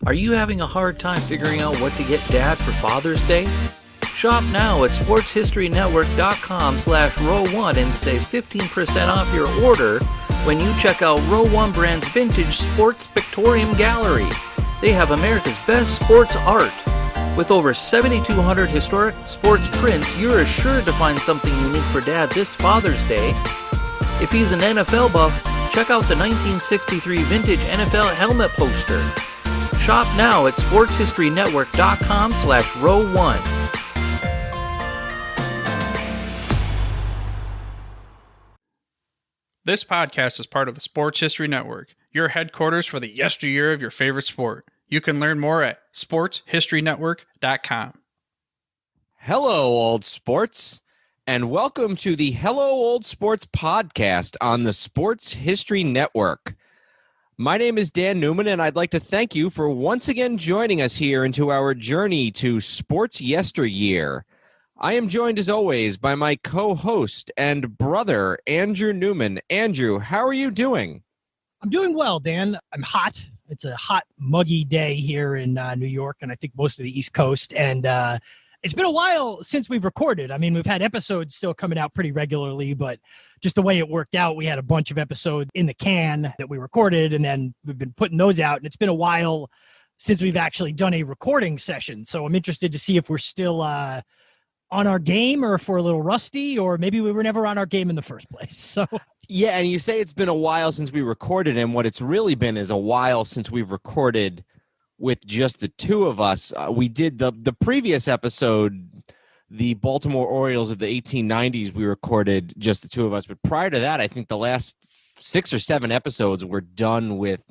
Are you having a hard time figuring out what to get Dad for Father's Day? Shop now at sportshistorynetwork.com/row1 and save 15% off your order when you check out Row 1 Brand's Vintage Sports Pictorium Gallery. They have America's best sports art. With over 7,200 historic sports prints, you're assured to find something unique for Dad this Father's Day. If he's an NFL buff, check out the 1963 vintage NFL helmet poster. Shop now at sportshistorynetwork.com/row1. This podcast is part of the Sports History Network, your headquarters for the yesteryear of your favorite sport. You can learn more at sportshistorynetwork.com. Hello, old sports, and welcome to the Hello, Old Sports podcast on the Sports History Network. My name is Dan Newman, and I'd like to thank you for once again joining us here into our journey to sports yesteryear. I am joined, as always, by my co-host and brother, Andrew Newman. Andrew, how are you doing? I'm doing well, Dan. I'm hot. It's a hot, muggy day here in New York, and I think most of the East Coast. And it's been a while since we've recorded. I mean, we've had episodes still coming out pretty regularly, but just the way it worked out, we had a bunch of episodes in the can that we recorded, and then we've been putting those out. And it's been a while since we've actually done a recording session. So I'm interested to see if we're still on our game, or if we're a little rusty, or maybe we were never on our game in the first place. So yeah, and you say it's been a while since we recorded, and what it's really been is a while since we've recorded with just the two of us. We did the previous episode, the Baltimore Orioles of the 1890s, we recorded just the two of us. But prior to that, I think the last 6 or 7 episodes were done with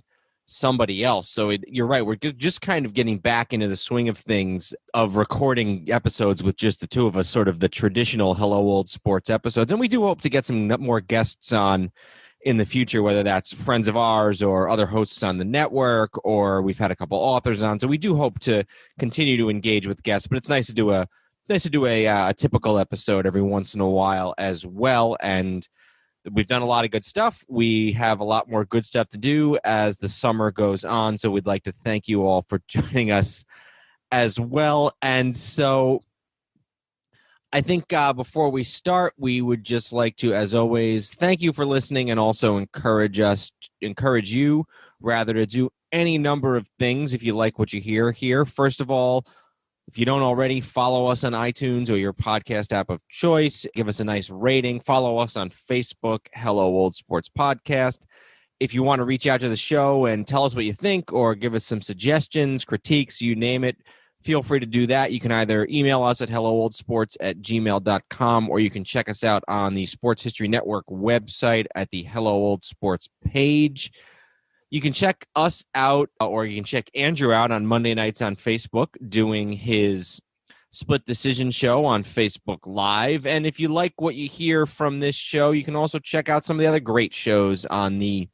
somebody else. So you're right. We're just kind of getting back into the swing of things of recording episodes with just the two of us, sort of the traditional Hello Old Sports episodes. And we do hope to get some more guests on in the future, whether that's friends of ours or other hosts on the network, or we've had a couple authors on. So we do hope to continue to engage with guests, but it's nice to do a typical episode every once in a while as well. And we've done a lot of good stuff. We have a lot more good stuff to do as the summer goes on. So we'd like to thank you all for joining us as well. And so I think before we start, we would just like to, as always, thank you for listening, and also encourage you rather to do any number of things if you like what you hear here. First of all, if you don't already, follow us on iTunes or your podcast app of choice. Give us a nice rating. Follow us on Facebook, Hello Old Sports Podcast. If you want to reach out to the show and tell us what you think, or give us some suggestions, critiques, you name it, feel free to do that. You can either email us at hellooldsports@gmail.com, or you can check us out on the Sports History Network website at the Hello Old Sports page. You can check us out, or you can check Andrew out on Monday nights on Facebook, doing his Split Decision show on Facebook Live. And if you like what you hear from this show, you can also check out some of the other great shows on the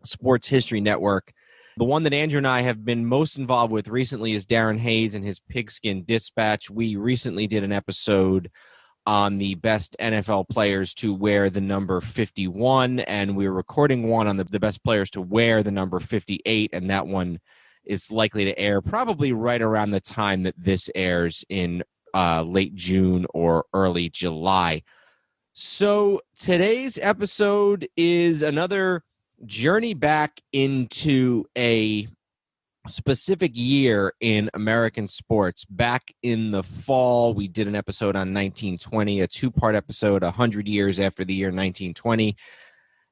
Sports History Network. The one that Andrew and I have been most involved with recently is Darren Hayes and his Pigskin Dispatch. We recently did an episode on the best NFL players to wear the number 51, and we're recording one on the best players to wear the number 58, and that one is likely to air probably right around the time that this airs in late June or early July. So today's episode is another journey back into a specific year in American sports. Back in the fall, we did an episode on 1920, a 2-part episode, 100 years after the year 1920.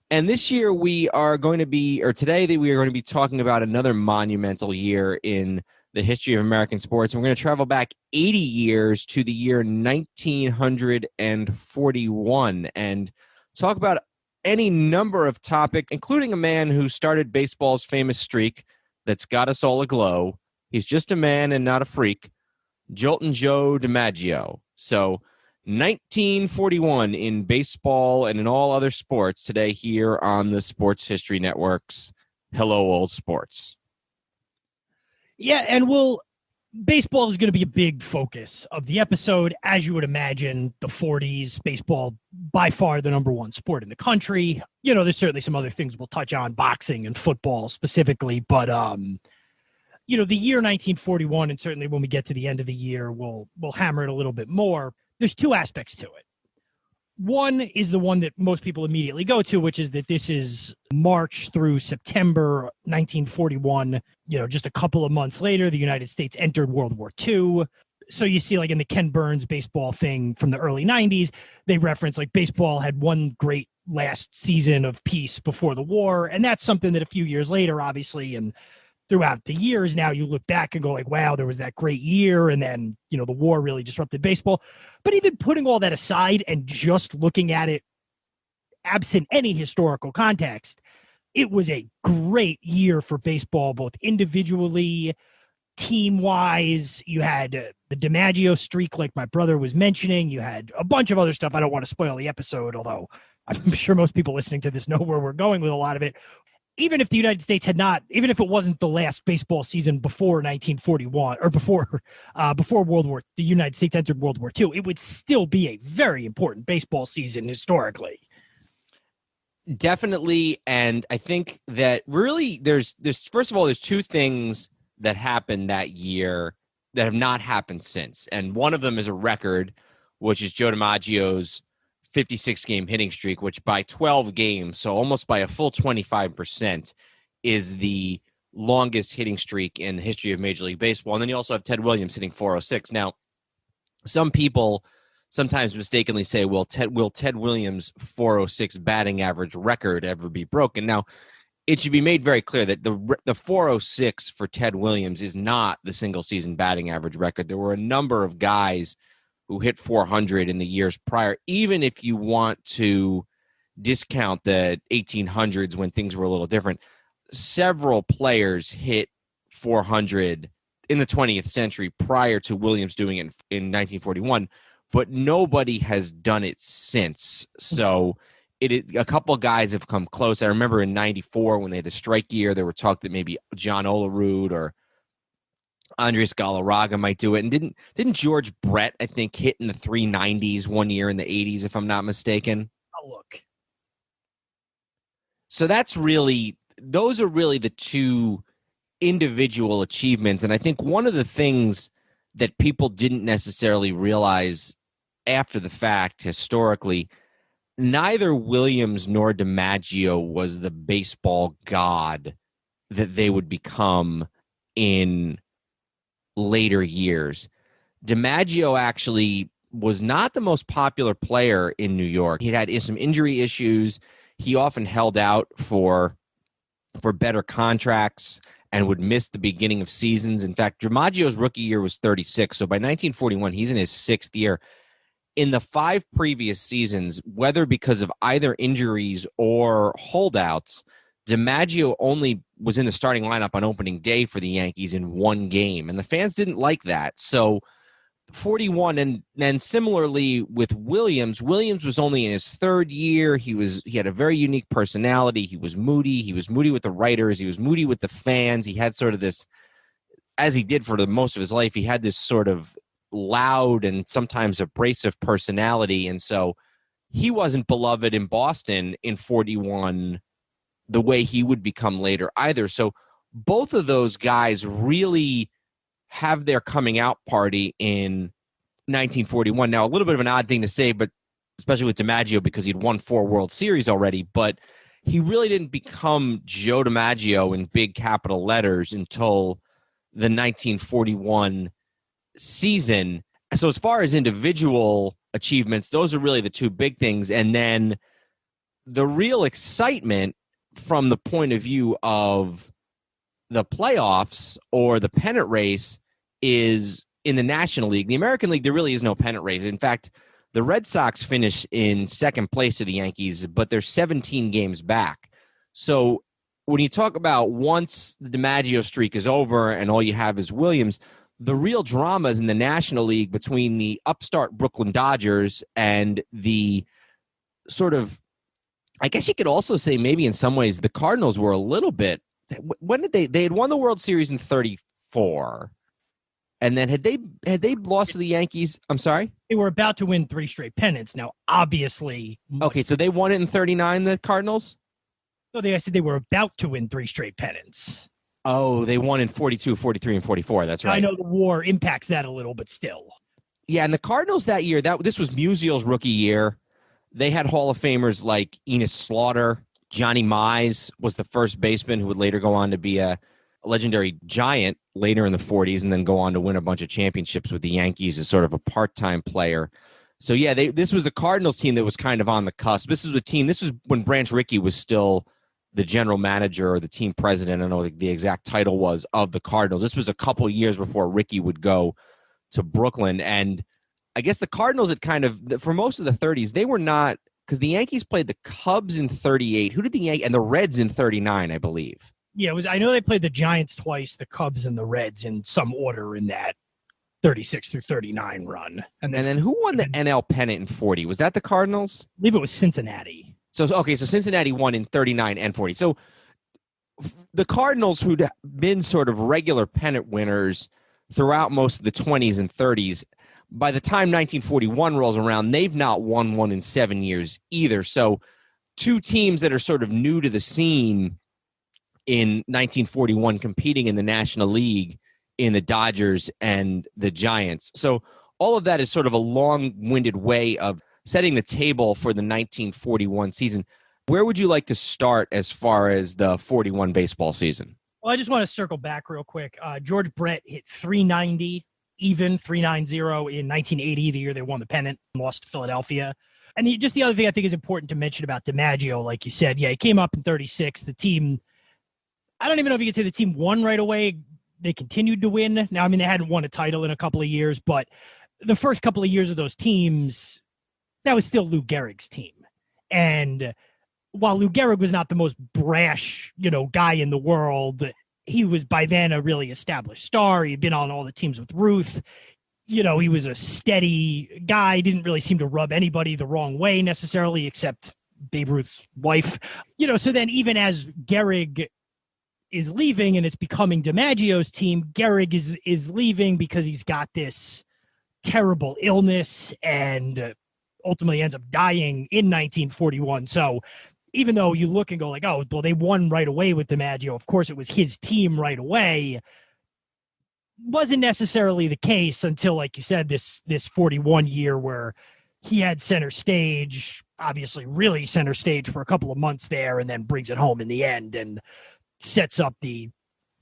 And this year we are going to be, or today we are going to be talking about another monumental year in the history of American sports. And we're going to travel back 80 years to the year 1941 and talk about any number of topics, including a man who started baseball's famous streak that's got us all aglow. He's just a man and not a freak. Joltin' Joe DiMaggio. So 1941 in baseball and in all other sports today here on the Sports History Network's Hello Old Sports. yeah, and baseball is going to be a big focus of the episode. As you would imagine, the 40s, baseball, by far the number one sport in the country. You know, there's certainly some other things we'll touch on, boxing and football specifically, but the year 1941, and certainly when we get to the end of the year, we'll hammer it a little bit more. There's two aspects to it. One is the one that most people immediately go to, which is that this is March through September 1941. Just a couple of months later, the United States entered World War II. So you see, like in the Ken Burns baseball thing from the early 90s, they reference like baseball had one great last season of peace before the war. And that's something that a few years later, obviously, and throughout the years now, you look back and go like, wow, there was that great year. And then, the war really disrupted baseball. But even putting all that aside and just looking at it absent any historical context, it was a great year for baseball, both individually, team-wise. You had the DiMaggio streak, like my brother was mentioning. You had a bunch of other stuff. I don't want to spoil the episode, although I'm sure most people listening to this know where we're going with a lot of it. Even if the United States had not, even if it wasn't the last baseball season before 1941 or before the United States entered World War II, it would still be a very important baseball season historically. Definitely. And I think that really there's first of all, there's two things that happened that year that have not happened since. And one of them is a record, which is Joe DiMaggio's 56-game hitting streak, which by 12 games, so almost by a full 25%, is the longest hitting streak in the history of Major League Baseball. And then you also have Ted Williams hitting 406. Now, some people sometimes mistakenly say, will Ted Williams' 406 batting average record ever be broken? Now, it should be made very clear that the 406 for Ted Williams is not the single-season batting average record. There were a number of guys who hit 400 in the years prior, even if you want to discount the 1800s when things were a little different. Several players hit 400 in the 20th century prior to Williams doing it in 1941, but nobody has done it since. So a couple of guys have come close. I remember in 94 when they had the strike year, there were talk that maybe John Olerud or Andres Galarraga might do it. And didn't George Brett, I think, hit in the 390s one year in the 80s, if I'm not mistaken? Oh, look. So those are really the two individual achievements. And I think one of the things that people didn't necessarily realize after the fact historically, neither Williams nor DiMaggio was the baseball god that they would become in later years. DiMaggio actually was not the most popular player in New York. He had some injury issues. He often held out for better contracts and would miss the beginning of seasons. In fact, DiMaggio's rookie year was 36. So by 1941, he's in his sixth year. In the 5 previous seasons, whether because of either injuries or holdouts, DiMaggio only was in the starting lineup on opening day for the Yankees in one game, and the fans didn't like that. So 41, and then similarly with Williams was only in his third year. He had a very unique personality. He was moody. He was moody with the writers. He was moody with the fans. He had sort of this, as he did for the most of his life, he had this sort of loud and sometimes abrasive personality, and so he wasn't beloved in Boston in 41 the way he would become later either. So both of those guys really have their coming out party in 1941. Now, a little bit of an odd thing to say, but especially with DiMaggio because he'd won 4 World Series already, but he really didn't become Joe DiMaggio in big capital letters until the 1941 season. So as far as individual achievements, those are really the two big things. And then the real excitement from the point of view of the playoffs or the pennant race is in the National League. The American League, there really is no pennant race. In fact, the Red Sox finish in second place to the Yankees, but they're 17 games back. So when you talk about once the DiMaggio streak is over and all you have is Williams, the real drama is in the National League between the upstart Brooklyn Dodgers and the sort of, I guess you could also say maybe in some ways the Cardinals were a little bit, when did they had won the World Series in 34. And then had they lost to the Yankees? I'm sorry? They were about to win 3 straight pennants. Now, obviously. Okay, so they won it in 39, the Cardinals? No, I said they were about to win 3 straight pennants. Oh, they won in 42, 43, and 44. That's right. I know the war impacts that a little, but still. Yeah, and the Cardinals that year, this was Musial's rookie year. They had Hall of Famers like Enos Slaughter. Johnny Mize was the first baseman who would later go on to be a legendary Giant later in the 40s and then go on to win a bunch of championships with the Yankees as sort of a part-time player. So, yeah, this was a Cardinals team that was kind of on the cusp. This was when Branch Rickey was still the general manager or the team president. I don't know what the exact title was of the Cardinals. This was a couple years before Rickey would go to Brooklyn. And I guess the Cardinals had kind of, for most of the 30s, they were not, because the Yankees played the Cubs in 38. Who did the Yankees, and the Reds in 39, I believe. Yeah, I know they played the Giants twice, the Cubs and the Reds in some order in that 36 through 39 run. And then who won the NL pennant in 40? Was that the Cardinals? I believe it was Cincinnati. So Cincinnati won in 39 and 40. So the Cardinals, who'd been sort of regular pennant winners throughout most of the 20s and 30s, by the time 1941 rolls around, they've not won one in 7 years either. So two teams that are sort of new to the scene in 1941 competing in the National League in the Dodgers and the Giants. So all of that is sort of a long-winded way of setting the table for the 1941 season. Where would you like to start as far as the 41 baseball season? Well, I just want to circle back real quick. George Brett hit 390, even 390 in 1980, the year they won the pennant, lost to Philadelphia. And just the other thing I think is important to mention about DiMaggio, like you said, yeah, he came up in 36. The team, I don't even know if you could say the team won right away. They continued to win. Now, I mean, they hadn't won a title in a couple of years, but the first couple of years of those teams, that was still Lou Gehrig's team. And while Lou Gehrig was not the most brash, guy in the world, he was by then a really established star. He had been on all the teams with Ruth. He was a steady guy, didn't really seem to rub anybody the wrong way necessarily, except Babe Ruth's wife. So then even as Gehrig is leaving and it's becoming DiMaggio's team, Gehrig is leaving because he's got this terrible illness and ultimately ends up dying in 1941. So even though you look and go like, oh, well, they won right away with DiMaggio, of course it was his team right away, wasn't necessarily the case until, like you said, this 41 year where he had center stage, obviously really center stage for a couple of months there, and then brings it home in the end and sets up the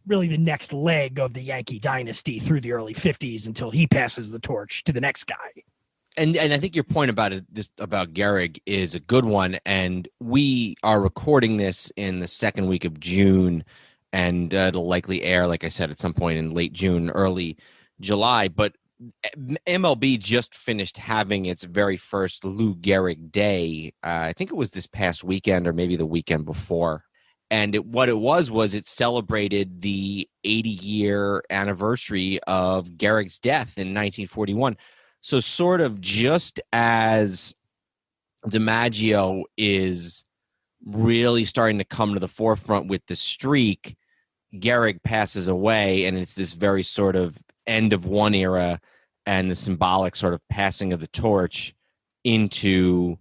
next leg of the Yankee dynasty through the early 50s until he passes the torch to the next guy. And I think your point about about Gehrig is a good one. And we are recording this in the second week of June, and it'll likely air, like I said, at some point in late June, early July. But MLB just finished having its very first Lou Gehrig Day. I think it was this past weekend or maybe the weekend before. And what it was it celebrated the 80-year anniversary of Gehrig's death in 1941. So sort of just as DiMaggio is really starting to come to the forefront with the streak, Gehrig passes away, and it's this very sort of end of one era and the symbolic sort of passing of the torch into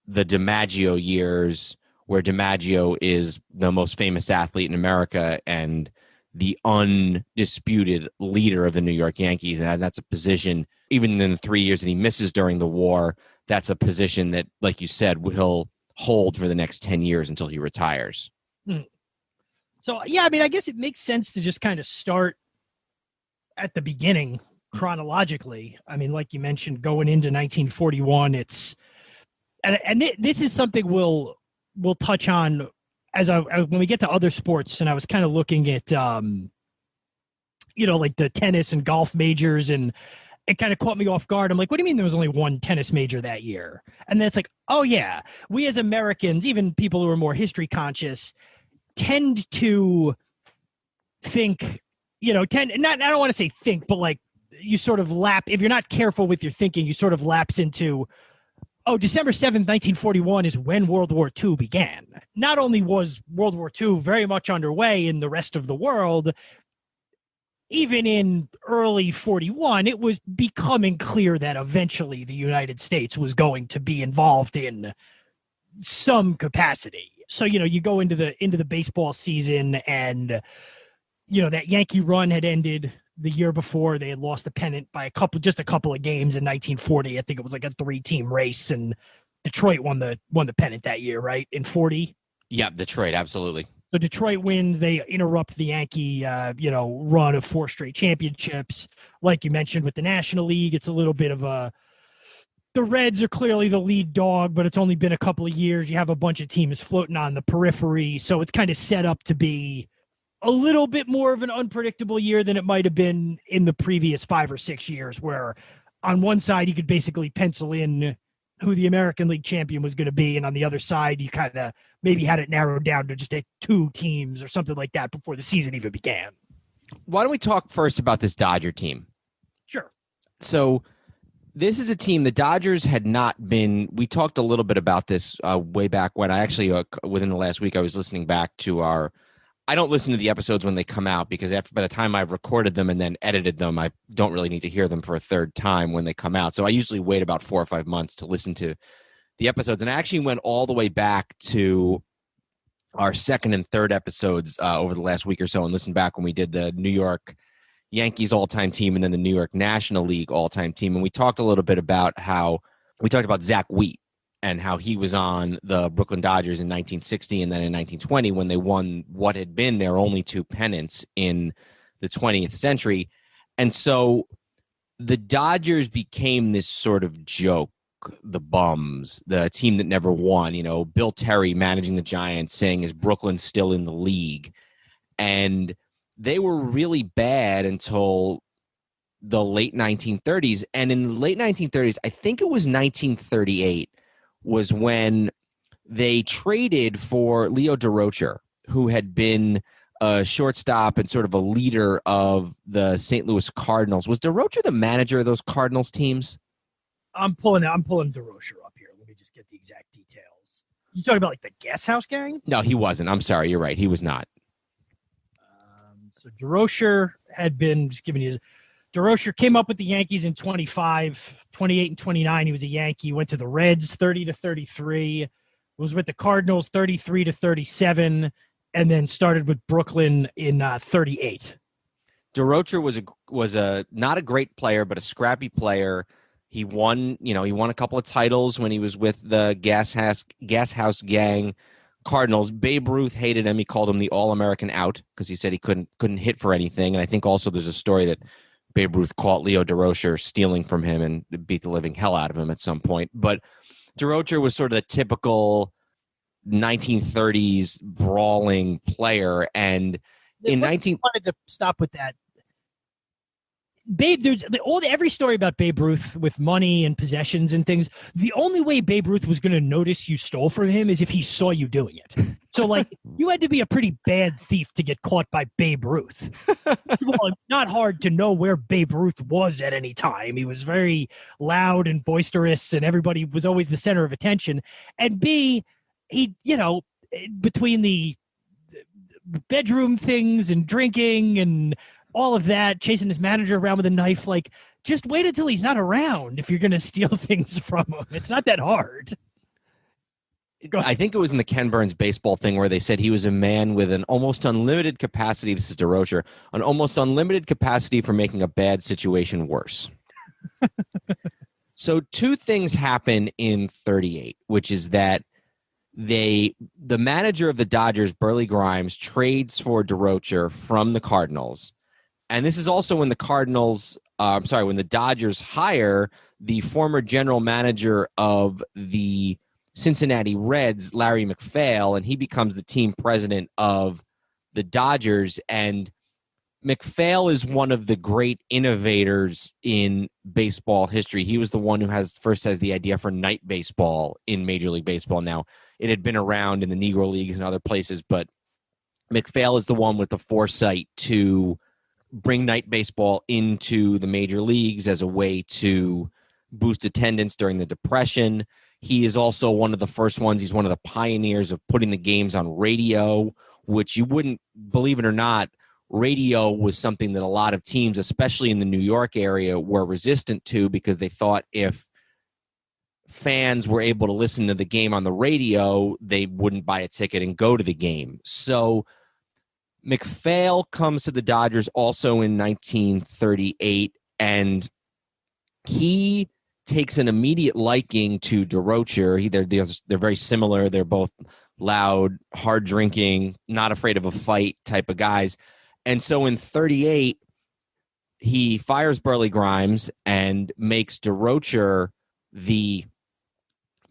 the DiMaggio years, where DiMaggio is the most famous athlete in America and the undisputed leader of the New York Yankees. And that's a position, even in the 3 years that he misses during the war, that's a position that, like you said, he'll hold for the next 10 years until he retires. So, yeah, I mean, I guess it makes sense to just kind of start at the beginning chronologically. I mean, like you mentioned, going into 1941, this is something we'll touch on when we get to other sports. And I was kind of looking at, like the tennis and golf majors, and it kind of caught me off guard. I'm like, what do you mean there was only one tennis major that year? And then it's like, oh yeah, we as Americans, even people who are more history conscious, tend to think, I don't want to say think, but like you sort of if you're not careful with your thinking, you sort of lapse into, oh, December 7th, 1941 is when World War II began. Not only was World War II very much underway in the rest of the world, even in early 41, it was becoming clear that eventually the United States was going to be involved in some capacity. So, you go into the baseball season and, that Yankee run had ended the year before. They had lost the pennant by just a couple of games in 1940. I think it was like a 3-team race, and Detroit won the pennant that year, right? In 40. Yeah, Detroit, absolutely. So Detroit wins. They interrupt the Yankee, run of 4 straight championships. Like you mentioned with the National League, it's a little bit of the Reds are clearly the lead dog, but it's only been a couple of years. You have a bunch of teams floating on the periphery. So it's kind of set up to be a little bit more of an unpredictable year than it might have been in the previous 5 or 6 years, where on one side you could basically pencil in who the American League champion was going to be, and on the other side you kind of maybe had it narrowed down to just 2 teams or something like that before the season even began. Why don't we talk first about this Dodger team? Sure. So this is a team, the Dodgers had not been, we talked a little bit about this way back when. I actually, within the last week, I was listening back to I don't listen to the episodes when they come out because by the time I've recorded them and then edited them, I don't really need to hear them for a third time when they come out. So I usually wait about 4 or 5 months to listen to the episodes. And I actually went all the way back to our second and third episodes over the last week or so and listened back when we did the New York Yankees all-time team and then the New York National League all-time team. And we talked a little bit about Zach Wheat and how he was on the Brooklyn Dodgers in 1960 and then in 1920 when they won what had been their only 2 pennants in the 20th century. And so the Dodgers became this sort of joke, the bums, the team that never won. Bill Terry managing the Giants saying, is Brooklyn still in the league? And they were really bad until the late 1930s. And in the late 1930s, I think it was 1938, was when they traded for Leo Durocher, who had been a shortstop and sort of a leader of the St. Louis Cardinals. Was Durocher the manager of those Cardinals teams? I'm pulling Durocher up here. Let me just get the exact details. You talking about like the Gas House Gang? No, he wasn't. I'm sorry. You're right. He was not. So Durocher had been, just giving you, Durocher came up with the Yankees in 28 and 29. He was a Yankee. Went to the Reds 30 to 33. Was with the Cardinals 33 to 37, and then started with Brooklyn in 38. Durocher was a not a great player, but a scrappy player. He won a couple of titles when he was with the Gas House Gang Cardinals. Babe Ruth hated him. He called him the All-American out because he said he couldn't hit for anything. And I think also there's a story that Babe Ruth caught Leo Durocher stealing from him and beat the living hell out of him at some point. But Durocher was sort of the typical 1930s brawling player. And in I wanted to stop with that. Babe, every story about Babe Ruth with money and possessions and things, the only way Babe Ruth was going to notice you stole from him is if he saw you doing it. So, you had to be a pretty bad thief to get caught by Babe Ruth. Well, not hard to know where Babe Ruth was at any time. He was very loud and boisterous, and everybody was always the center of attention. And B, he, between the bedroom things and drinking and all of that, chasing his manager around with a knife, just wait until he's not around if you're going to steal things from him. It's not that hard. I think it was in the Ken Burns baseball thing where they said he was a man with an almost unlimited capacity. This is Durocher, an almost unlimited capacity for making a bad situation worse. So 2 things happen in 38, which is that the manager of the Dodgers, Burley Grimes, trades for Durocher from the Cardinals. And this is also when the when the Dodgers hire the former general manager of the Cincinnati Reds, Larry MacPhail, and he becomes the team president of the Dodgers. And MacPhail is one of the great innovators in baseball history. He was the one who first has the idea for night baseball in Major League Baseball. Now, it had been around in the Negro Leagues and other places, but MacPhail is the one with the foresight to bring night baseball into the major leagues as a way to boost attendance during the Depression. He is also one of the first ones. He's one of the pioneers of putting the games on radio, which you wouldn't, believe it or not, radio was something that a lot of teams, especially in the New York area, were resistant to because they thought if fans were able to listen to the game on the radio, they wouldn't buy a ticket and go to the game. So MacPhail comes to the Dodgers also in 1938, and he takes an immediate liking to DeRocher. They're very similar. They're both loud, hard drinking, not afraid of a fight type of guys. And so in 38, he fires Burley Grimes and makes DeRocher the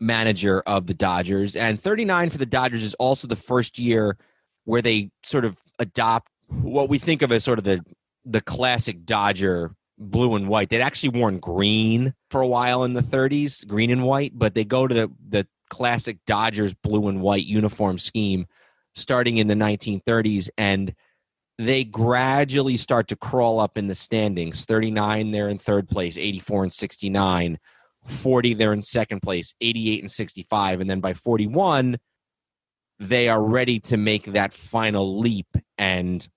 manager of the Dodgers. And 39 for the Dodgers is also the first year where they sort of adopt what we think of as sort of the classic Dodger blue and white. They'd actually worn green for a while in the 30s, green and white, but they go to the classic Dodgers blue and white uniform scheme starting in the 1930s, and they gradually start to crawl up in the standings. 39, they're in third place, 84 and 69. 40, they're in second place, 88 and 65. And then by 41, they are ready to make that final leap and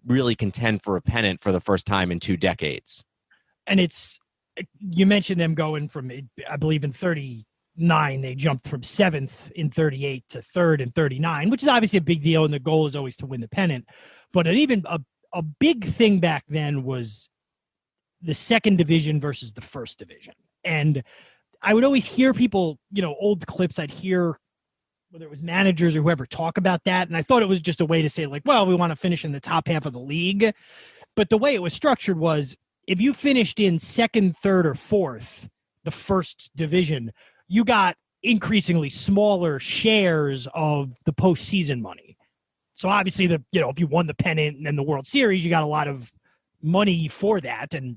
really contend for a pennant for the first time in 2 decades. And you mentioned them going from, I believe in 39, they jumped from 7th in 38 to 3rd in 39, which is obviously a big deal, and the goal is always to win the pennant. But a big thing back then was the second division versus the first division. And I would always hear people, old clips, I'd hear whether it was managers or whoever talk about that. And I thought it was just a way to say, like, well, we want to finish in the top half of the league. But the way it was structured was if you finished in second, third, or fourth, the first division, you got increasingly smaller shares of the postseason money. So obviously, if you won the pennant and then the World Series, you got a lot of money for that. And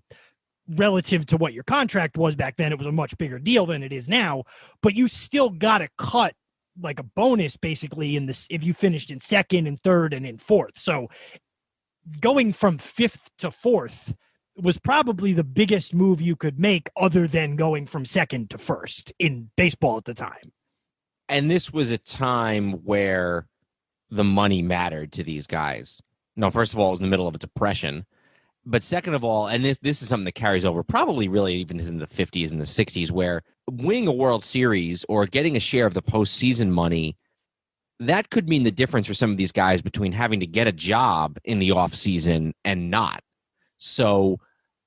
relative to what your contract was back then, it was a much bigger deal than it is now. But you still got to cut like a bonus basically in this if you finished in second and third and in fourth. So going from 5th to 4th was probably the biggest move you could make other than going from second to first in baseball at the time. And this was a time where the money mattered to these guys. No, first of all, it was in the middle of a depression. But second of all, and this is something that carries over probably really even in the 50s and the 60s, where winning a World Series or getting a share of the postseason money, that could mean the difference for some of these guys between having to get a job in the offseason and not. So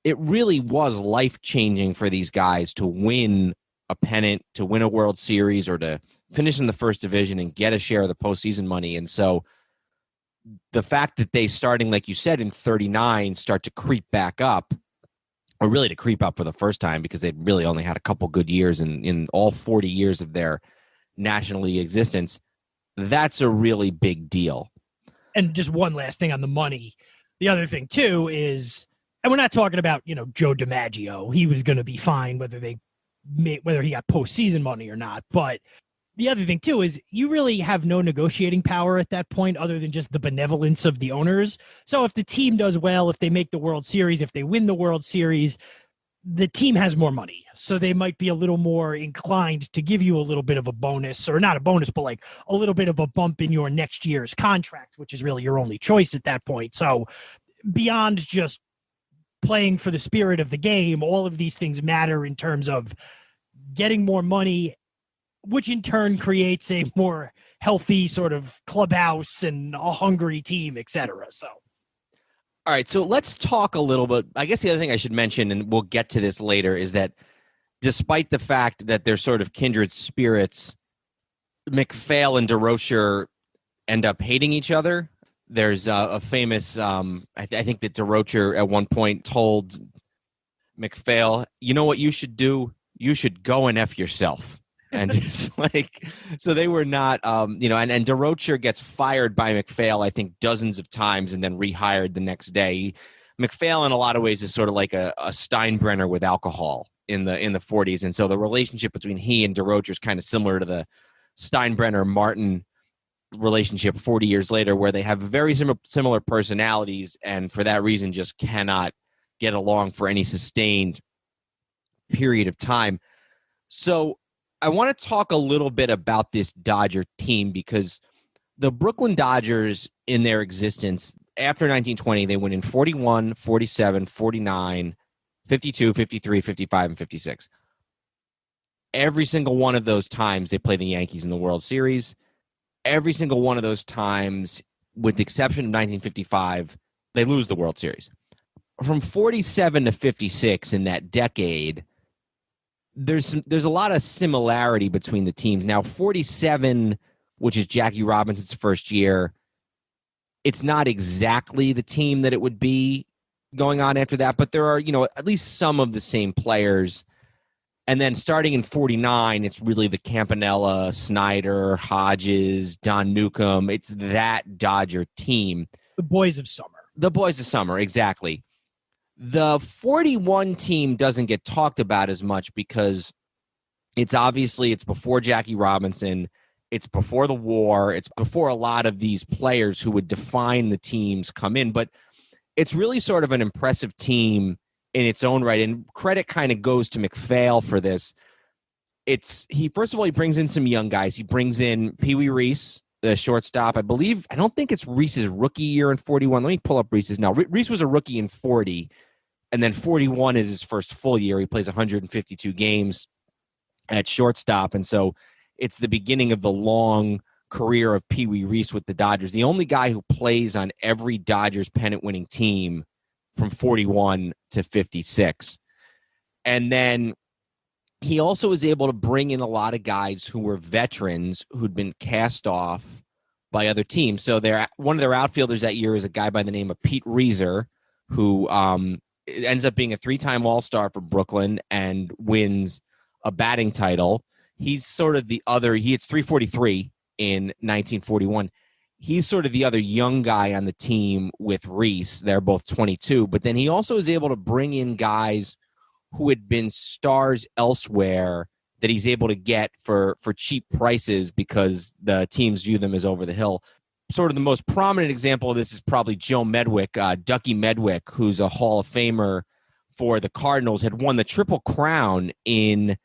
it really was life-changing for these guys to win a pennant, to win a World Series, or to finish in the first division and get a share of the postseason money. And so the fact that they, starting, like you said, in 39, start to creep back up, or really to creep up for the first time because they really only had a couple good years in all 40 years of their National League existence, that's a really big deal. And just one last thing on the money. The other thing, too, is, and we're not talking about, Joe DiMaggio. He was going to be fine whether he got postseason money or not. But the other thing, too, is you really have no negotiating power at that point other than just the benevolence of the owners. So if the team does well, if they make the World Series, if they win the World Series, the team has more money. So they might be a little more inclined to give you a little bit of a bonus, or not a bonus, but like a little bit of a bump in your next year's contract, which is really your only choice at that point. So beyond just playing for the spirit of the game, all of these things matter in terms of getting more money, which in turn creates a more healthy sort of clubhouse and a hungry team, et cetera. So, all right, so let's talk a little bit. I guess the other thing I should mention, and we'll get to this later, is that despite the fact that they're sort of kindred spirits, MacPhail and DeRocher end up hating each other. There's a famous, I think that DeRocher at one point told MacPhail, you know what you should do? You should go and F yourself. And it's like, so they were not, and DeRocher gets fired by MacPhail, I think, dozens of times and then rehired the next day. MacPhail, in a lot of ways, is sort of like a Steinbrenner with alcohol in the 40s. And so the relationship between he and DeRocher is kind of similar to the Steinbrenner-Martin relationship 40 years later, where they have very similar personalities and for that reason just cannot get along for any sustained period of time. So I want to talk a little bit about this Dodger team because the Brooklyn Dodgers in their existence after 1920, they went in 41, 47, 49, 52, 53, 55, and 56. every single one of those times they play the Yankees in the World Series. Every single one of those times, with the exception of 1955, they lose the World Series. From 47 to 56 in that decade, there's a lot of similarity between the teams. Now, 47, which is Jackie Robinson's first year, it's not exactly the team that it would be going on after that, but there are, at least some of the same players. And then starting in 49, it's really the Campanella, Snyder, Hodges, Don Newcomb. It's that Dodger team. The boys of summer. The boys of summer, exactly. The 41 team doesn't get talked about as much because it's before Jackie Robinson. It's before the war. It's before a lot of these players who would define the teams come in. But it's really sort of an impressive team in its own right. And credit kind of goes to MacPhail for this. First of all, he brings in some young guys. He brings in Pee Wee Reese, the shortstop. I don't think it's Reese's rookie year in 41. Let me pull up Reese's now. Reese was a rookie in 40, and then 41 is his first full year. He plays 152 games at shortstop, and so it's the beginning of the long career of Pee Wee Reese with the Dodgers. The only guy who plays on every Dodgers pennant-winning team from 41 to 56. And then he also was able to bring in a lot of guys who were veterans who'd been cast off by other teams. So one of their outfielders that year is a guy by the name of Pete Reeser, who ends up being a 3-time All-Star for Brooklyn and wins a batting title. He's sort of the other. He hits 343 in 1941. He's sort of the other young guy on the team with Reese. They're both 22. But then he also is able to bring in guys who had been stars elsewhere that he's able to get for cheap prices because the teams view them as over the hill. Sort of the most prominent example of this is probably Joe Medwick, Ducky Medwick, who's a Hall of Famer for the Cardinals, had won the Triple Crown in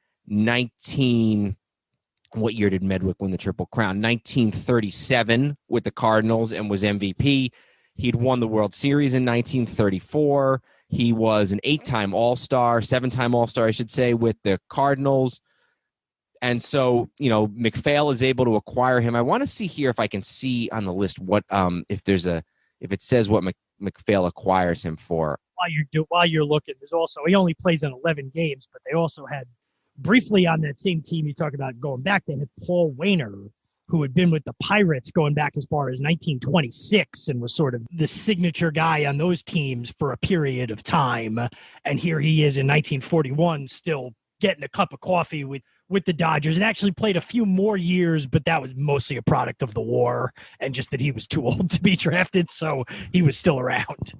what year did Medwick win the Triple Crown? 1937 with the Cardinals and was MVP. He'd won the World Series in 1934. He was an 8-time All-Star, 7-time All-Star, I should say, with the Cardinals. And so, MacPhail is able to acquire him. I want to see here if I can see on the list what if it says what MacPhail acquires him for. While you're looking, there's also, he only plays in 11 games, but they also had briefly on that same team you talk about going back, they had Paul Wainer, who had been with the Pirates going back as far as 1926 and was sort of the signature guy on those teams for a period of time. And here he is in 1941 still getting a cup of coffee with the Dodgers, and actually played a few more years, but that was mostly a product of the war and just that he was too old to be drafted, so he was still around.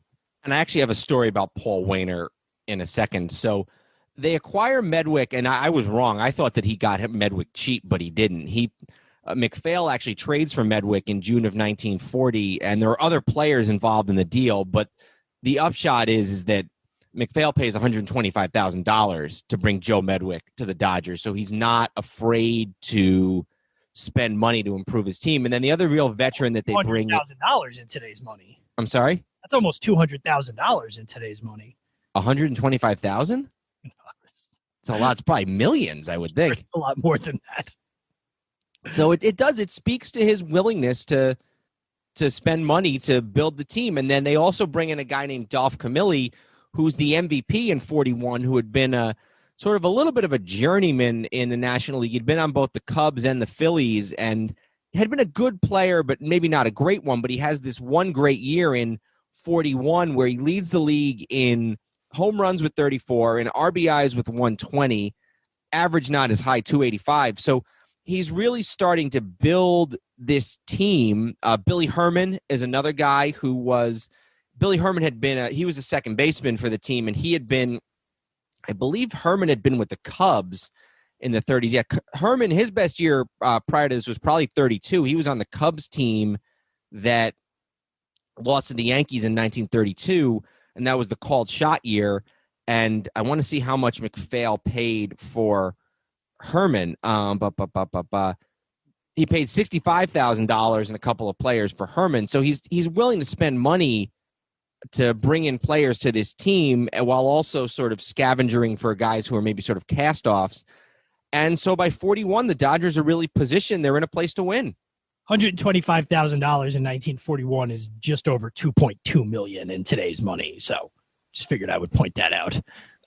And I actually have a story about Paul Wainer in a second. So they acquire Medwick, and I was wrong. I thought that he got Medwick cheap, but he didn't. MacPhail actually trades for Medwick in June of 1940, and there are other players involved in the deal, but the upshot is that MacPhail pays $125,000 to bring Joe Medwick to the Dodgers, so he's not afraid to spend money to improve his team. And then the other real veteran that they bring $100,000 in today's money. I'm sorry? That's almost $200,000 in today's money. $125,000? It's a lot. It's probably millions, I would think. A lot more than that. So it speaks to his willingness to spend money to build the team. And then they also bring in a guy named Dolph Camilli, who's the MVP in 41, who had been a sort of a little bit of a journeyman in the National League. He'd been on both the Cubs and the Phillies and had been a good player, but maybe not a great one. But he has this one great year in 41 where he leads the league in home runs with 34 and RBIs with 120, average not as high, 285. So he's really starting to build this team. Billy Herman is another guy who was – Billy Herman had been he was a second baseman for the team, and he had been – I believe Herman had been with the Cubs in the 30s. Yeah, Herman, his best year prior to this was probably 32. He was on the Cubs team that lost to the Yankees in 1932, and that was the called shot year. And I want to see how much MacPhail paid for Herman. He paid $65,000 and a couple of players for Herman. So he's willing to spend money to bring in players to this team while also sort of scavenging for guys who are maybe sort of cast-offs. And so by 41, the Dodgers are really positioned. They're in a place to win. $125,000 in 1941 is just over $2.2 million in today's money. So just figured I would point that out.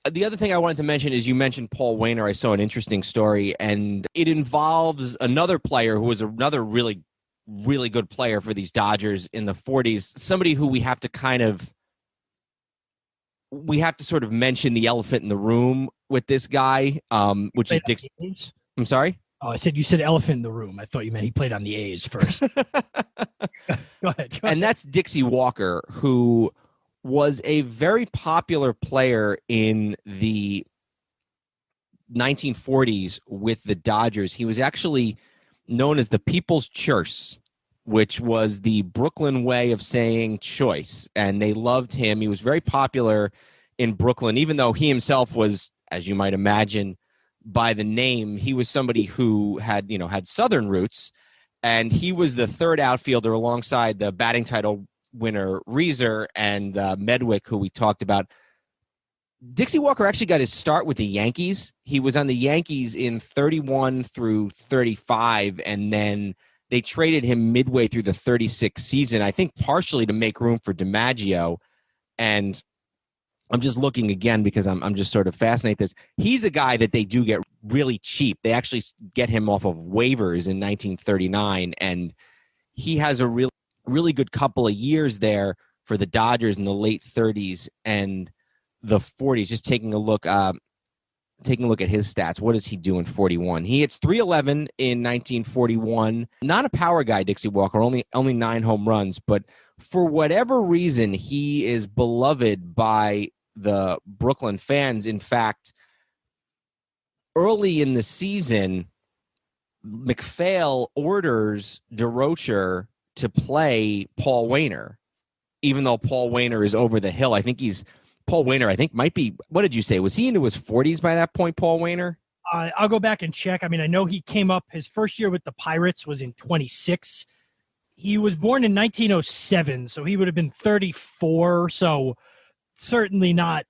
The other thing I wanted to mention is you mentioned Paul Waner. I saw an interesting story, and it involves another player who was another really, really good player for these Dodgers in the 40s, somebody who we have to sort of mention the elephant in the room with this guy, which is Dick. I'm sorry? Oh, I said you said elephant in the room. I thought you meant he played on the A's first. Go ahead. And that's Dixie Walker, who was a very popular player in the 1940s with the Dodgers. He was actually known as the People's Choice, which was the Brooklyn way of saying choice. And they loved him. He was very popular in Brooklyn, even though he himself was, as you might imagine, by the name, he was somebody who had Southern roots, and he was the third outfielder alongside the batting title winner Reeser and Medwick, who we talked about. Dixie Walker actually got his start with the Yankees. He was on the Yankees in 31 through 35, and then they traded him midway through the 36th season, I think partially to make room for DiMaggio. And I'm just looking again because I'm just sort of fascinated with this. He's a guy that they do get really cheap. They actually get him off of waivers in 1939, and he has a really, really good couple of years there for the Dodgers in the late 30s and the 40s. Just taking a look at his stats. What does he do in 41? He hits .311 in 1941. Not a power guy, Dixie Walker, only 9 home runs, but for whatever reason, he is beloved by the Brooklyn fans. In fact, early in the season, MacPhail orders DeRocher to play Paul Waner, even though Paul Waner is over the hill. Paul Waner might be, what did you say? Was he into his 40s by that point, Paul Waner? I'll go back and check. I mean, I know he came up, his first year with the Pirates was in 26. He was born in 1907, so he would have been 34. So certainly not.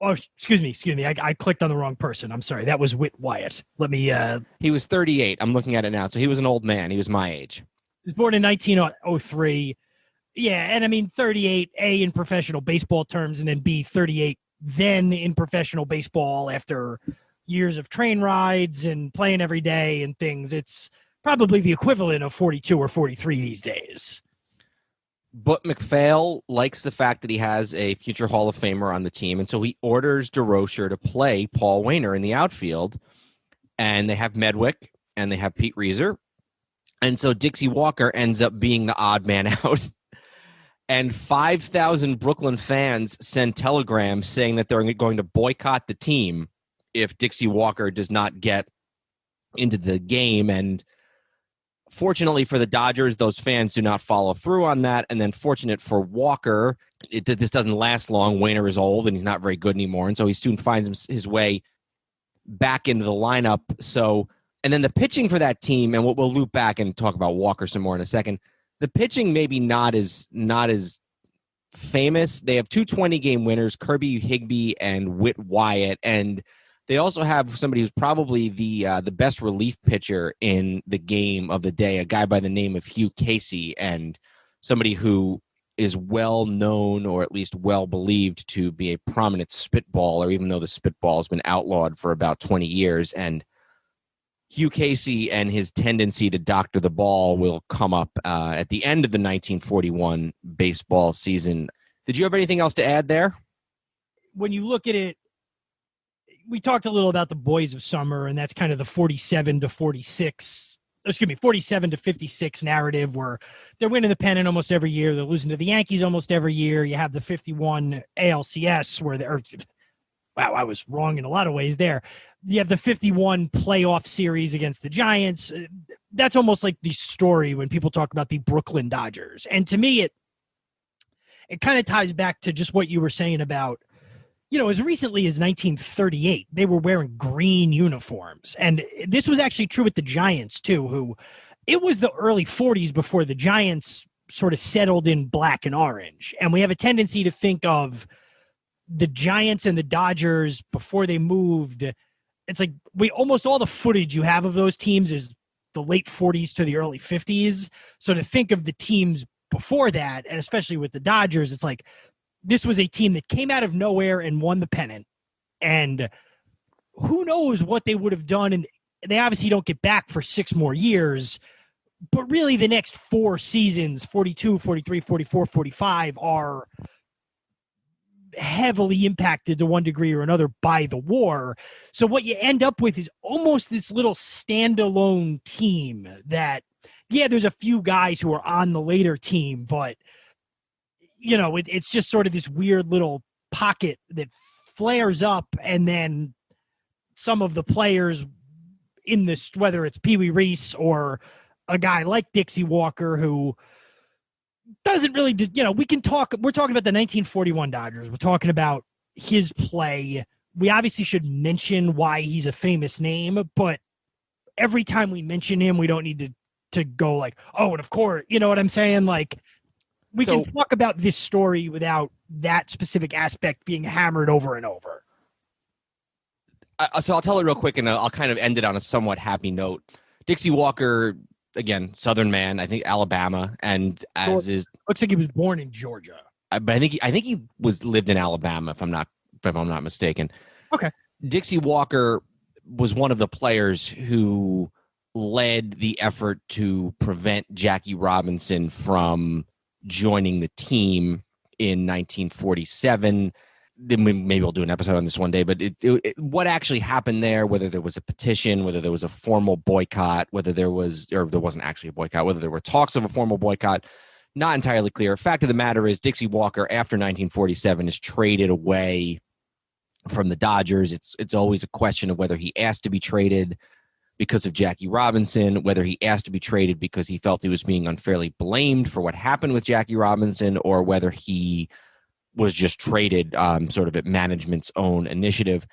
Oh, excuse me. I clicked on the wrong person. I'm sorry. That was Whit Wyatt. Let me. He was 38. I'm looking at it now. So he was an old man. He was my age. He was born in 1903. Yeah, and I mean 38, A, in professional baseball terms, and then B, 38 then in professional baseball after years of train rides and playing every day and things. It's probably the equivalent of 42 or 43 these days. But MacPhail likes the fact that he has a future Hall of Famer on the team, and so he orders DeRocher to play Paul Waner in the outfield, and they have Medwick, and they have Pete Reeser, and so Dixie Walker ends up being the odd man out. And 5,000 Brooklyn fans send telegrams saying that they're going to boycott the team if Dixie Walker does not get into the game. And fortunately for the Dodgers, those fans do not follow through on that. And then fortunate for Walker, this doesn't last long. Waner is old and he's not very good anymore. And so he soon finds his way back into the lineup. So, and then the pitching for that team, and we'll loop back and talk about Walker some more in a second. The pitching maybe not as famous. They have 2 20-game winners, Kirby Higbee and Whit Wyatt, and they also have somebody who's probably the best relief pitcher in the game of the day, a guy by the name of Hugh Casey, and somebody who is well known, or at least well believed, to be a prominent spitballer, even though the spitball has been outlawed for about 20 years. And Hugh Casey and his tendency to doctor the ball will come up at the end of the 1941 baseball season. Did you have anything else to add there? When you look at it, we talked a little about the Boys of Summer, and that's kind of the 47 to 56 47 to 56 narrative where they're winning the pennant almost every year. They're losing to the Yankees almost every year. You have the 51 ALCS where they're, wow, I was wrong in a lot of ways there. You have the 51 playoff series against the Giants. That's almost like the story when people talk about the Brooklyn Dodgers. And to me, it kind of ties back to just what you were saying about, you know, as recently as 1938, they were wearing green uniforms. And this was actually true with the Giants, too, who it was the early 40s before the Giants sort of settled in black and orange. And we have a tendency to think of the Giants and the Dodgers before they moved it's like almost all the footage you have of those teams is the late 40s to the early 50s. So to think of the teams before that, and especially with the Dodgers, it's like this was a team that came out of nowhere and won the pennant. And who knows what they would have done. And they obviously don't get back for 6 more years. But really the next 4 seasons, 42, 43, 44, 45, are heavily impacted to one degree or another by the war. So what you end up with is almost this little standalone team that, yeah, there's a few guys who are on the later team, but, it's just sort of this weird little pocket that flares up, and then some of the players in this, whether it's Pee Wee Reese or a guy like Dixie Walker, who doesn't really, we're talking about the 1941 Dodgers. We're talking about his play. We obviously should mention why he's a famous name, but every time we mention him, we don't need to go like, oh, and of course, you know what I'm saying? Like, we can talk about this story without that specific aspect being hammered over and over. So I'll tell it real quick, and I'll kind of end it on a somewhat happy note. Dixie Walker, again, Southern man, I think Alabama, and looks like he was born in Georgia. But I think he lived in Alabama, if I'm not mistaken. Okay. Dixie Walker was one of the players who led the effort to prevent Jackie Robinson from joining the team in 1947. Maybe we'll do an episode on this one day, but what actually happened there, whether there was a petition, whether there was a formal boycott, whether there wasn't actually a boycott, whether there were talks of a formal boycott, not entirely clear. Fact of the matter is Dixie Walker, after 1947, is traded away from the Dodgers. It's always a question of whether he asked to be traded because of Jackie Robinson, whether he asked to be traded because he felt he was being unfairly blamed for what happened with Jackie Robinson, or whether he was just traded sort of at management's own initiative.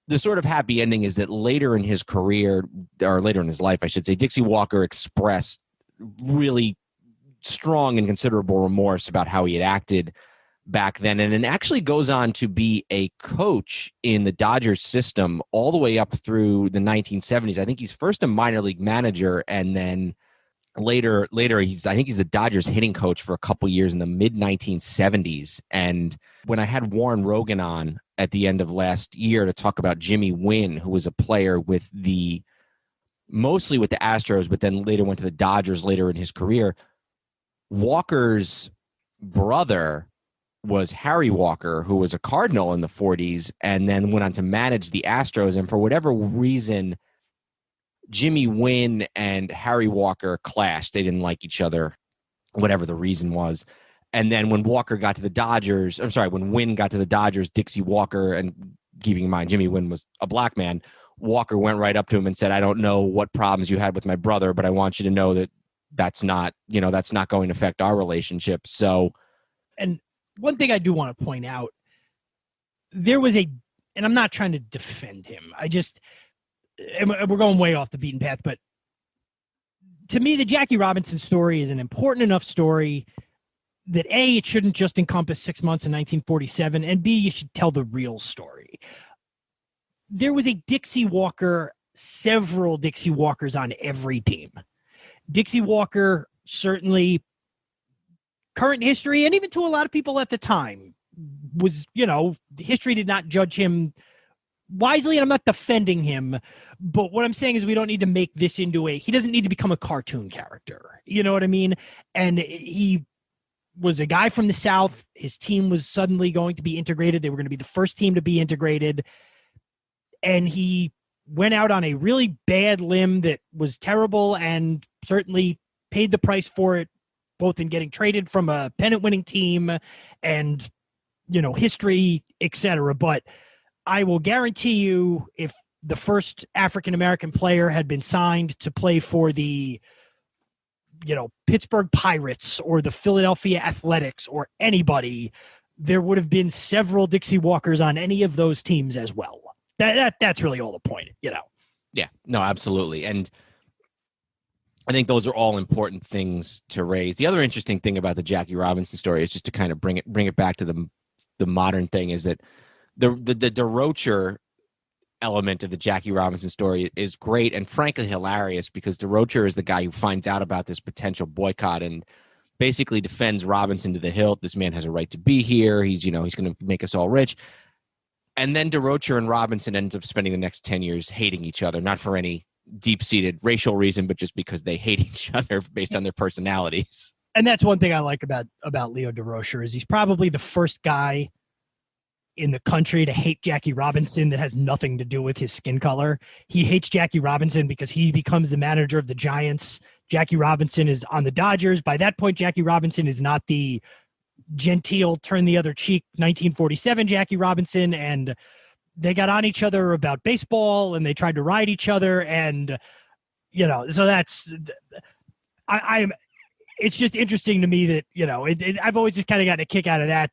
The sort of happy ending is that later in his career, or later in his life, I should say, Dixie Walker expressed really strong and considerable remorse about how he had acted back then, and it actually goes on to be a coach in the Dodgers system all the way up through the 1970s. I think he's first a minor league manager, and then later he's the Dodgers hitting coach for a couple years in the mid 1970s. And when I had Warren Rogan on at the end of last year to talk about Jimmy Wynn, who was a player mostly with the Astros, but then later went to the Dodgers later in his career, Walker's brother was Harry Walker, who was a Cardinal in the 40s and then went on to manage the Astros. And for whatever reason, Jimmy Wynn and Harry Walker clashed. They didn't like each other, whatever the reason was. And then when Wynn got to the Dodgers, Dixie Walker, and keeping in mind Jimmy Wynn was a black man, Walker went right up to him and said, I don't know what problems you had with my brother, but I want you to know that that's not going to affect our relationship. So, and one thing I do want to point out, and I'm not trying to defend him. And we're going way off the beaten path, but to me, the Jackie Robinson story is an important enough story that A, it shouldn't just encompass 6 months in 1947, and B, you should tell the real story. There was a Dixie Walker, several Dixie Walkers on every team. Dixie Walker, certainly current history, and even to a lot of people at the time, was, history did not judge him wisely, and I'm not defending him, but what I'm saying is we don't need to make this he doesn't need to become a cartoon character. You know what I mean? And he was a guy from the South. His team was suddenly going to be integrated. They were going to be the first team to be integrated. And he went out on a really bad limb that was terrible and certainly paid the price for it, both in getting traded from a pennant-winning team and, history, etc. But I will guarantee you, if the first African-American player had been signed to play for the, Pittsburgh Pirates or the Philadelphia Athletics or anybody, there would have been several Dixie Walkers on any of those teams as well. That's really all the point, Yeah, no, absolutely. And I think those are all important things to raise. The other interesting thing about the Jackie Robinson story is just to kind of bring it back to the modern thing, is that the DeRocher element of the Jackie Robinson story is great and frankly hilarious because DeRocher is the guy who finds out about this potential boycott and basically defends Robinson to the hilt. This man has a right to be here. He's going to make us all rich. And then DeRocher and Robinson ends up spending the next 10 years hating each other, not for any deep-seated racial reason, but just because they hate each other based on their personalities. And that's one thing I like about Leo DeRocher is he's probably the first guy in the country to hate Jackie Robinson that has nothing to do with his skin color. He hates Jackie Robinson because he becomes the manager of the Giants. Jackie Robinson is on the Dodgers. By that point, Jackie Robinson is not the genteel, turn the other cheek 1947 Jackie Robinson, and they got on each other about baseball and they tried to ride each other, and so that's it's just interesting to me that I've always just kind of gotten a kick out of that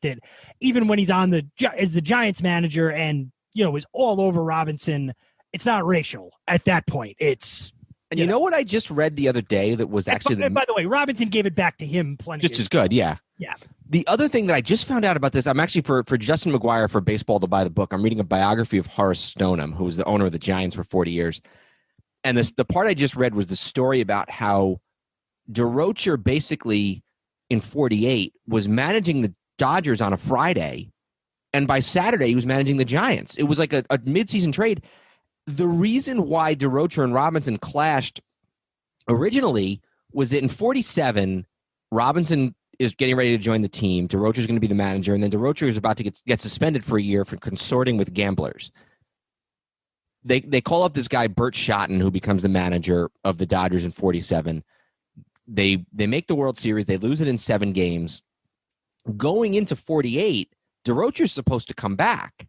even when he's on as the Giants manager and is all over Robinson, it's not racial at that point. It's and you know what I just read the other day that was actually by the way, Robinson gave it back to him plenty. Just as good, yeah. Yeah. The other thing that I just found out about this, I'm actually for Justin McGuire for Baseball to Buy the Book. I'm reading a biography of Horace Stoneham, who was the owner of the Giants for 40 years. And the part I just read was the story about how DeRocher basically in 48 was managing the Dodgers on a Friday, and by Saturday he was managing the Giants. It was like a midseason trade. The reason why DeRocher and Robinson clashed originally was that in 47, Robinson is getting ready to join the team. DeRocher is going to be the manager, and then DeRocher is about to get suspended for a year for consorting with gamblers. They call up this guy, Bert Schotten, who becomes the manager of the Dodgers in 47. They make the World Series. They lose it in 7 games. Going into 48, DeRocher's supposed to come back.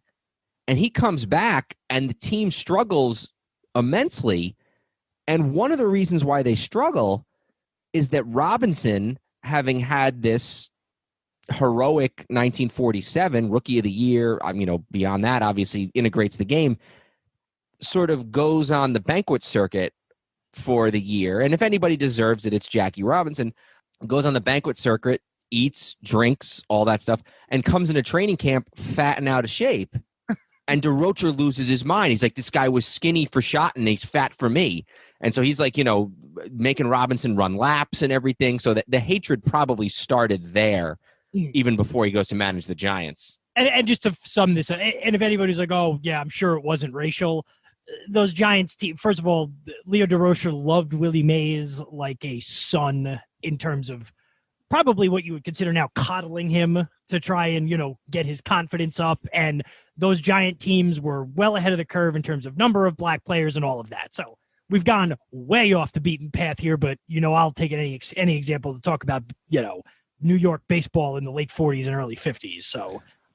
And he comes back, and the team struggles immensely. And one of the reasons why they struggle is that Robinson, having had this heroic 1947 Rookie of the Year, beyond that, obviously integrates the game, sort of goes on the banquet circuit for the year. And if anybody deserves it, it's Jackie Robinson. Goes on the banquet circuit, eats, drinks, all that stuff, and comes into training camp fat and out of shape. And DeRocher loses his mind. He's like, this guy was skinny for Schotten, and he's fat for me. And so he's like, making Robinson run laps and everything. So that the hatred probably started there even before he goes to manage the Giants. And just to sum this up, and if anybody's like, oh, yeah, I'm sure it wasn't racial, those Giants team, first of all, Leo DeRocher loved Willie Mays like a son in terms of probably what you would consider now coddling him to try and, get his confidence up. And those Giant teams were well ahead of the curve in terms of number of black players and all of that. So we've gone way off the beaten path here, but, I'll take any example to talk about, New York baseball in the late 40s and early 50s.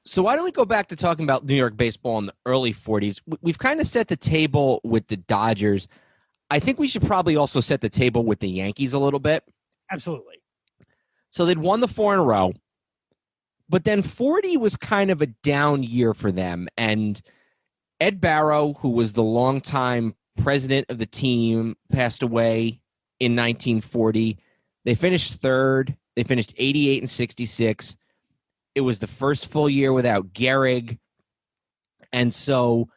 So why don't we go back to talking about New York baseball in the early 40s? We've kind of set the table with the Dodgers. I think we should probably also set the table with the Yankees a little bit. Absolutely. So they'd won the 4 in a row, but then 40 was kind of a down year for them. And Ed Barrow, who was the longtime president of the team, passed away in 1940. They finished 3rd. They finished 88 and 66. It was the first full year without Gehrig. And so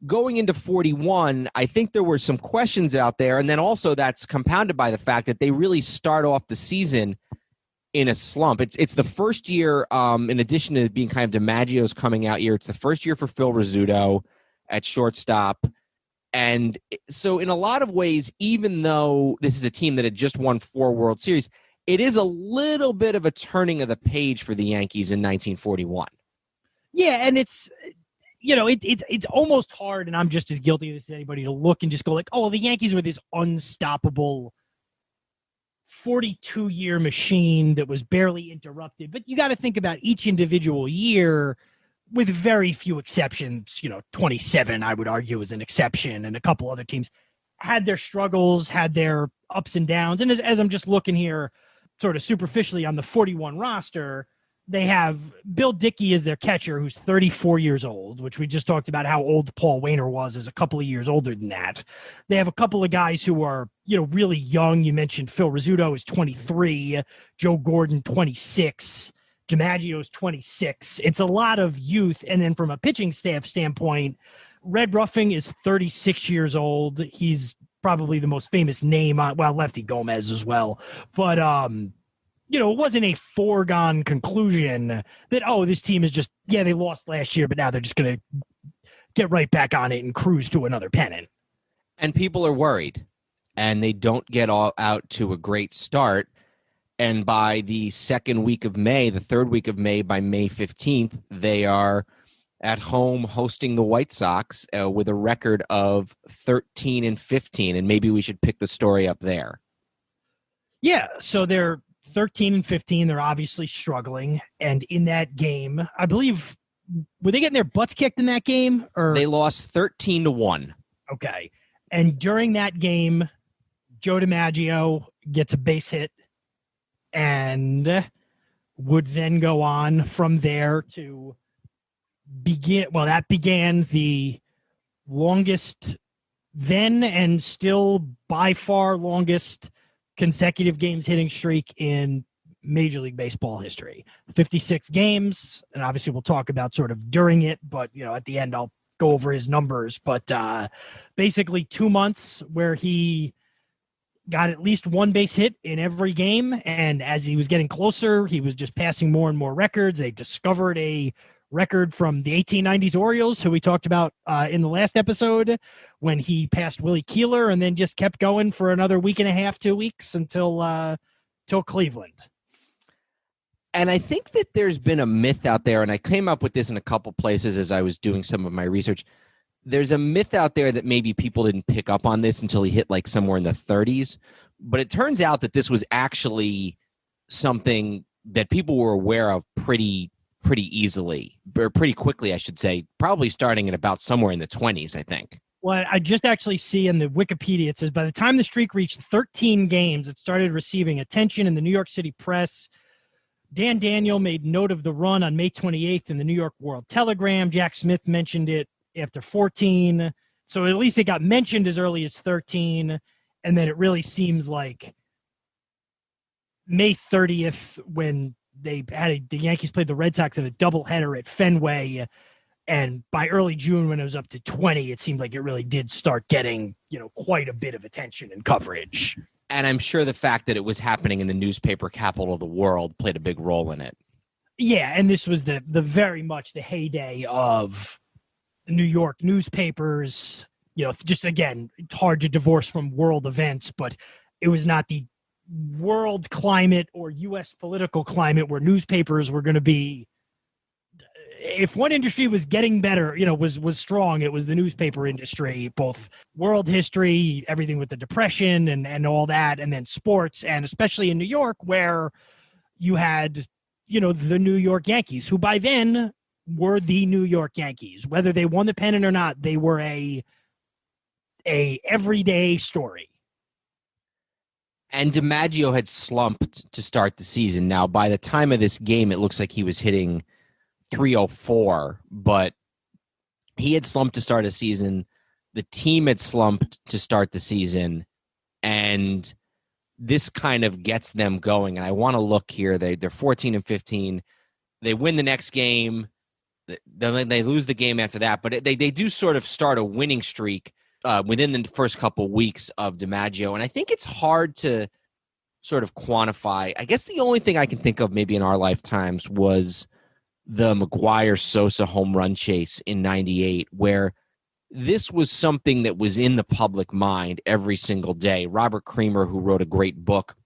going into 41, I think there were some questions out there. And then also that's compounded by the fact that they really start off the season in a slump. It's the first year, in addition to being kind of DiMaggio's coming out year, it's the first year for Phil Rizzuto at shortstop. And so in a lot of ways, even though this is a team that had just won 4 World Series, it is a little bit of a turning of the page for the Yankees in 1941. Yeah, and it's it's almost hard, and I'm just as guilty as anybody, to look and just go like, oh, well, the Yankees were this unstoppable 42-year machine that was barely interrupted. But you got to think about each individual year, with very few exceptions. 27, I would argue, is an exception, and a couple other teams had their struggles, had their ups and downs. And as I'm just looking here, sort of superficially on the 41 roster, they have Bill Dickey as their catcher, who's 34 years old, which we just talked about how old Paul Wainer was, as a couple of years older than that. They have a couple of guys who are, really young. You mentioned Phil Rizzuto is 23, Joe Gordon, 26, DiMaggio is 26. It's a lot of youth. And then from a pitching staff standpoint, Red Ruffing is 36 years old. He's probably the most famous name on, well, Lefty Gomez as well. But, it wasn't a foregone conclusion that, this team is just, they lost last year, but now they're just going to get right back on it and cruise to another pennant. And people are worried, and they don't get all out to a great start. And by the second week of May, the third week of May, by May 15th, they are at home hosting the White Sox with a record of 13-15. And maybe we should pick the story up there. Yeah, so they're 13-15. They're obviously struggling. And in that game, I believe, were they getting their butts kicked in that game? Or they lost 13-1. Okay. And during that game, Joe DiMaggio gets a base hit and would then go on from there to that began the longest then and still by far longest consecutive games hitting streak in Major League Baseball history. 56 games, and obviously we'll talk about sort of during it, but at the end I'll go over his numbers. But basically 2 months where he got at least one base hit in every game, and as he was getting closer, he was just passing more and more records. They discovered a record from the 1890s Orioles, who we talked about in the last episode, when he passed Willie Keeler, and then just kept going for another week and a half, 2 weeks until Cleveland. And I think that there's been a myth out there, and I came up with this in a couple places as I was doing some of my research. There's a myth out there that maybe people didn't pick up on this until he hit like somewhere in the 30s. But it turns out that this was actually something that people were aware of pretty easily, or pretty quickly, I should say, probably starting at about somewhere in the 20s, I think. Well, I just actually see in the Wikipedia, it says by the time the streak reached 13 games, it started receiving attention in the New York City press. Dan Daniel made note of the run on May 28th in the New York World Telegram. Jack Smith mentioned it after 14. So at least it got mentioned as early as 13. And then it really seems like May 30th when the Yankees played the Red Sox in a doubleheader at Fenway. And by early June, when it was up to 20, it seemed like it really did start getting, quite a bit of attention and coverage. And I'm sure the fact that it was happening in the newspaper capital of the world played a big role in it. Yeah, and this was the very much the heyday of New York newspapers. Just again, it's hard to divorce from world events, but it was not the world climate or U.S. political climate where newspapers were going to be. If one industry was getting better, was strong, it was the newspaper industry, both world history, everything with the Depression and all that, and then sports, and especially in New York where you had, the New York Yankees, who by then were the New York Yankees. Whether they won the pennant or not, they were a everyday story. And DiMaggio had slumped to start the season. Now, by the time of this game, it looks like he was hitting .304, but he had slumped to start a season. The team had slumped to start the season, and this kind of gets them going. And I want to look here. They're 14-15. They win the next game. They lose the game after that, but they do sort of start a winning streak within the first couple weeks of DiMaggio. And I think it's hard to sort of quantify. I guess the only thing I can think of maybe in our lifetimes was the McGuire-Sosa home run chase in 98, where this was something that was in the public mind every single day. Robert Creamer, who wrote a great book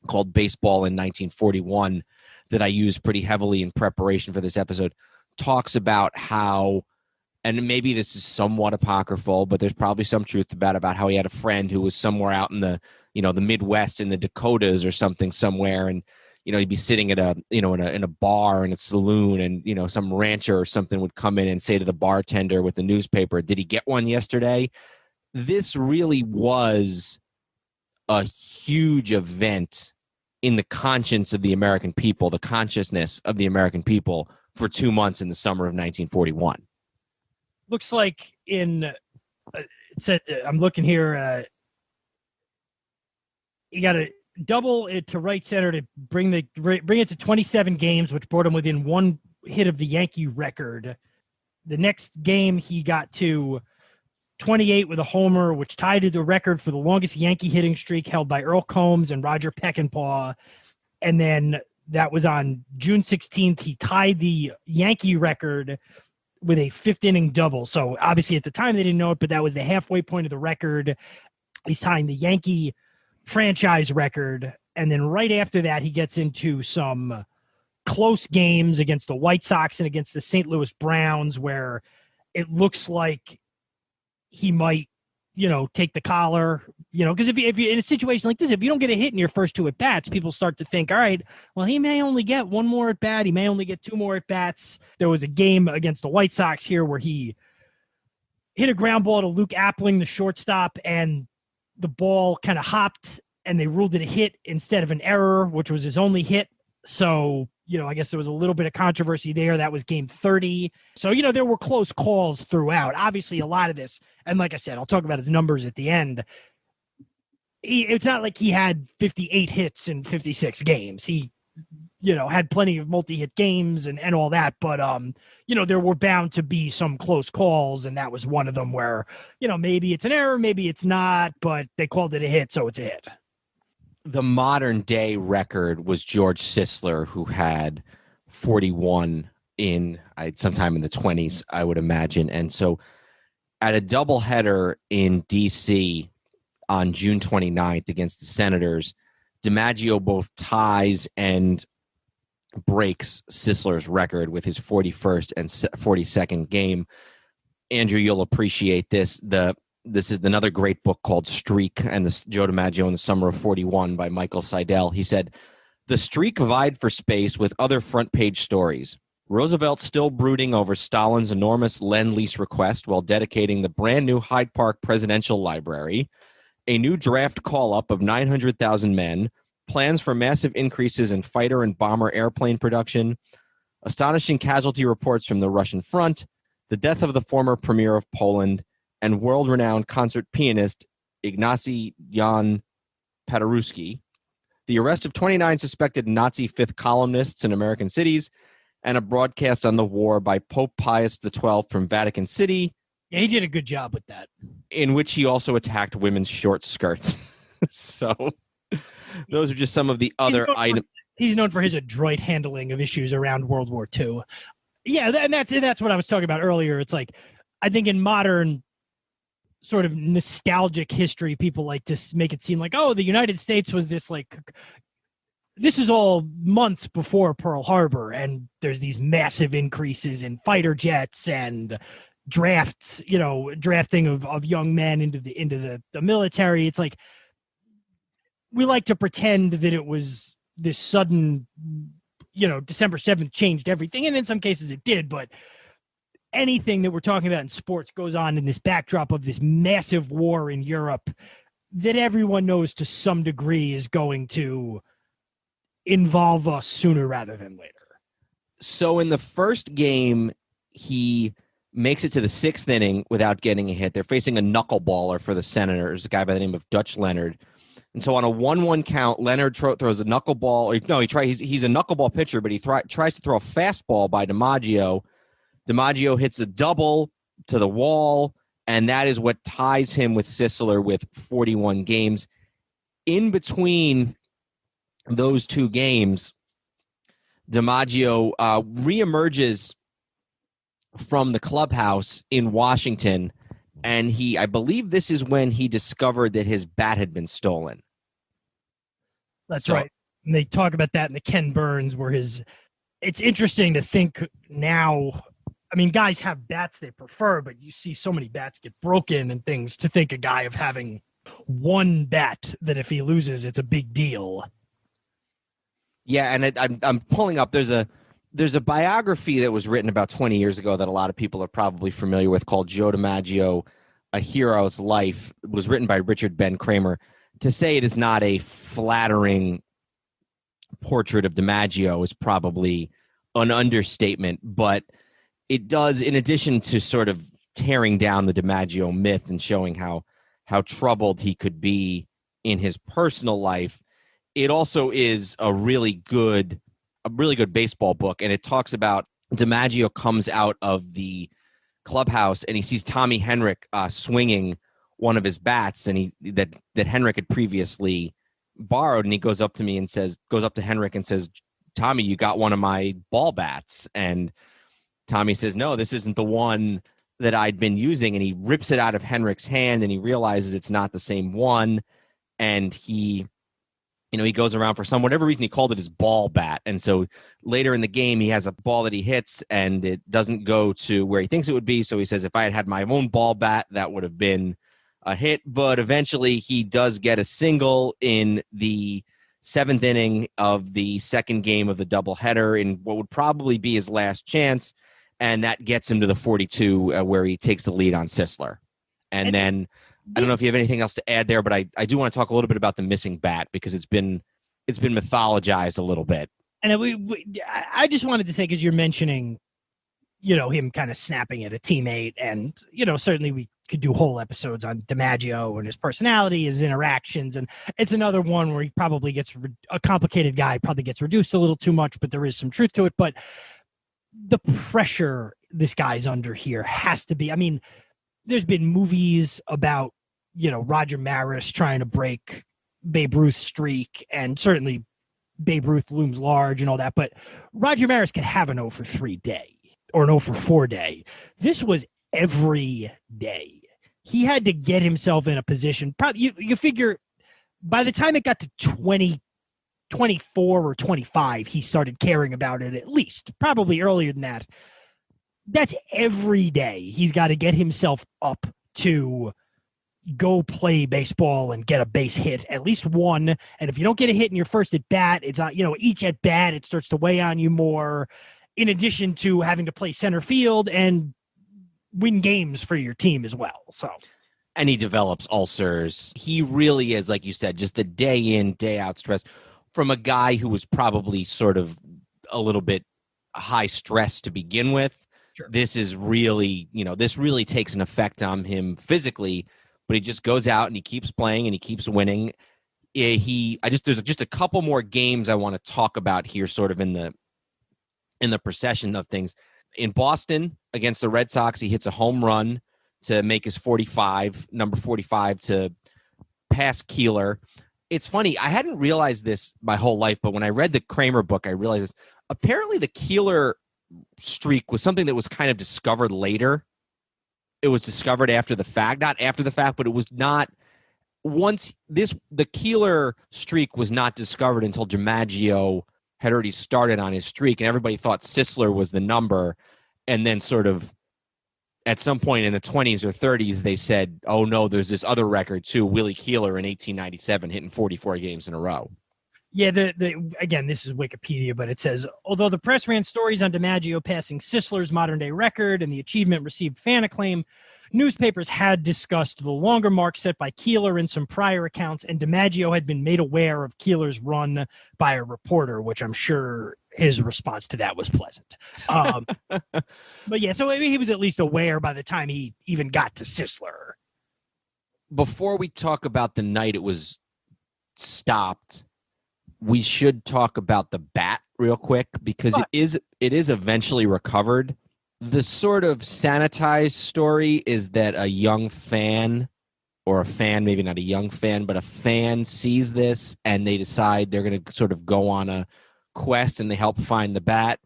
called Baseball in 1941 that I used pretty heavily in preparation for this episode, talks about how, and maybe this is somewhat apocryphal, but there's probably some truth about how he had a friend who was somewhere out in the, the Midwest, in the Dakotas or something somewhere, and he'd be sitting at a, in a bar, in a saloon, and, some rancher or something would come in and say to the bartender with the newspaper, "Did he get one yesterday?" This really was a huge event in the conscience of the American people, the consciousness of the American people for 2 months in the summer of 1941. Looks like it said, I'm looking here, you got to double it to right center to bring it to 27 games, which brought him within one hit of the Yankee record. The next game, he got to 28 with a homer, which tied the record for the longest Yankee hitting streak held by Earl Combs and Roger Peckinpah. And then that was on June 16th. He tied the Yankee record with a fifth inning double. So obviously at the time they didn't know it, but that was the halfway point of the record. He's tying the Yankee franchise record. And then right after that, he gets into some close games against the White Sox and against the St. Louis Browns, where it looks like he might, take the collar, because if you in a situation like this, if you don't get a hit in your first two at bats, people start to think, all right, well, he may only get one more at bat. He may only get two more at bats. There was a game against the White Sox here where he hit a ground ball to Luke Appling, the shortstop, and the ball kind of hopped and they ruled it a hit instead of an error, which was his only hit. So, I guess there was a little bit of controversy there. That was game 30. So, there were close calls throughout. Obviously, a lot of this, and like I said, I'll talk about his numbers at the end. It's not like he had 58 hits in 56 games. He, had plenty of multi-hit games and all that. But, there were bound to be some close calls, and that was one of them where, maybe it's an error, maybe it's not, but they called it a hit, so it's a hit. The modern day record was George Sisler, who had 41 sometime in the 20s, I would imagine. And so at a doubleheader in D.C. on June 29th against the Senators, DiMaggio both ties and breaks Sisler's record with his 41st and 42nd game. Andrew, you'll appreciate this. This is another great book called Streak, and this Joe DiMaggio in the Summer of 41 by Michael Seidel. He said, the streak vied for space with other front-page stories. Roosevelt still brooding over Stalin's enormous Lend-Lease request while dedicating the brand-new Hyde Park Presidential Library, a new draft call-up of 900,000 men, plans for massive increases in fighter and bomber airplane production, astonishing casualty reports from the Russian front, the death of the former premier of Poland, and world-renowned concert pianist Ignacy Jan Paderewski, the arrest of 29 suspected Nazi fifth columnists in American cities, and a broadcast on the war by Pope Pius XII from Vatican City. Yeah, he did a good job with that. In which he also attacked women's short skirts. So those are just some of the other items. He's known for his adroit handling of issues around World War II. Yeah, and that's what I was talking about earlier. It's like, I think in modern sort of nostalgic history, people like to make it seem like, oh, the United States was this this is all months before Pearl Harbor, and there's these massive increases in fighter jets and drafts, drafting of young men into the military. It's like, we like to pretend that it was this sudden, December 7th changed everything, and in some cases it did, but anything that we're talking about in sports goes on in this backdrop of this massive war in Europe that everyone knows to some degree is going to involve us sooner rather than later. So in the first game, he makes it to the sixth inning without getting a hit. They're facing a knuckleballer for the Senators, a guy by the name of Dutch Leonard. And so on a 1-1 count, Leonard throws a knuckleball. No, he's a knuckleball pitcher, but he tries to throw a fastball by DiMaggio. DiMaggio hits a double to the wall, and that is what ties him with Sisler with 41 games. In between those two games, DiMaggio reemerges from the clubhouse in Washington, and I believe this is when he discovered that his bat had been stolen. That's right. And they talk about that in the Ken Burns, where it's interesting to think now. I mean, guys have bats they prefer, but you see so many bats get broken and things, to think a guy of having one bat that if he loses, it's a big deal. Yeah, and I'm pulling up. There's a biography that was written about 20 years ago that a lot of people are probably familiar with, called Joe DiMaggio, A Hero's Life. It was written by Richard Ben Kramer. To say it is not a flattering portrait of DiMaggio is probably an understatement, but it does, in addition to sort of tearing down the DiMaggio myth and showing how troubled he could be in his personal life, it also is a really good baseball book. And it talks about DiMaggio comes out of the clubhouse, and he sees Tommy Henrik swinging one of his bats, and that Henrik had previously borrowed, and he goes up to Henrik and says, Tommy, you got one of my ball bats. And Tommy says, no, this isn't the one that I'd been using. And he rips it out of Henrik's hand, and he realizes it's not the same one. And he goes around for whatever reason, he called it his ball bat. And so later in the game, he has a ball that he hits, and it doesn't go to where he thinks it would be. So he says, if I had my own ball bat, that would have been a hit. But eventually he does get a single in the 7th inning of the second game of the doubleheader in what would probably be his last chance. And that gets him to the 42 where he takes the lead on Sisler. And then I don't know if you have anything else to add there, but I do want to talk a little bit about the missing bat, because it's been mythologized a little bit. And I just wanted to say, because you're mentioning, him kind of snapping at a teammate, and, certainly we could do whole episodes on DiMaggio and his personality, his interactions. And it's another one where he probably gets a complicated guy, probably gets reduced a little too much, but there is some truth to it. But the pressure this guy's under here has to be, I mean, there's been movies about, Roger Maris trying to break Babe Ruth's streak, and certainly Babe Ruth looms large and all that, but Roger Maris can have an 0 for 3 day or an 0 for 4 day. This was every day. He had to get himself in a position. Probably you figure by the time it got to 20, 24 or 25, he started caring about it, at least probably earlier than that. That's every day. He's got to get himself up to go play baseball and get a base hit, at least one. And if you don't get a hit in your first at bat, it's each at bat, it starts to weigh on you more, in addition to having to play center field and win games for your team as well. And he develops ulcers. He really is, like you said, just the day in, day out stress from a guy who was probably sort of a little bit high stress to begin with. Sure. This is really, this really takes an effect on him physically, but he just goes out and he keeps playing and he keeps winning. There's just a couple more games I want to talk about here, sort of in the procession of things. In Boston against the Red Sox, he hits a home run to make his number 45 to pass Keeler. It's funny, I hadn't realized this my whole life, but when I read the Kramer book, I realized this. Apparently the Keeler streak was something that was kind of discovered later. It was discovered after the fact, not after the fact, but it was not the Keeler streak was not discovered until DiMaggio had already started on his streak, and everybody thought Sisler was the number. And then sort of at some point in the 20s or 30s, they said, oh no, there's this other record too, Willie Keeler in 1897 hitting 44 games in a row. Yeah, again, this is Wikipedia, but it says, although the press ran stories on DiMaggio passing Sisler's modern-day record and the achievement received fan acclaim, newspapers had discussed the longer mark set by Keeler in some prior accounts, and DiMaggio had been made aware of Keeler's run by a reporter, which I'm sure his response to that was pleasant. But yeah, so he was at least aware by the time he even got to Sisler. Before we talk about the night it was stopped, we should talk about the bat real quick, because it is eventually recovered. The sort of sanitized story is that a young fan, or a fan, maybe not a young fan, but a fan sees this and they decide they're going to sort of go on a quest and they help find the bat.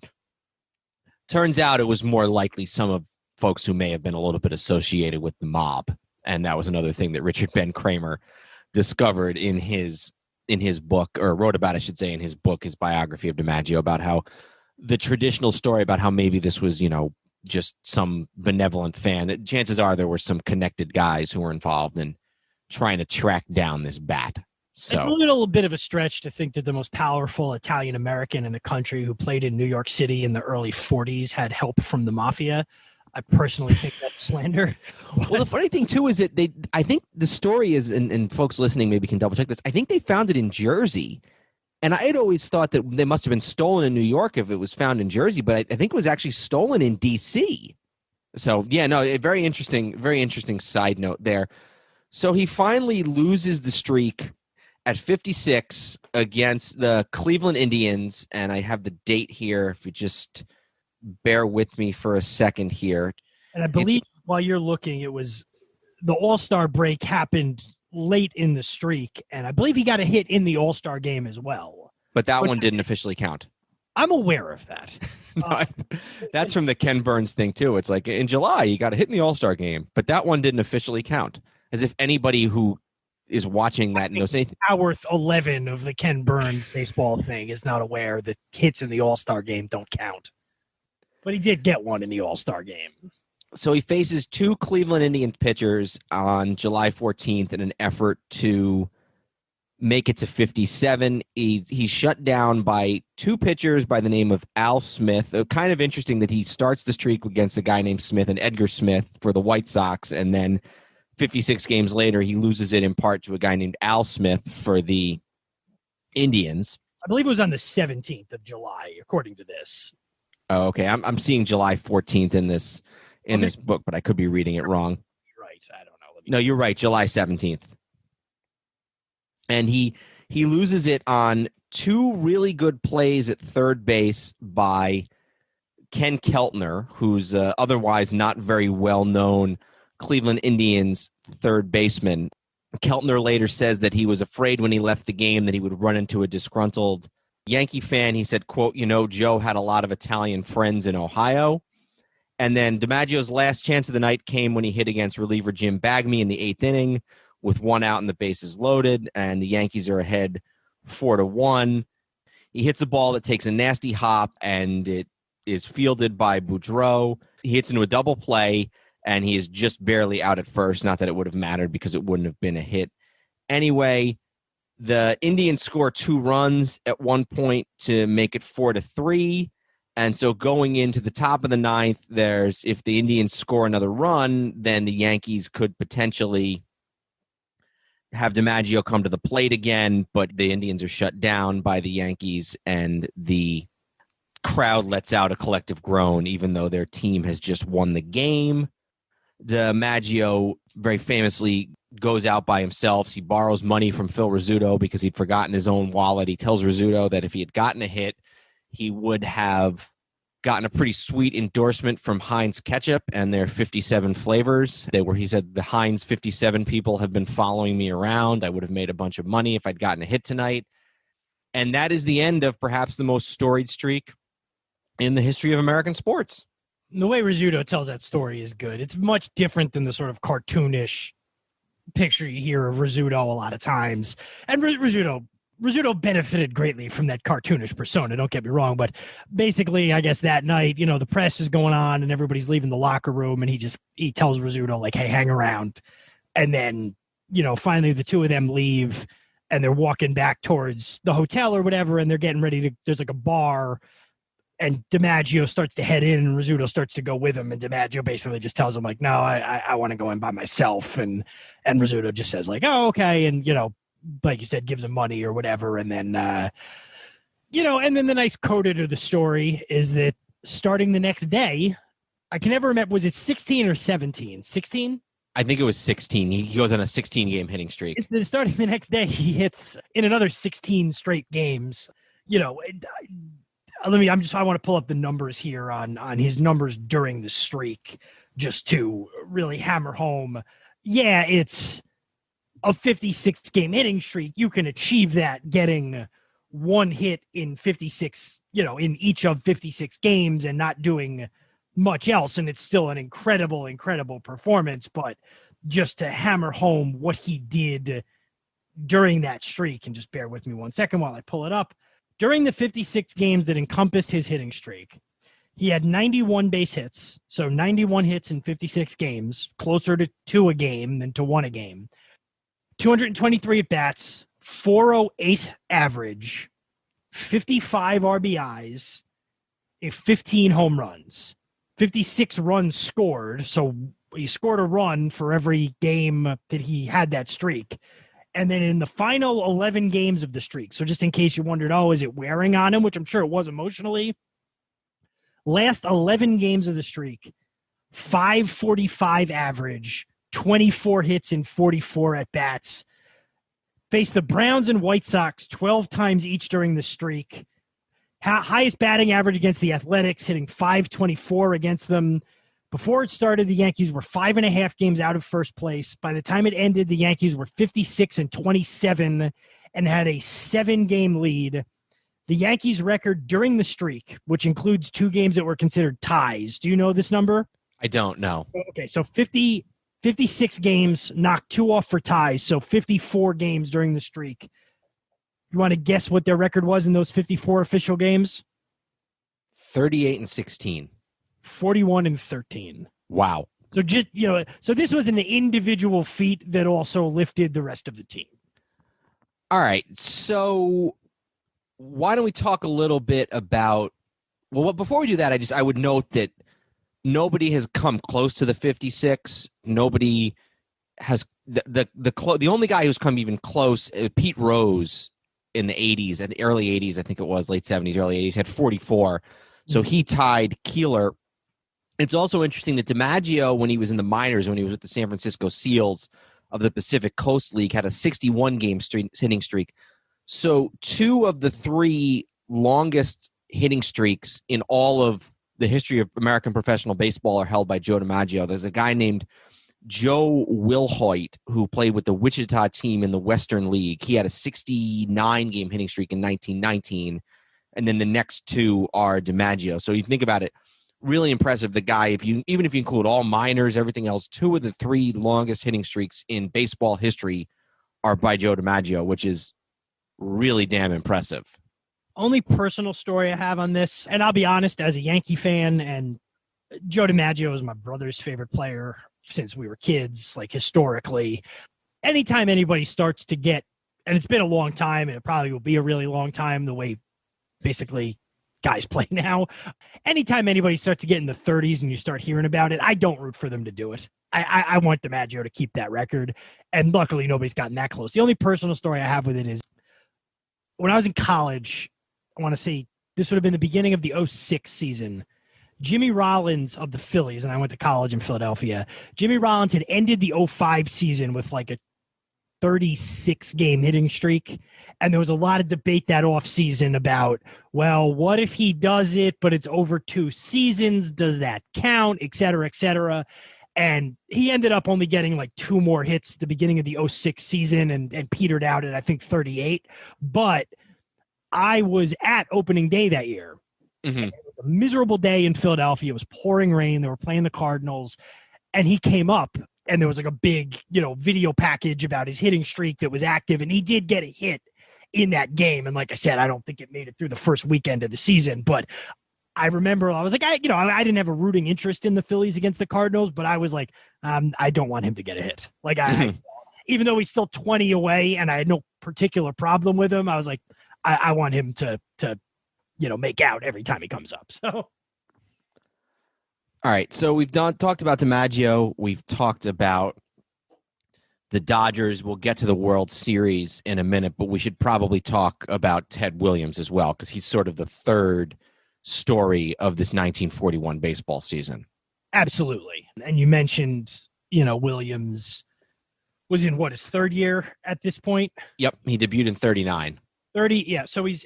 Turns out it was more likely some of folks who may have been a little bit associated with the mob. And that was another thing that Richard Ben Kramer discovered in his book, or wrote about, I should say, in his book, his biography of DiMaggio, about how the traditional story about how maybe this was, just some benevolent fan, that chances are there were some connected guys who were involved in trying to track down this bat. So it's a little bit of a stretch to think that the most powerful Italian-American in the country who played in New York City in the early 40s had help from the mafia. I personally think that's slander. Well, the funny thing, too, is that I think the story is, and folks listening maybe can double check this, I think they found it in Jersey. And I had always thought that they must have been stolen in New York if it was found in Jersey, but I think it was actually stolen in D.C. So, yeah, no, a very interesting side note there. So he finally loses the streak at 56 against the Cleveland Indians, and I have the date here if you just bear with me for a second here. And I believe while you're looking, it was the All-Star break happened late in the streak, and I believe he got a hit in the All-Star game as well. But that one didn't officially count. I'm aware of that. No, that's from the Ken Burns thing, too. It's like in July, you got a hit in the All-Star game, but that one didn't officially count. As if anybody who is watching that knows anything. Hourth 11 of the Ken Burns baseball thing is not aware that hits in the All-Star game don't count. But he did get one in the All-Star game. So he faces two Cleveland Indians pitchers on July 14th in an effort to make it to 57. He's shut down by two pitchers by the name of Al Smith. Kind of interesting that he starts the streak against a guy named Smith and Edgar Smith for the White Sox, and then 56 games later, he loses it in part to a guy named Al Smith for the Indians. I believe it was on the 17th of July, according to this. Oh, okay. I'm seeing July 14th in this book, but I could be reading it wrong. Right. I don't know. No, you're right. July 17th. And he loses it on two really good plays at third base by Ken Keltner, who's otherwise not very well-known Cleveland Indians third baseman. Keltner later says that he was afraid when he left the game that he would run into a disgruntled Yankee fan. He said, quote, Joe had a lot of Italian friends in Ohio. And then DiMaggio's last chance of the night came when he hit against reliever Jim Bagme in the eighth inning with one out and the bases loaded, and the Yankees are ahead 4-1. He hits a ball that takes a nasty hop, and it is fielded by Boudreau. He hits into a double play, and he is just barely out at first. Not that it would have mattered because it wouldn't have been a hit anyway. The Indians score 2 runs at one point to make it 4-3. And so going into the top of the ninth, if the Indians score another run, then the Yankees could potentially have DiMaggio come to the plate again, but the Indians are shut down by the Yankees, and the crowd lets out a collective groan, even though their team has just won the game. DiMaggio very famously goes out by himself. He borrows money from Phil Rizzuto because he'd forgotten his own wallet. He tells Rizzuto that if he had gotten a hit, he would have gotten a pretty sweet endorsement from Heinz Ketchup and their 57 flavors. He said, the Heinz 57 people have been following me around. I would have made a bunch of money if I'd gotten a hit tonight. And that is the end of perhaps the most storied streak in the history of American sports. The way Rizzuto tells that story is good. It's much different than the sort of cartoonish picture you hear of Rizzuto a lot of times. And Rizzuto benefited greatly from that cartoonish persona, don't get me wrong. But basically, I guess that night, the press is going on and everybody's leaving the locker room, and he tells Rizzuto, like, hey, hang around. And then, finally the two of them leave and they're walking back towards the hotel or whatever, and they're getting ready there's like a bar, and DiMaggio starts to head in, and Rizzuto starts to go with him, and DiMaggio basically just tells him, like, no, I want to go in by myself. And Rizzuto just says, like, oh, okay. And, like you said, gives him money or whatever. And then, and then the nice coda to the story is that starting the next day, I can never remember, was it 16 or 17? 16? I think it was 16. He goes on a 16-game hitting streak. Starting the next day, he hits in another 16 straight games. I want to pull up the numbers here on his numbers during the streak just to really hammer home. Yeah, it's a 56-game hitting streak. You can achieve that getting one hit in 56, in each of 56 games and not doing much else. And it's still an incredible, incredible performance. But just to hammer home what he did during that streak, and just bear with me 1 second while I pull it up. During the 56 games that encompassed his hitting streak, he had 91 base hits. So 91 hits in 56 games, closer to 2 a game than to 1 a game. 223 at-bats, 408 average, 55 RBIs, 15 home runs, 56 runs scored. So he scored a run for every game that he had that streak. And then in the final 11 games of the streak, so just in case you wondered, is it wearing on him, which I'm sure it was emotionally, last 11 games of the streak, 545 average, 24 hits and 44 at-bats. Faced the Browns and White Sox 12 times each during the streak. Highest batting average against the Athletics, hitting 524 against them. Before it started, the Yankees were 5.5 games out of first place. By the time it ended, the Yankees were 56-27 and had a 7-game lead. The Yankees' record during the streak, which includes 2 games that were considered ties. Do you know this number? I don't know. Okay, so 56 games, knocked 2 off for ties, so 54 games during the streak. You want to guess what their record was in those 54 official games? 38-16. 41-13. Wow. So just, so this was an individual feat that also lifted the rest of the team. All right. So why don't we talk a little bit about, well, before we do that, I would note that nobody has come close to the 56. Nobody has the only guy who's come even close, Pete Rose in the 80s and the early 80s, I think it was late 70s, early 80s, had 44. So he tied Keeler. It's also interesting that DiMaggio, when he was in the minors, when he was with the San Francisco Seals of the Pacific Coast League, had a 61-game hitting streak. So 2 of the 3 longest hitting streaks in all of the history of American professional baseball are held by Joe DiMaggio. There's a guy named Joe Wilhoit who played with the Wichita team in the Western League. He had a 69-game hitting streak in 1919, and then the next 2 are DiMaggio. So you think about it, really impressive. The guy, even if you include all minors, everything else, 2 of the 3 longest hitting streaks in baseball history are by Joe DiMaggio, which is really damn impressive. Only personal story I have on this, and I'll be honest, as a Yankee fan, and Joe DiMaggio is my brother's favorite player since we were kids, like historically. Anytime anybody starts to get, and it's been a long time, and it probably will be a really long time, the way basically guys play now. Anytime anybody starts to get in the 30s and you start hearing about it, I don't root for them to do it. I want DiMaggio to keep that record, and luckily nobody's gotten that close. The only personal story I have with it is when I was in college, I want to say this would have been the beginning of the 06 season. Jimmy Rollins of the Phillies, and I went to college in Philadelphia. Jimmy Rollins had ended the 05 season with like a 36-game hitting streak. And there was a lot of debate that offseason about, well, what if he does it, but it's over 2 seasons? Does that count? Et cetera, et cetera. And he ended up only getting like 2 more hits at the beginning of the 06 season and petered out at, I think, 38. But I was at opening day that year. Mm-hmm. It was a miserable day in Philadelphia. It was pouring rain. They were playing the Cardinals. And he came up, and there was like a big, video package about his hitting streak that was active. And he did get a hit in that game. And like I said, I don't think it made it through the first weekend of the season. But I remember I was like, I didn't have a rooting interest in the Phillies against the Cardinals, but I was like, I don't want him to get a hit. Like, even though he's still 20 away and I had no particular problem with him, I was like, I want him to make out every time he comes up. So, all right. So we've talked about DiMaggio. We've talked about the Dodgers. We'll get to the World Series in a minute, but we should probably talk about Ted Williams as well, because he's sort of the third story of this 1941 baseball season. Absolutely. And you mentioned, Williams was in his 3rd year at this point? Yep. He debuted in 39. 30, yeah. So he's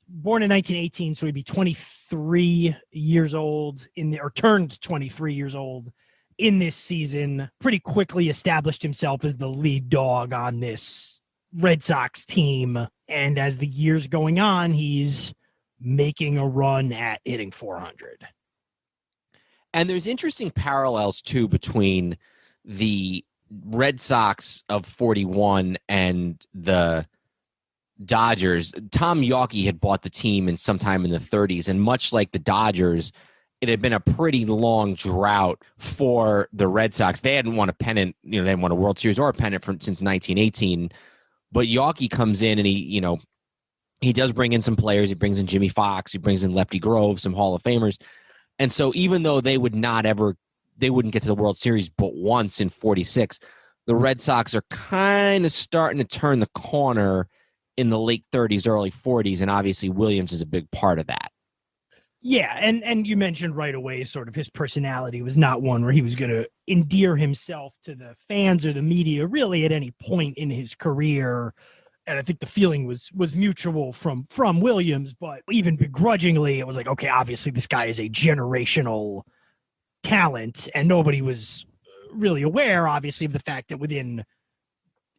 born in 1918, so he'd be 23 years old turned 23 years old in this season. Pretty quickly established himself as the lead dog on this Red Sox team. And as the years going on, he's making a run at hitting 400. And there's interesting parallels, too, between the Red Sox of 41 and the Dodgers. Tom Yawkey had bought the team sometime in the 30s, and much like the Dodgers, it had been a pretty long drought for the Red Sox. They hadn't won a pennant, they hadn't won a World Series or a pennant since 1918. But Yawkey comes in and he does bring in some players. He brings in Jimmy Fox. He brings in Lefty Grove, some Hall of Famers. And so even though they wouldn't get to the World Series but once in 46, the Red Sox are kind of starting to turn the corner in the late 30s, early 40s, and obviously Williams is a big part of that. Yeah, and you mentioned right away sort of his personality was not one where he was going to endear himself to the fans or the media really at any point in his career. And I think the feeling was mutual from Williams, but even begrudgingly, it was like, okay, obviously this guy is a generational talent, and nobody was really aware, obviously, of the fact that within,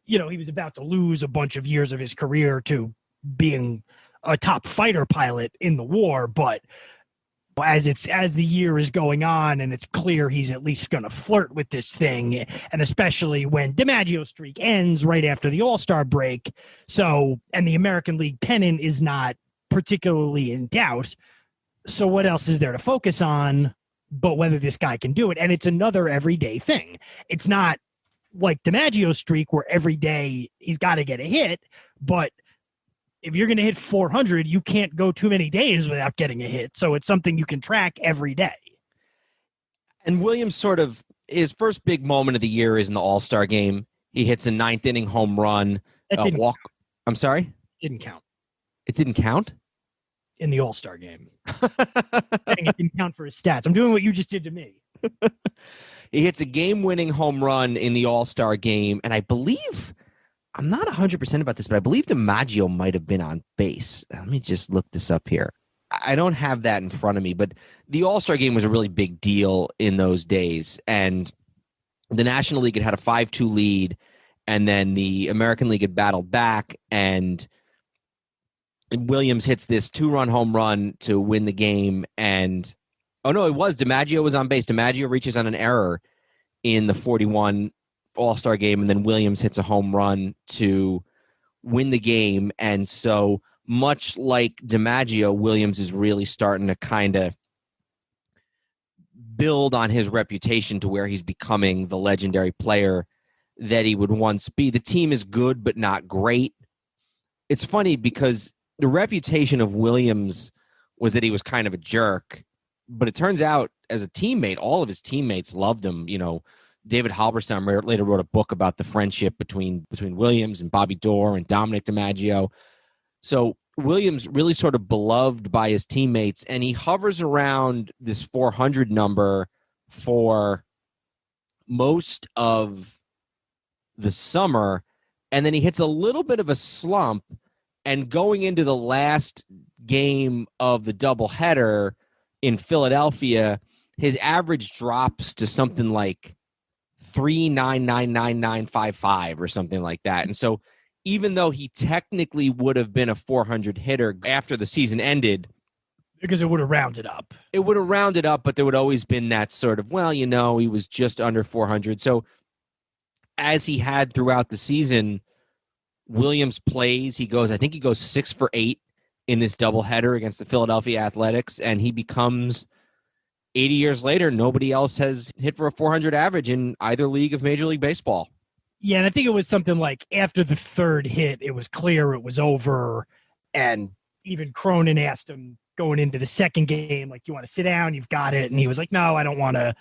he was about to lose a bunch of years of his career to being a top fighter pilot in the war. But as the year is going on and it's clear he's at least going to flirt with this thing, and especially when DiMaggio's streak ends right after the All-Star break, and the American League pennant is not particularly in doubt, so what else is there to focus on but whether this guy can do it? And it's another everyday thing. It's not like DiMaggio's streak where every day he's got to get a hit, but if you're going to hit 400, you can't go too many days without getting a hit. So it's something you can track every day. And Williams his first big moment of the year is in the All-Star game. He hits a 9th inning home run. That didn't walk. I'm sorry? Didn't count. It didn't count? In the All-Star game. It didn't count for his stats. I'm doing what you just did to me. He hits a game-winning home run in the All-Star game, and I believe, I'm not 100% about this, but I believe DiMaggio might have been on base. Let me just look this up here. I don't have that in front of me, but the All-Star game was a really big deal in those days, and the National League had a 5-2 lead, and then the American League had battled back, and Williams hits this 2-run home run to win the game, and DiMaggio was on base. DiMaggio reaches on an error in the 41 All-Star game, and then Williams hits a home run to win the game. And so much like DiMaggio, Williams is really starting to kind of build on his reputation to where he's becoming the legendary player that he would once be. The team is good, but not great. It's funny because the reputation of Williams was that he was kind of a jerk, but it turns out as a teammate, all of his teammates loved him. David Halberstam later wrote a book about the friendship between Williams and Bobby Doerr and Dominic DiMaggio. So Williams really sort of beloved by his teammates, and he hovers around this 400 number for most of the summer, and then he hits a little bit of a slump, and going into the last game of the doubleheader in Philadelphia, his average drops to something like 3.999955 or something like that. And so even though he technically would have been a 400 hitter after the season ended, because it would have rounded up. It would have rounded up, but there would always been that sort of, he was just under 400. So as he had throughout the season, Williams plays. I think he goes 6 for 8 in this doubleheader against the Philadelphia Athletics, and he becomes 80 years later, nobody else has hit for a 400 average in either league of Major League Baseball. Yeah, and I think it was something like after the third hit, it was clear it was over, and even Cronin asked him going into the second game, like, you want to sit down? You've got it. And he was like, no, I don't want to.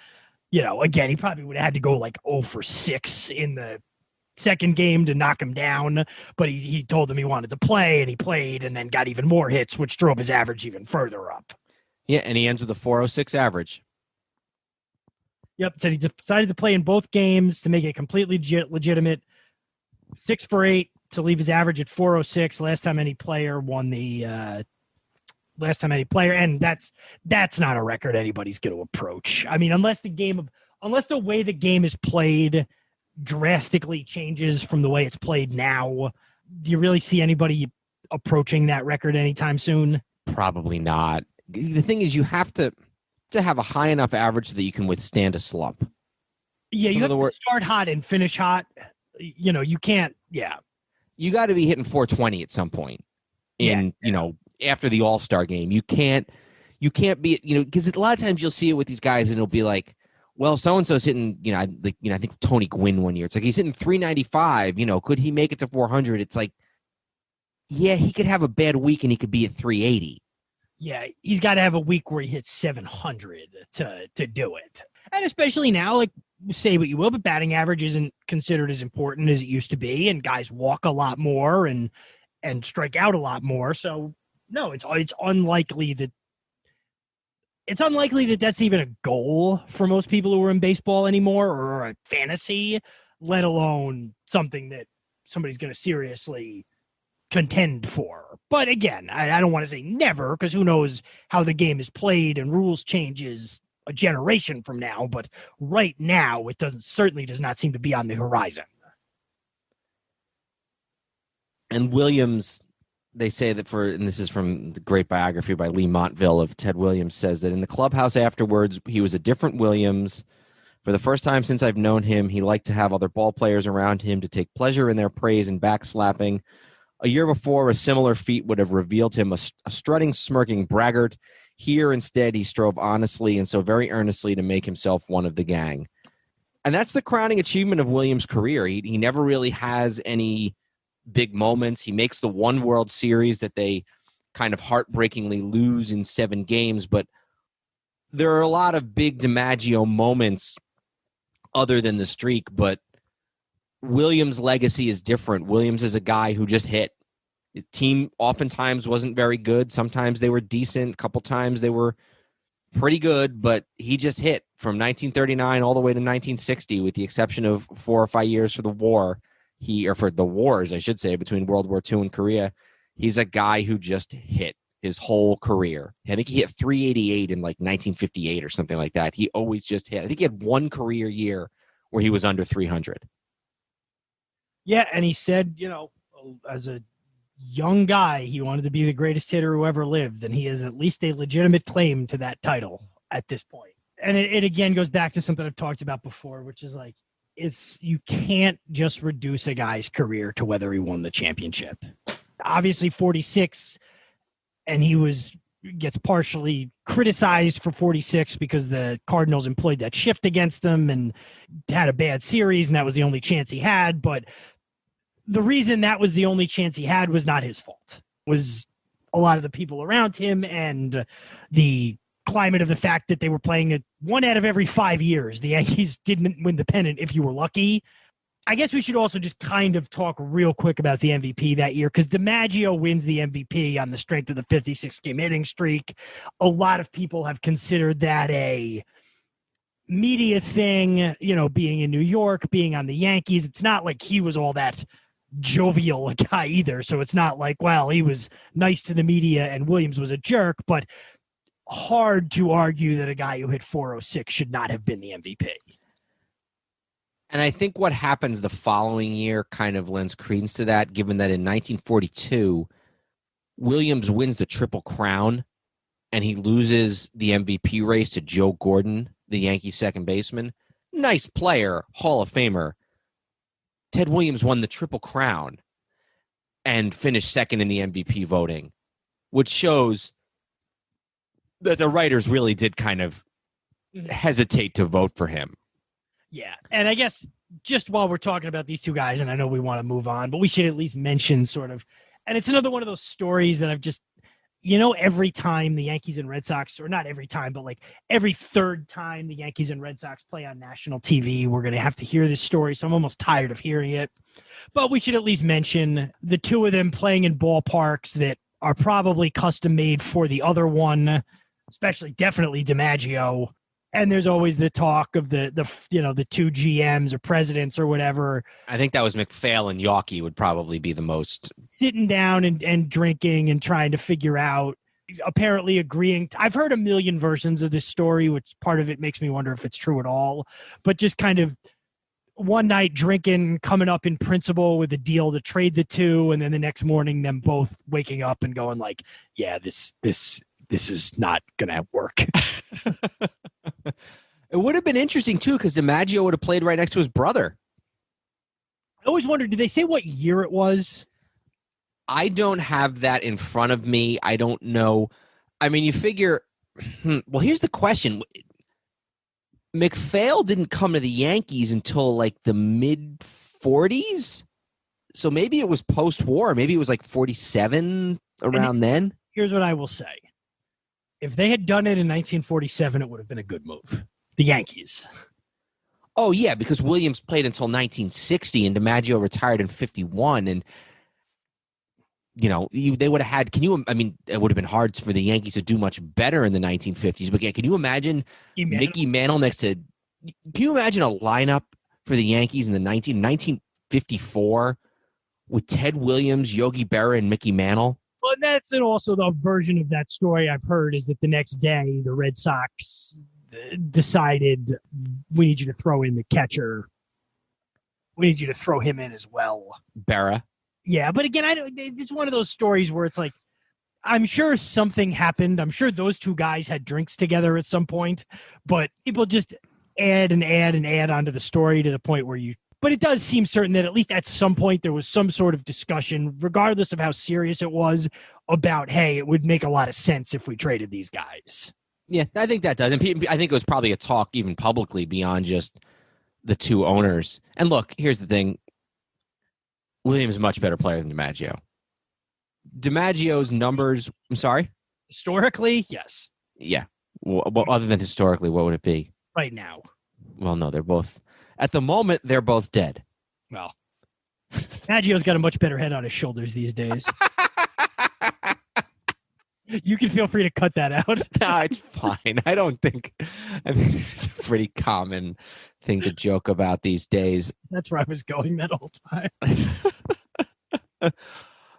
Again, he probably would have had to go like 0 for 6 in the second game to knock him down, but he told him he wanted to play, and he played and then got even more hits, which drove his average even further up. Yeah, and he ends with a 406 average. Yep, said he decided to play in both games to make it completely legitimate. 6 for 8 to leave his average at 406. Last time any player won the and that's not a record anybody's going to approach. I mean, unless the way the game is played drastically changes from the way it's played now, do you really see anybody approaching that record anytime soon? Probably not. The thing is, you have to have a high enough average so that you can withstand a slump. Yeah, you have to start hot and finish hot. You can't. Yeah, you got to be hitting 420 at some point. After the All-Star game, you can't be. Because a lot of times you'll see it with these guys, and it'll be like, well, so and so's hitting. I think Tony Gwynn one year. It's like he's hitting 395. Could he make it to 400? It's like, yeah, he could have a bad week and he could be at 380. Yeah, he's got to have a week where he hits 700 to do it. And especially now, like, say what you will, but batting average isn't considered as important as it used to be, and guys walk a lot more and strike out a lot more. So no, it's unlikely that that's even a goal for most people who are in baseball anymore, or a fantasy, let alone something that somebody's going to seriously contend for. But again, I don't want to say never, because who knows how the game is played and rules changes a generation from now, but right now it certainly does not seem to be on the horizon. And Williams, they say that and this is from the great biography by Lee Montville of Ted Williams, says that in the clubhouse afterwards, he was a different Williams. For the first time since I've known him, he liked to have other ball players around him to take pleasure in their praise and backslapping. A year before, a similar feat would have revealed him a strutting, smirking braggart. Here, instead, he strove honestly and so very earnestly to make himself one of the gang. And that's the crowning achievement of Williams' career. He never really has any big moments. He makes the one World Series that they kind of heartbreakingly lose in 7 games, but there are a lot of big DiMaggio moments other than the streak, but Williams' legacy is different. Williams is a guy who just hit. The team oftentimes wasn't very good. Sometimes they were decent. A couple times they were pretty good, but he just hit from 1939 all the way to 1960, with the exception of 4 or 5 years for the war. For the wars, I should say, between World War II and Korea. He's a guy who just hit his whole career. I think he hit 388 in like 1958 or something like that. He always just hit. I think he had one career year where he was under 300. Yeah, and he said, as a young guy, he wanted to be the greatest hitter who ever lived, and he has at least a legitimate claim to that title at this point. And it again goes back to something I've talked about before, which is like, you can't just reduce a guy's career to whether he won the championship. Obviously 46, and he gets partially criticized for 46 because the Cardinals employed that shift against him and had a bad series, and that was the only chance he had. But the reason that was the only chance he had was not his fault. It was a lot of the people around him and the climate of the fact that they were playing it 1 out of every 5 years. The Yankees didn't win the pennant if you were lucky. I guess we should also just kind of talk real quick about the MVP that year, because DiMaggio wins the MVP on the strength of the 56-game hitting streak. A lot of people have considered that a media thing, being in New York, being on the Yankees. It's not like he was all that jovial a guy either. So it's not like, well, he was nice to the media and Williams was a jerk, but hard to argue that a guy who hit 406 should not have been the MVP. And I think what happens the following year kind of lends credence to that, given that in 1942, Williams wins the Triple Crown and he loses the MVP race to Joe Gordon, the Yankees second baseman. Nice player, Hall of Famer. Ted Williams won the Triple Crown and finished second in the MVP voting, which shows that the writers really did kind of hesitate to vote for him. Yeah, and I guess just while we're talking about these two guys, and I know we want to move on, but we should at least mention sort of, and it's another one of those stories that I've just, every time the Yankees and Red Sox, or not every time, but like every third time the Yankees and Red Sox play on national TV, we're going to have to hear this story, so I'm almost tired of hearing it. But we should at least mention the two of them playing in ballparks that are probably custom made for the other one, definitely DiMaggio. And there's always the talk of the two GMs or presidents or whatever. I think that was MacPhail and Yawkey would probably be the most. Sitting down and drinking and trying to figure out, apparently agreeing. I've heard a million versions of this story, which part of it makes me wonder if it's true at all. But just kind of one night drinking, coming up in principle with a deal to trade the two, and then the next morning them both waking up and going like, yeah, this is not going to work. It would have been interesting, too, because DiMaggio would have played right next to his brother. I always wondered, did they say what year it was? I don't have that in front of me. I don't know. I mean, you figure, well, here's the question. MacPhail didn't come to the Yankees until like the mid-40s? So maybe it was post-war. Maybe it was like 47 around then. Here's what I will say. If they had done it in 1947, it would have been a good move. The Yankees. Oh, yeah, because Williams played until 1960 and DiMaggio retired in 51. And, they would have had, it would have been hard for the Yankees to do much better in the 1950s. But, yeah, can you imagine Mickey Mantle next to, can you imagine a lineup for the Yankees in the 1954 with Ted Williams, Yogi Berra, and Mickey Mantle? Well, that's also the version of that story I've heard is that the next day the Red Sox decided we need you to throw in the catcher. We need you to throw him in as well. Berra. Yeah, but again, it's one of those stories where it's like, I'm sure something happened. I'm sure those two guys had drinks together at some point, but people just add and add and add onto the story to the point where but it does seem certain that at least at some point there was some sort of discussion, regardless of how serious it was, about, hey, it would make a lot of sense if we traded these guys. Yeah, I think that does. And I think it was probably a talk even publicly beyond just the two owners. And look, here's the thing. Williams is a much better player than DiMaggio. DiMaggio's numbers, I'm sorry? Historically, yes. Yeah. Well, other than historically, what would it be? Right now. Well, no, they're both, at the moment, they're both dead. Well, DiMaggio's got a much better head on his shoulders these days. You can feel free to cut that out. No, it's fine. I think it's a pretty common thing to joke about these days. That's where I was going that whole time.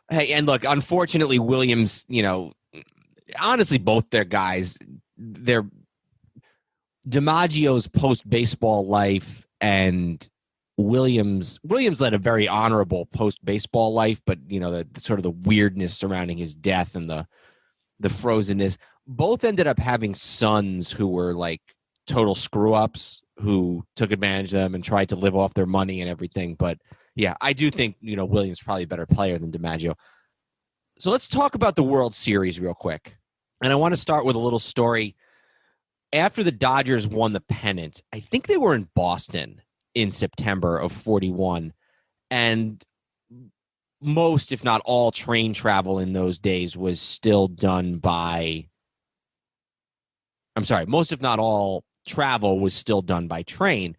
Hey, and look, unfortunately, Williams, honestly, both their guys, they're DiMaggio's post-baseball life and Williams led a very honorable post-baseball life, but, the sort of the weirdness surrounding his death and the frozenness, both ended up having sons who were like total screw-ups who took advantage of them and tried to live off their money and everything. But yeah, I do think, Williams is probably a better player than DiMaggio. So let's talk about the World Series real quick. And I want to start with a little story. After the Dodgers won the pennant, I think they were in Boston in September of 13. And most, if not all, train travel in those days was still done by... most, if not all, travel was still done by train.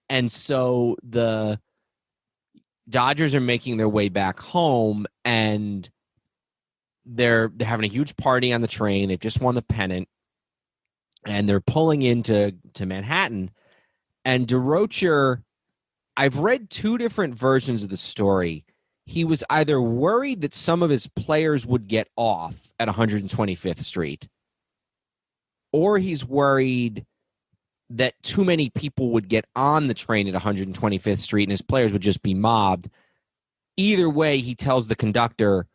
And so the Dodgers are making their way back home, and they're having a huge party on the train. They've just won the pennant, and they're pulling into Manhattan. And DeRocher, I've read two different versions of the story. He was either worried that some of his players would get off at 125th Street, or he's worried that too many people would get on the train at 125th Street and his players would just be mobbed. Either way, he tells the conductor,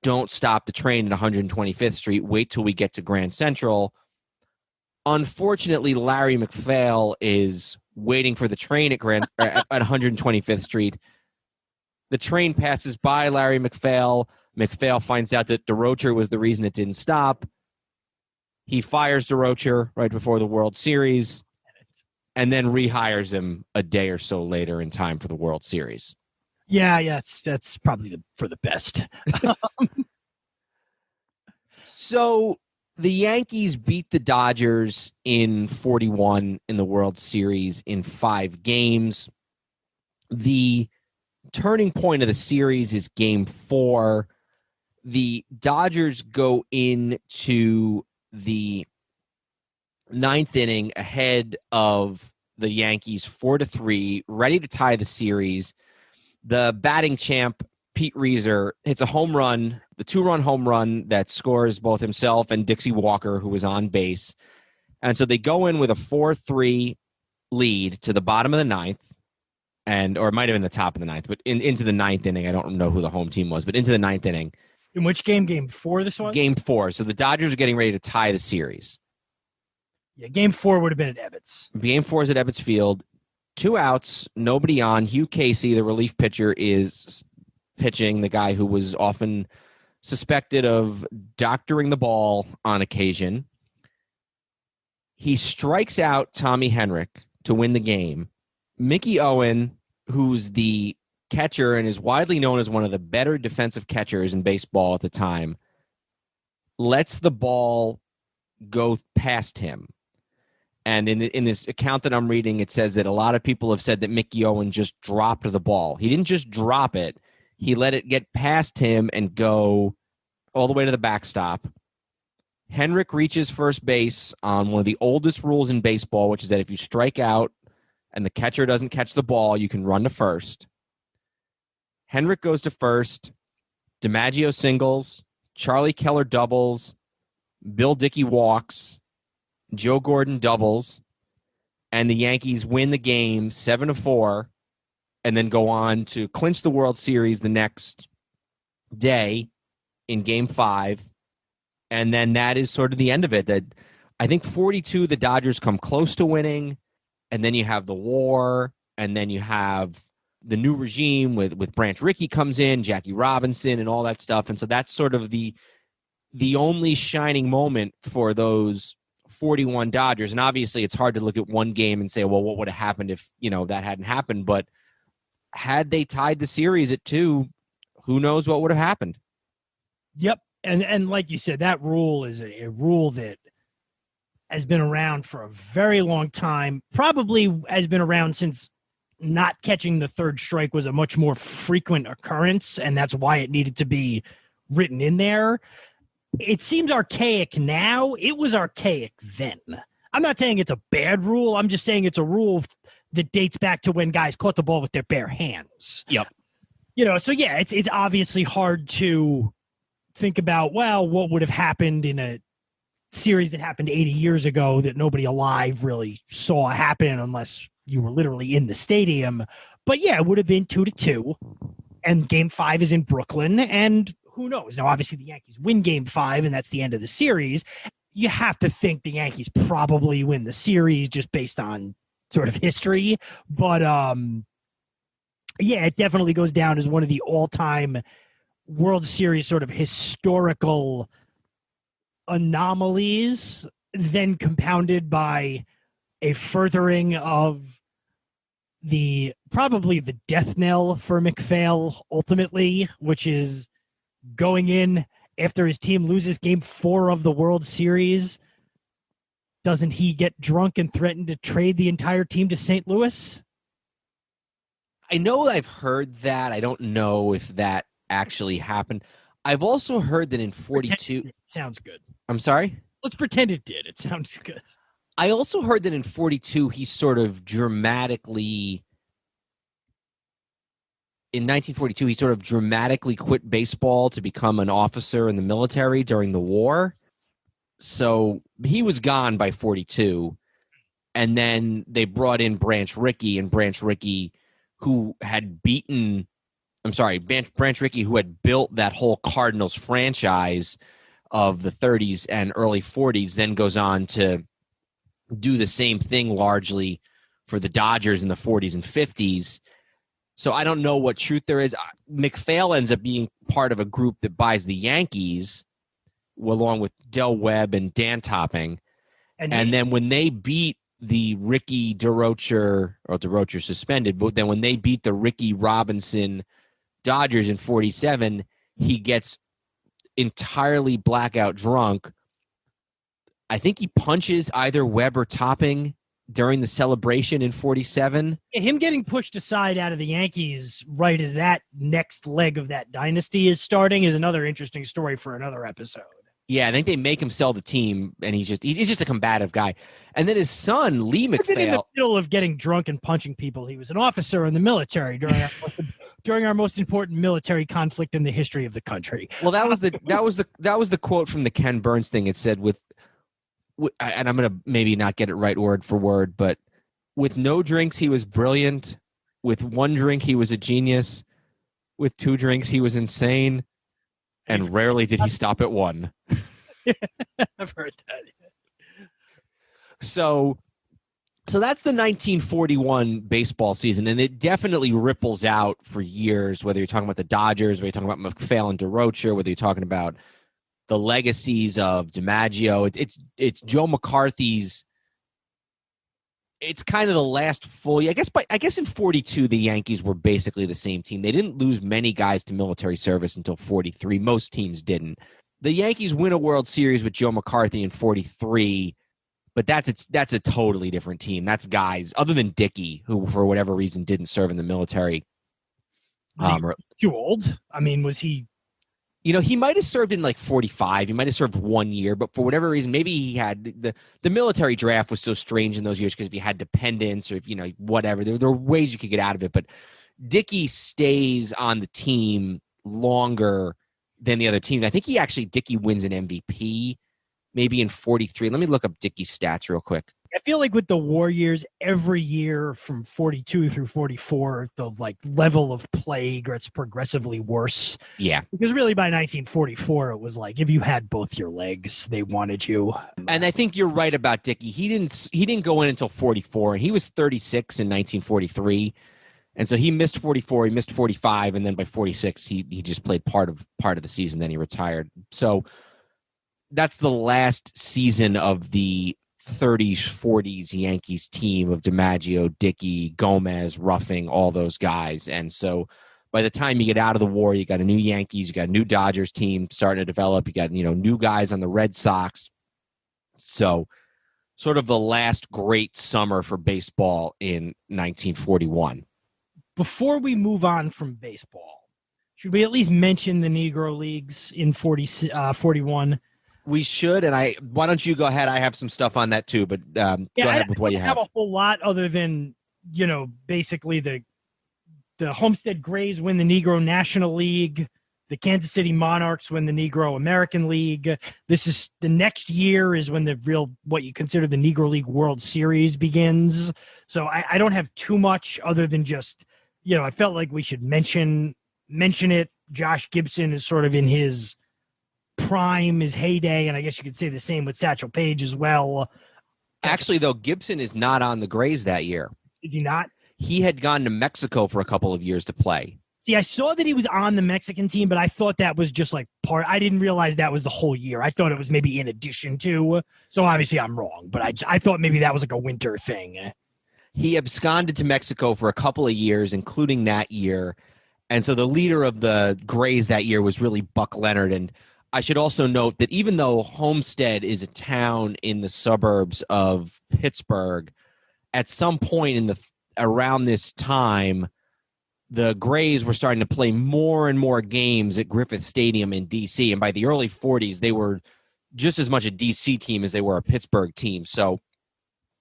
don't stop the train at 125th Street. Wait till we get to Grand Central. Unfortunately, Larry McPhail is waiting for the train at 125th Street. The train passes by Larry McPhail. McPhail finds out that DeRocher was the reason it didn't stop. He fires DeRocher right before the World Series and then rehires him a day or so later in time for the World Series. Yeah, that's probably for the best. So the Yankees beat the Dodgers in 41 in the World Series in 5 games. The turning point of the series is Game 4. The Dodgers go into the 9th inning ahead of the Yankees 4-3, ready to tie the series. The batting champ, Pete Reiser, hits a home run, the 2-run home run that scores both himself and Dixie Walker, who was on base. And so they go in with a 4-3 lead to the bottom of the 9th. Or it might have been the top of the 9th, but into the 9th inning. I don't know who the home team was, but into the 9th inning. In which game? Game 4 this was? Game 4. So the Dodgers are getting ready to tie the series. Yeah, Game 4 would have been at Ebbets. Game 4 is at Ebbets Field. 2 outs, nobody on. Hugh Casey, the relief pitcher, is pitching, the guy who was often suspected of doctoring the ball on occasion. He strikes out Tommy Henrich to win the game. Mickey Owen, who's the catcher and is widely known as one of the better defensive catchers in baseball at the time, lets the ball go past him. And in this account that I'm reading, it says that a lot of people have said that Mickey Owen just dropped the ball. He didn't just drop it. He let it get past him and go all the way to the backstop. Henrich reaches first base on one of the oldest rules in baseball, which is that if you strike out and the catcher doesn't catch the ball, you can run to first. Henrich goes to first. DiMaggio singles. Charlie Keller doubles. Bill Dickey walks. Joe Gordon doubles, and the Yankees win the game 7-4, and then go on to clinch the World Series the next day in Game 5. And then that is sort of the end of it. That I think 42, the Dodgers come close to winning, and then you have the war, and then you have the new regime with Branch Rickey comes in, Jackie Robinson, and all that stuff. And so that's sort of the only shining moment for those 41 Dodgers. And obviously it's hard to look at one game and say, well, what would have happened if, that hadn't happened? But had they tied the series at 2, who knows what would have happened? Yep. And like you said, that rule is a rule that has been around for a very long time, probably has been around since not catching the third strike was a much more frequent occurrence, and that's why it needed to be written in there. It seems archaic now. It was archaic then. I'm not saying it's a bad rule. I'm just saying it's a rule that dates back to when guys caught the ball with their bare hands. Yep. So yeah, it's obviously hard to think about, well, what would have happened in a series that happened 80 years ago that nobody alive really saw happen unless you were literally in the stadium. But yeah, it would have been 2-2, and Game 5 is in Brooklyn, and who knows? Now, obviously, the Yankees win Game 5, and that's the end of the series. You have to think the Yankees probably win the series just based on sort of history. But yeah, it definitely goes down as one of the all-time World Series sort of historical anomalies, then compounded by a furthering of probably the death knell for McPhail ultimately, which is going in after his team loses Game 4 of the World Series. Doesn't he get drunk and threaten to trade the entire team to St. Louis? I know I've heard that. I don't know if that actually happened. I've also heard that in 42... Sounds good. I'm sorry? Let's pretend it did. It sounds good. I also heard that in 42, he sort of dramatically... In 1942, he sort of dramatically quit baseball to become an officer in the military during the war. So he was gone by 42. And then they brought in Branch Rickey, and Branch Rickey, who had beaten... I'm sorry, Branch Rickey, who had built that whole Cardinals franchise of the 30s and early 40s, then goes on to do the same thing largely for the Dodgers in the 40s and 50s. So I don't know what truth there is. McPhail ends up being part of a group that buys the Yankees, along with Del Webb and Dan Topping. And then when they beat the Rickey DeRocher suspended, but then when they beat the Rickey Robinson Dodgers in 47, he gets entirely blackout drunk. I think he punches either Webb or Topping during the celebration in 47. Him getting pushed aside out of the Yankees right as that next leg of that dynasty is starting is another interesting story for another episode. Yeah, I think they make him sell the team, and he's just a combative guy. And then his son, Lee McPhail, in the middle of getting drunk and punching people, he was an officer in the military during our most important military conflict in the history of the country. Well, that was the quote from the Ken Burns thing. It said and I'm going to maybe not get it right word for word, but with no drinks, he was brilliant. With one drink, he was a genius. With 2 drinks, he was insane. And rarely did he stop at 1. I've heard that. So that's the 1941 baseball season, and it definitely ripples out for years, whether you're talking about the Dodgers, whether you're talking about McPhail and DeRocher, whether you're talking about the legacies of DiMaggio. It's Joe McCarthy's. It's kind of the last full year. I guess in 42, the Yankees were basically the same team. They didn't lose many guys to military service until 43. Most teams didn't. The Yankees win a World Series with Joe McCarthy in 43, but that's a totally different team. That's guys other than Dickey, who for whatever reason didn't serve in the military. Too old? I mean, was he? He might have served in like 45. He might have served 1 year, but for whatever reason, maybe he had the military draft was so strange in those years because if you had dependents or if, whatever, there were ways you could get out of it. But Dickey stays on the team longer than the other team. I think Dickey wins an MVP maybe in 43. Let me look up Dickey's stats real quick. I feel like with the Warriors, every year from 42 through 44, the level of play gets progressively worse. Yeah. Because really by 1944, it was like if you had both your legs, they wanted you. And I think you're right about Dickey. He didn't go in until 44, and he was 36 in 1943. And so he missed 44, he missed 45, and then by 46, he just played part of the season, then he retired. So that's the last season of the 30s, 40s Yankees team of DiMaggio, Dickey, Gomez, Ruffing, all those guys. And so by the time you get out of the war, you got a new Yankees, you got a new Dodgers team starting to develop, you got, new guys on the Red Sox. So sort of the last great summer for baseball in 1941. Before we move on from baseball, should we at least mention the Negro Leagues in 41? We should, and why don't you go ahead? I have some stuff on that too, but go ahead with what you have. I don't have a whole lot other than, basically the Homestead Grays win the Negro National League. The Kansas City Monarchs win the Negro American League. This is the next year is when the real, what you consider the Negro League World Series begins. So I don't have too much other than just, I felt like we should mention it. Josh Gibson is sort of in his prime, his heyday, and I guess you could say the same with Satchel Paige as well. Actually, though, Gibson is not on the Grays that year. Is he not? He had gone to Mexico for a couple of years to play. See, I saw that he was on the Mexican team, but I thought that was just part. I didn't realize that was the whole year. I thought it was maybe in addition to. So obviously I'm wrong, but I thought maybe that was a winter thing. He absconded to Mexico for a couple of years, including that year. And so the leader of the Grays that year was really Buck Leonard. And I should also note that even though Homestead is a town in the suburbs of Pittsburgh, at some point around this time, the Grays were starting to play more and more games at Griffith Stadium in D.C. And by the early 40s, they were just as much a D.C. team as they were a Pittsburgh team. So,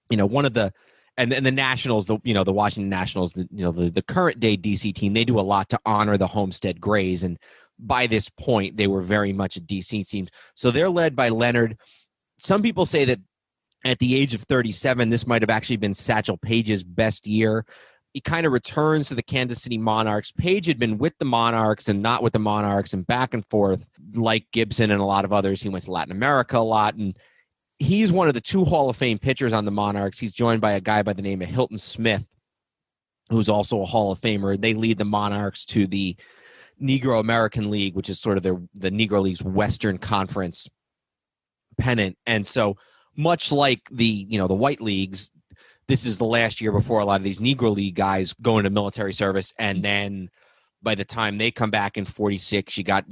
one of the and the Nationals, the Washington Nationals, the current day D.C. team, they do a lot to honor the Homestead Grays. And by this point, they were very much a D.C. team. So they're led by Leonard. Some people say that at the age of 37, this might have actually been Satchel Paige's best year. He kind of returns to the Kansas City Monarchs. Page had been with the Monarchs and not with the Monarchs and back and forth, like Gibson and a lot of others. He went to Latin America a lot, and he's one of the 2 Hall of Fame pitchers on the Monarchs. He's joined by a guy by the name of Hilton Smith, who's also a Hall of Famer. They lead the Monarchs to the Negro American League, which is sort of the Negro League's Western Conference pennant. And so much like the White Leagues, this is the last year before a lot of these Negro League guys go into military service. And then by the time they come back in 46, you got,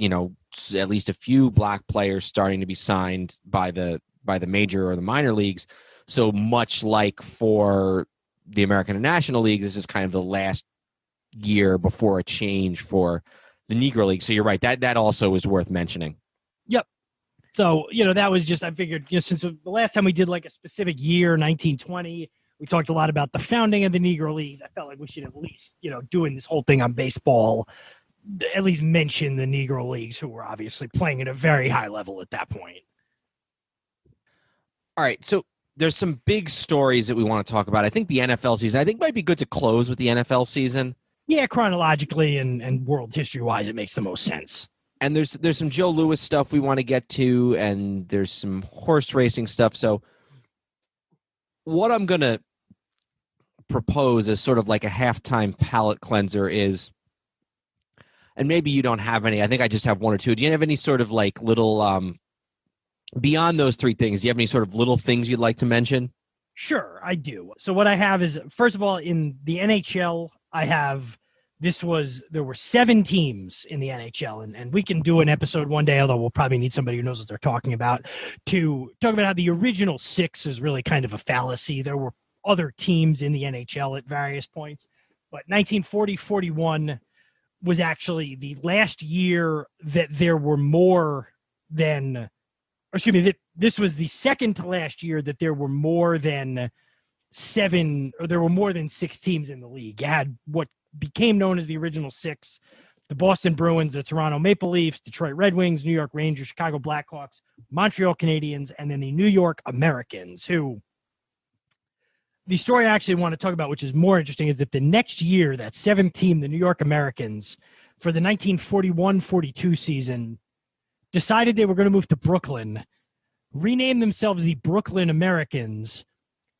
at least a few black players starting to be signed by the major or the minor leagues. So much like for the American and National League, this is kind of the last year before a change for the Negro League. So you're right. That also is worth mentioning. Yep. So, that was just, I figured, since the last time we did a specific year, 1920, we talked a lot about the founding of the Negro Leagues. I felt like we should at least, doing this whole thing on baseball, at least mention the Negro Leagues, who were obviously playing at a very high level at that point. All right. So there's some big stories that we want to talk about. I think the NFL season, I think might be good to close with the NFL season. Yeah, chronologically and world history-wise, it makes the most sense. And there's some Joe Louis stuff we want to get to, and there's some horse racing stuff. So what I'm going to propose as sort of like a halftime palate cleanser is, and maybe you don't have any, I think I just have one or two. Do you have any sort of little, beyond those 3 things, do you have any sort of little things you'd like to mention? Sure, I do. So what I have is, first of all, in the NHL, there were 7 teams in the NHL, and we can do an episode one day, although we'll probably need somebody who knows what they're talking about, to talk about how the original 6 is really kind of a fallacy. There were other teams in the NHL at various points, but 1940-41 was actually the last year that there were more than, this was the second to last year that there were more than 7, or there were more than 6 teams in the league. You had what became known as the original 6, the Boston Bruins, the Toronto Maple Leafs, Detroit Red Wings, New York Rangers, Chicago Blackhawks, Montreal Canadiens, and then the New York Americans, who the story I actually want to talk about, which is more interesting, is that the next year, that seventh team, the New York Americans, for the 1941-42 season, decided they were going to move to Brooklyn, renamed themselves the Brooklyn Americans,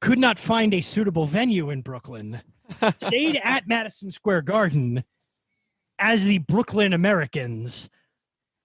could not find a suitable venue in Brooklyn, stayed at Madison Square Garden as the Brooklyn Americans,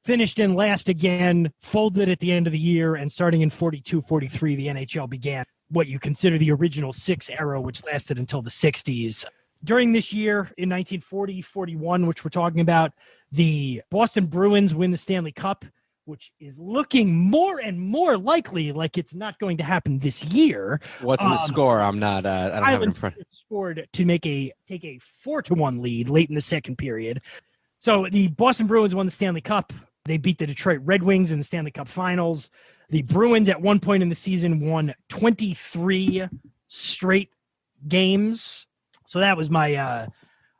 finished in last again, folded at the end of the year, and starting in 42-43, the NHL began what you consider the original six era, which lasted until the 60s. During this year, in 1940-41, which we're talking about, the Boston Bruins win the Stanley Cup, which is looking more and more likely like it's not going to happen this year. What's the score? I don't have it in front. Scored to take a 4-1 lead late in the second period. So the Boston Bruins won the Stanley Cup. They beat the Detroit Red Wings in the Stanley Cup Finals. The Bruins at one point in the season won 23 straight games. So that was my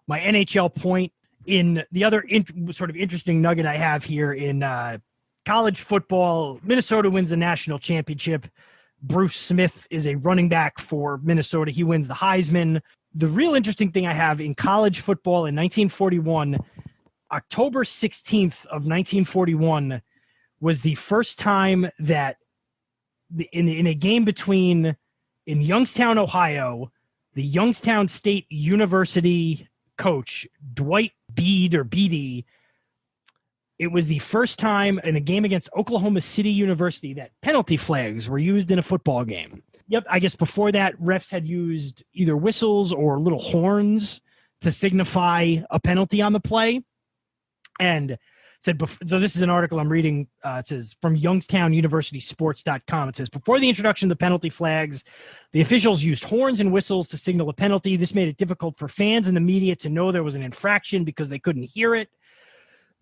my NHL point. In the other sort of interesting nugget I have here in college football, Minnesota wins the national championship. Bruce Smith is a running back for Minnesota. He wins the Heisman. The real interesting thing I have in college football in 1941, October 16th of 1941 was the first time that in a game in Youngstown, Ohio, the Youngstown State University coach, Dwight Beatty, it was the first time in a game against Oklahoma City University that penalty flags were used in a football game. Yep, I guess before that, refs had used either whistles or little horns to signify a penalty on the play. And said, so this is an article I'm reading. It says from YoungstownUniversitySports.com. It says, before the introduction of the penalty flags, the officials used horns and whistles to signal a penalty. This made it difficult for fans and the media to know there was an infraction because they couldn't hear it.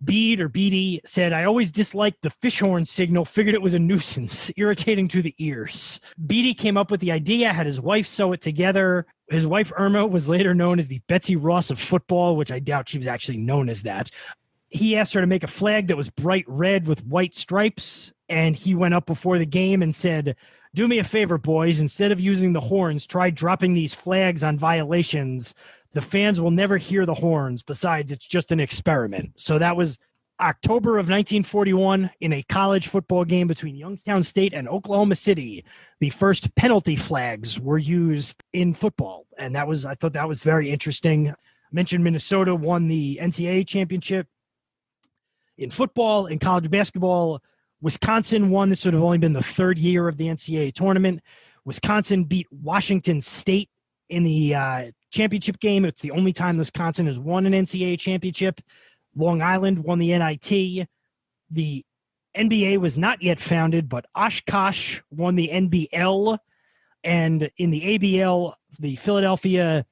Beatty said, I always disliked the fish horn signal, figured it was a nuisance, irritating to the ears. Beatty came up with the idea, had his wife sew it together. His wife, Irma, was later known as the Betsy Ross of football, which I doubt she was actually known as that. He asked her to make a flag that was bright red with white stripes, and he went up before the game and said, do me a favor, boys. Instead of using the horns, try dropping these flags on violations. The fans will never hear the horns. Besides, it's just an experiment. So that was October of 1941 in a college football game between Youngstown State and Oklahoma City. The first penalty flags were used in football, and I thought that was very interesting. I mentioned Minnesota won the NCAA championship. In football, in college basketball, Wisconsin won. This would have only been the third year of the NCAA tournament. Wisconsin beat Washington State in the championship game. It's the only time Wisconsin has won an NCAA championship. Long Island won the NIT. The NBA was not yet founded, but Oshkosh won the NBL. And in the ABL, the Philadelphia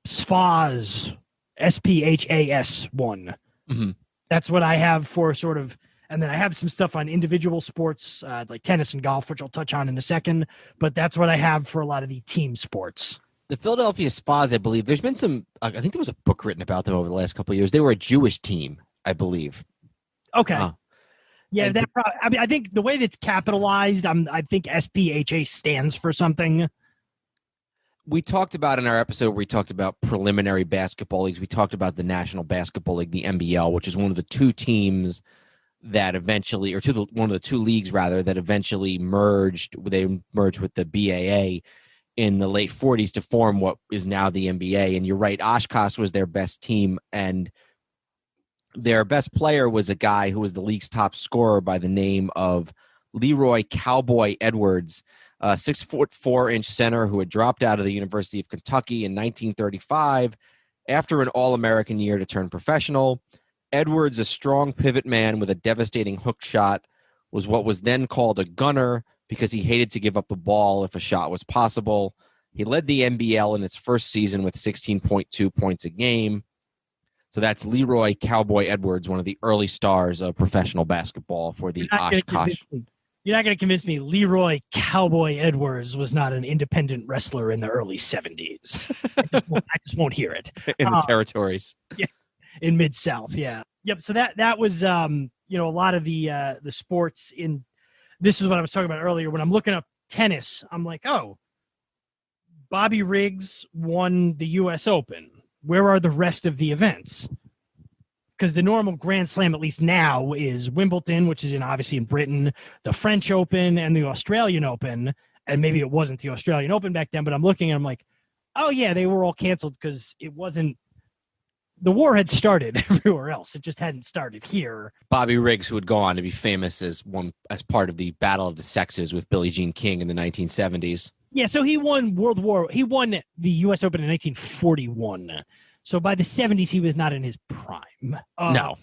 Sphas, SPHAS won. Mm-hmm. That's what I have for sort of, and then I have some stuff on individual sports like tennis and golf, which I'll touch on in a second. But that's what I have for a lot of the team sports. The Philadelphia Spas, I believe, there's been some, I think there was a book written about them over the last couple of years. They were a Jewish team, I believe. Okay. Yeah, that probably, I mean, I think the way that's capitalized, I think SPHA stands for something. We talked about in our episode where we talked about preliminary basketball leagues. We talked about the National Basketball League, the NBL, which is one of the two teams that eventually, or one of the two leagues rather, that eventually merged. They merged with the BAA in the late 40s to form what is now the NBA. And you're right, Oshkosh was their best team, and their best player was a guy who was the league's top scorer by the name of Leroy Cowboy Edwards, a 6'4" center who had dropped out of the University of Kentucky in 1935 after an All-American year to turn professional. Edwards, a strong pivot man with a devastating hook shot, was what was then called a gunner because he hated to give up the ball if a shot was possible. He led the NBL in its first season with 16.2 points a game. So that's Leroy Cowboy Edwards, one of the early stars of professional basketball for the Oshkosh. You're not going to convince me Leroy Cowboy Edwards was not an independent wrestler in the early 70s. I just won't hear it. In the territories. Yeah. in Mid-South. Yeah. Yep. So that was, a lot of the sports in, this is what I was talking about earlier. When I'm looking up tennis, I'm like, oh, Bobby Riggs won the U.S. Open. Where are the rest of the events? Because the normal Grand Slam, at least now, is Wimbledon, which is obviously in Britain, the French Open, and the Australian Open. And maybe it wasn't the Australian Open back then, but I'm looking and I'm like, oh, yeah, they were all canceled because it wasn't – the war had started everywhere else. It just hadn't started here. Bobby Riggs, who would go on to be famous as part of the Battle of the Sexes with Billie Jean King in the 1970s. Yeah, so he won He won the U.S. Open in 1941. So by the 70s, he was not in his prime. No.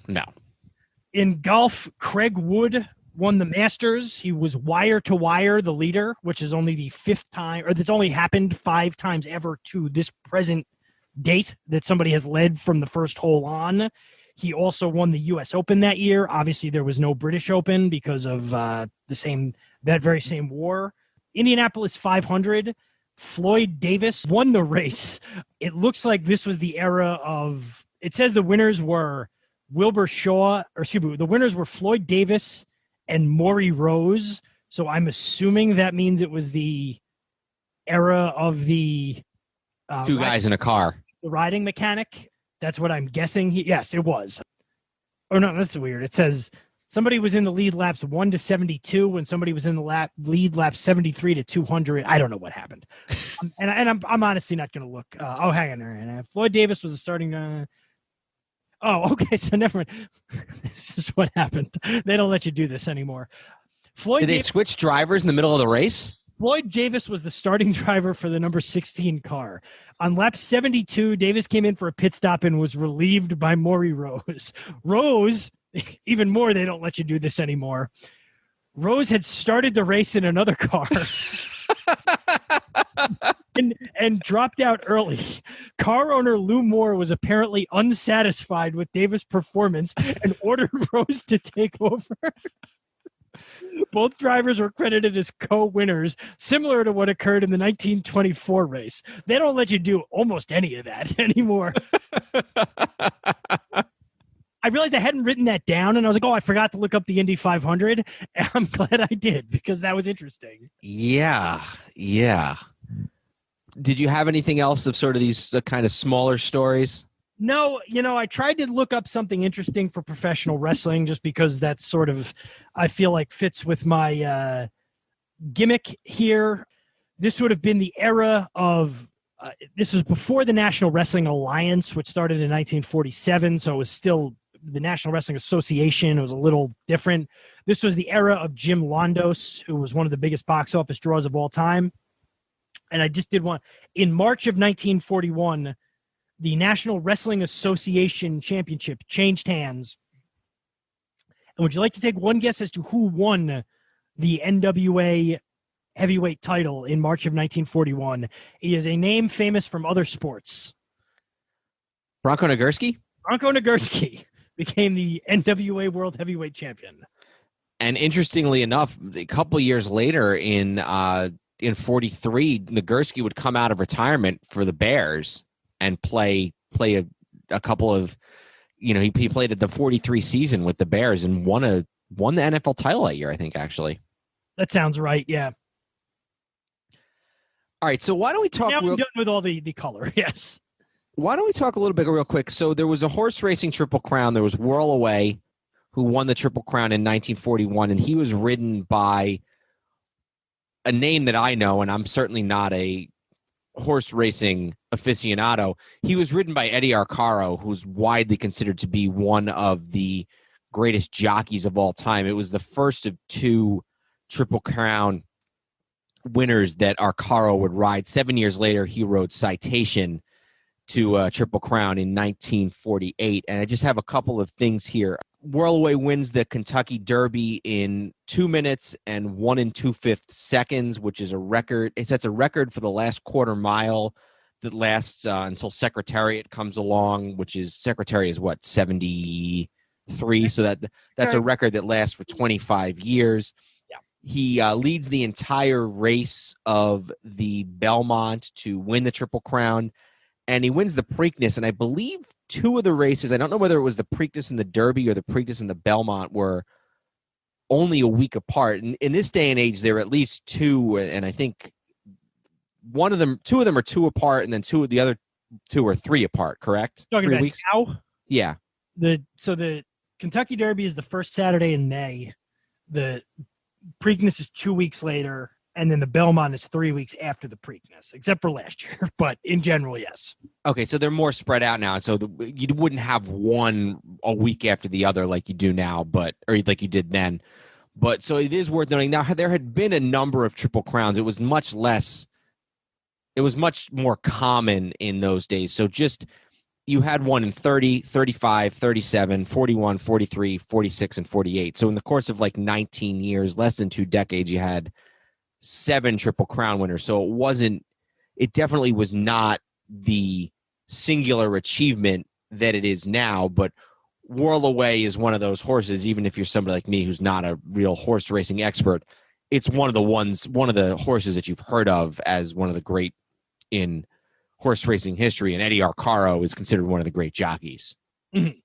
In golf, Craig Wood won the Masters. He was wire to wire the leader, which is only the fifth time, or that's only happened 5 times ever to this present date that somebody has led from the first hole on. He also won the U.S. Open that year. Obviously, there was no British Open because of that very same war. Indianapolis 500. Floyd Davis won the race. It looks like this was the era of, it says the winners were the winners were Floyd Davis and Maury Rose. So I'm assuming that means it was the era of the two guys in a car. The riding mechanic. That's what I'm guessing. Yes, it was. Oh no, that's weird. It says somebody was in the lead laps 1 to 72, and somebody was in the lead laps 73 to 200. I don't know what happened, and I'm honestly not going to look. Hang on there. Floyd Davis was the starting. Okay, so never mind. This is what happened. They don't let you do this anymore. Did they switch drivers in the middle of the race? Floyd Davis was the starting driver for the number 16 car. On lap 72, Davis came in for a pit stop and was relieved by Maury Rose. Rose, even more, they don't let you do this anymore. Rose had started the race in another car and dropped out early. Car owner Lou Moore was apparently unsatisfied with Davis' performance and ordered Rose to take over. Both drivers were credited as co-winners, similar to what occurred in the 1924 race. They don't let you do almost any of that anymore. I realized I hadn't written that down, and I was like, I forgot to look up the Indy 500. And I'm glad I did, because that was interesting. Yeah. Did you have anything else of sort of these kind of smaller stories? No, I tried to look up something interesting for professional wrestling just because that's sort of, I feel like, fits with my gimmick here. This would have been the era of, this was before the National Wrestling Alliance, which started in 1947, so it was still the National Wrestling Association. It was a little different. This was the era of Jim Londos, who was one of the biggest box office draws of all time. And I just did one. In March of 1941, the National Wrestling Association Championship changed hands. And would you like to take one guess as to who won the NWA heavyweight title in March of 1941? He is a name famous from other sports. Bronco Nagurski? Bronco Nagurski became the NWA World Heavyweight Champion. And interestingly enough, a couple years later in 43, Nagurski would come out of retirement for the Bears and play a couple of, he played at the 43 season with the Bears and won the NFL title that year, I think, actually. That sounds right, yeah. All right, so why don't we talk... Now we're done with all the color, yes. Why don't we talk a little bit real quick? So there was a horse racing Triple Crown. There was Whirlaway, who won the Triple Crown in 1941, and he was ridden by a name that I know, and I'm certainly not a horse racing aficionado. He was ridden by Eddie Arcaro, who's widely considered to be one of the greatest jockeys of all time. It was the first of 2 Triple Crown winners that Arcaro would ride. 7 years later, he rode Citation to Triple Crown in 1948. And I just have a couple of things here. Whirlaway wins the Kentucky Derby in 2 minutes and 1 2/5 seconds, which is a record. It sets a record for the last quarter mile that lasts until Secretariat comes along, which is Secretariat is what, 73? So that's a record that lasts for 25 years. Yeah. He leads the entire race of the Belmont to win the Triple Crown. and he wins the Preakness. And I believe two of the races, I don't know whether it was the Preakness and the Derby or the Preakness and the Belmont, were only a week apart. And in this day and age, there are at least two, and I think two of them are 2 apart, and then the other 2 are 3 apart. Correct? Talking 3 about weeks. now? Yeah. So the Kentucky Derby is the first Saturday in May. The Preakness is 2 weeks later, and then the Belmont is 3 weeks after the Preakness, except for last year. But in general, yes. Okay, so they're more spread out now. So you wouldn't have one a week after the other like you do now, or like you did then. But so it is worth noting. Now, there had been a number of Triple Crowns. It was much more common in those days. So just you had one in 30, 35, 37, 41, 43, 46, and 48. So in the course of like 19 years, less than 2 decades, you had 7 Triple Crown winners. So it definitely was not the singular achievement that it is now, but Whirlaway is one of those horses, even if you're somebody like me who's not a real horse racing expert, it's one of the horses that you've heard of as one of the great in horse racing history, and Eddie Arcaro is considered one of the great jockeys. Mm-hmm.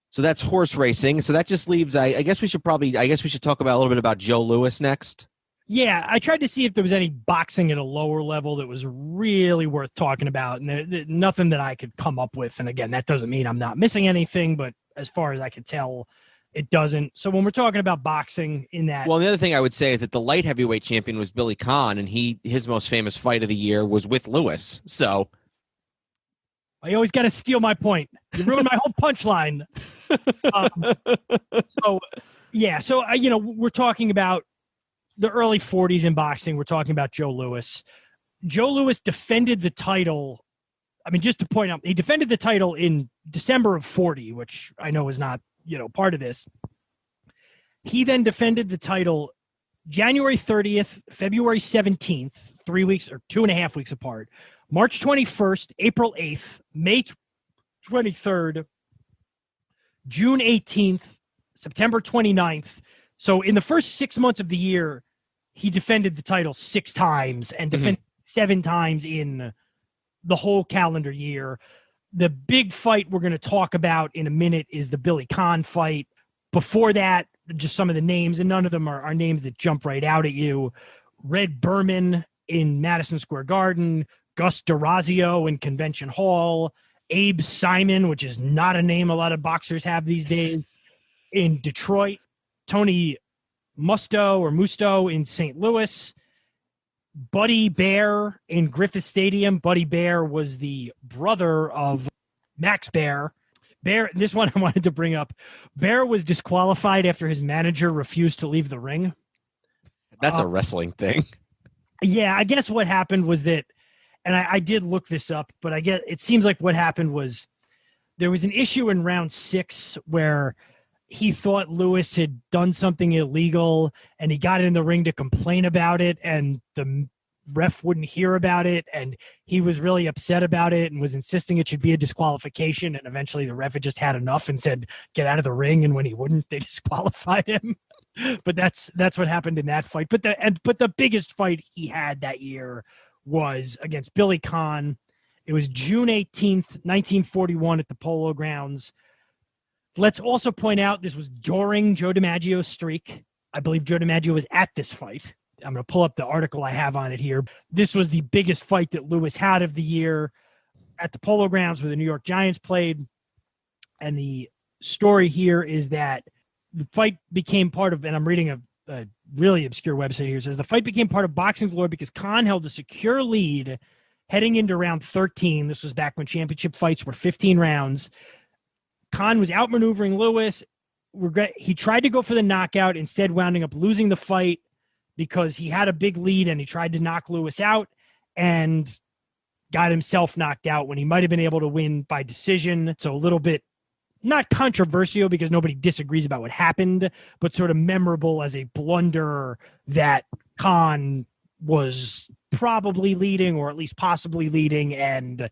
So that's horse racing. So that just leaves, I guess we should talk about a little bit about Joe Louis next. Yeah, I tried to see if there was any boxing at a lower level that was really worth talking about, and nothing that I could come up with. And again, that doesn't mean I'm not missing anything, but as far as I could tell, it doesn't. So when we're talking about boxing in that... Well, the other thing I would say is that the light heavyweight champion was Billy Conn, and his most famous fight of the year was with Louis. So... I always got to steal my point. You ruined my whole punchline. So we're talking about the early 40s in boxing. We're talking about Joe Louis. Joe Louis defended the title. I mean, just to point out, he defended the title in December of 40, which I know is not, part of this. He then defended the title January 30th, February 17th, 3 weeks or 2.5 weeks apart. March 21st, April 8th, May 23rd, June 18th, September 29th. So in the first 6 months of the year, he defended the title 6 times and defended 7 times in the whole calendar year. The big fight we're going to talk about in a minute is the Billy Conn fight. Before that, just some of the names, and none of them are names that jump right out at you. Red Berman in Madison Square Garden, Gus D'Orazio in Convention Hall, Abe Simon, which is not a name a lot of boxers have these days, in Detroit, Tony Musto in St. Louis, Buddy Bear in Griffith Stadium. Buddy Bear was the brother of Max Bear. This one I wanted to bring up. Bear was disqualified after his manager refused to leave the ring. That's a wrestling thing. Yeah, I guess what happened was that, and I did look this up, but I guess it seems like what happened was there was an issue in round 6 where he thought Louis had done something illegal, and he got in the ring to complain about it, and the ref wouldn't hear about it, and he was really upset about it and was insisting it should be a disqualification, and eventually the ref had just had enough and said, get out of the ring, and when he wouldn't, they disqualified him. But that's what happened in that fight. But the biggest fight he had that year was against Billy Conn. It was June 18th, 1941 at the Polo Grounds. Let's also point out this was during Joe DiMaggio's streak. I believe Joe DiMaggio was at this fight. I'm going to pull up the article I have on it here. This was the biggest fight that Louis had of the year at the Polo Grounds where the New York Giants played. And the story here is that the fight became part of, and I'm reading a really obscure website here. It says the fight became part of boxing's lore because Conn held a secure lead heading into round 13. This was back when championship fights were 15 rounds. Conn was outmaneuvering Louis. He tried to go for the knockout, instead wounding up losing the fight because he had a big lead and he tried to knock Louis out and got himself knocked out when he might have been able to win by decision. So a little bit not controversial because nobody disagrees about what happened, but sort of memorable as a blunder that Conn was probably leading or at least possibly leading, and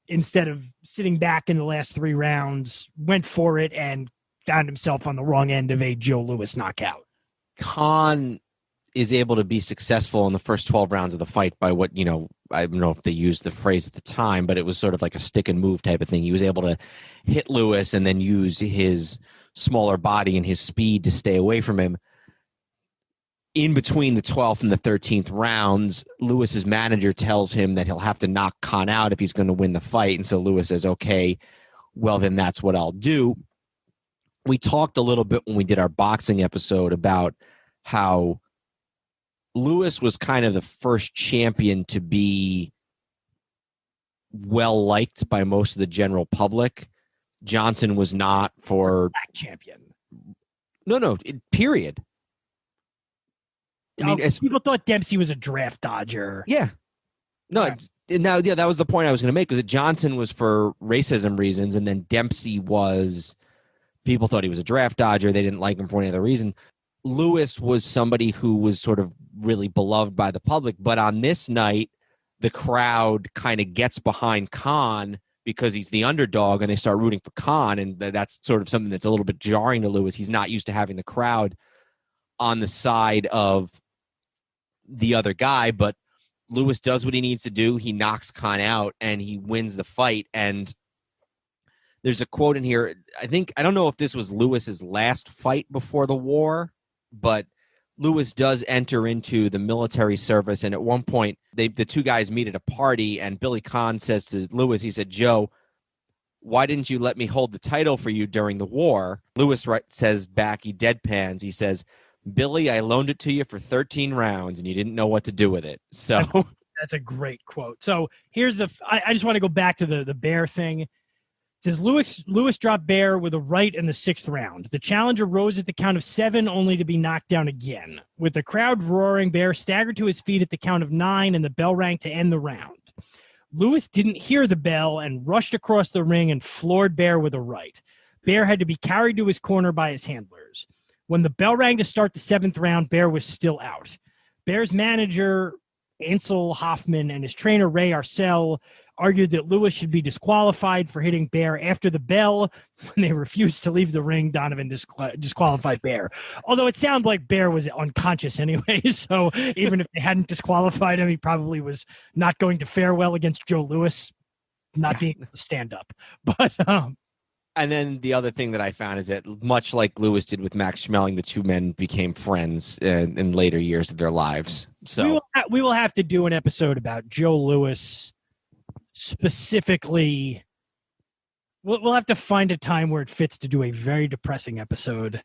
instead of sitting back in the last 3 rounds, went for it and found himself on the wrong end of a Joe Louis knockout. Conn is able to be successful in the first 12 rounds of the fight by what, I don't know if they used the phrase at the time, but it was sort of like a stick and move type of thing. He was able to hit Lewis and then use his smaller body and his speed to stay away from him. In between the 12th and the 13th rounds, Lewis's manager tells him that he'll have to knock Conn out if he's going to win the fight. And so Lewis says, okay, well, then that's what I'll do. We talked a little bit when we did our boxing episode about how Lewis was kind of the first champion to be well-liked by most of the general public. Johnson was not for... Black champion. No, period. I mean, people thought Dempsey was a draft dodger. Yeah. No, right. Now, yeah, that was the point I was going to make, was that Johnson was for racism reasons, and then Dempsey was... People thought he was a draft dodger. They didn't like him for any other reason. Lewis was somebody who was sort of really beloved by the public. But on this night, the crowd kind of gets behind Conn because he's the underdog, and they start rooting for Conn. And that's sort of something that's a little bit jarring to Lewis. He's not used to having the crowd on the side of the other guy. But Lewis does what he needs to do. He knocks Conn out, and he wins the fight. And there's a quote in here. I don't know if this was Lewis's last fight before the war, but Lewis does enter into the military service. And at one point, the two guys meet at a party, and Billy Conn says to Lewis, he said, "Joe, why didn't you let me hold the title for you during the war?" Lewis says back, he deadpans, he says, "Billy, I loaned it to you for 13 rounds, and you didn't know what to do with it." So that's a great quote. So here's I just want to go back to the Bear thing. It says Lewis dropped Bear with a right in the 6th round. The challenger rose at the count of 7, only to be knocked down again. With the crowd roaring, Bear staggered to his feet at the count of 9, and the bell rang to end the round. Lewis didn't hear the bell and rushed across the ring and floored Bear with a right. Bear had to be carried to his corner by his handlers. When the bell rang to start the 7th round, Bear was still out. Bear's manager, Ansel Hoffman, and his trainer, Ray Arcel, argued that Lewis should be disqualified for hitting Bear after the bell. When they refused to leave the ring, Donovan disqualified Bear. Although it sounded like Bear was unconscious anyway, so even if they hadn't disqualified him, he probably was not going to fare well against Joe Louis, not being able to stand up. But and then the other thing that I found is that, much like Lewis did with Max Schmeling, the two men became friends in later years of their lives. So we will have to do an episode about Joe Louis specifically. We'll have to find a time where it fits to do a very depressing episode,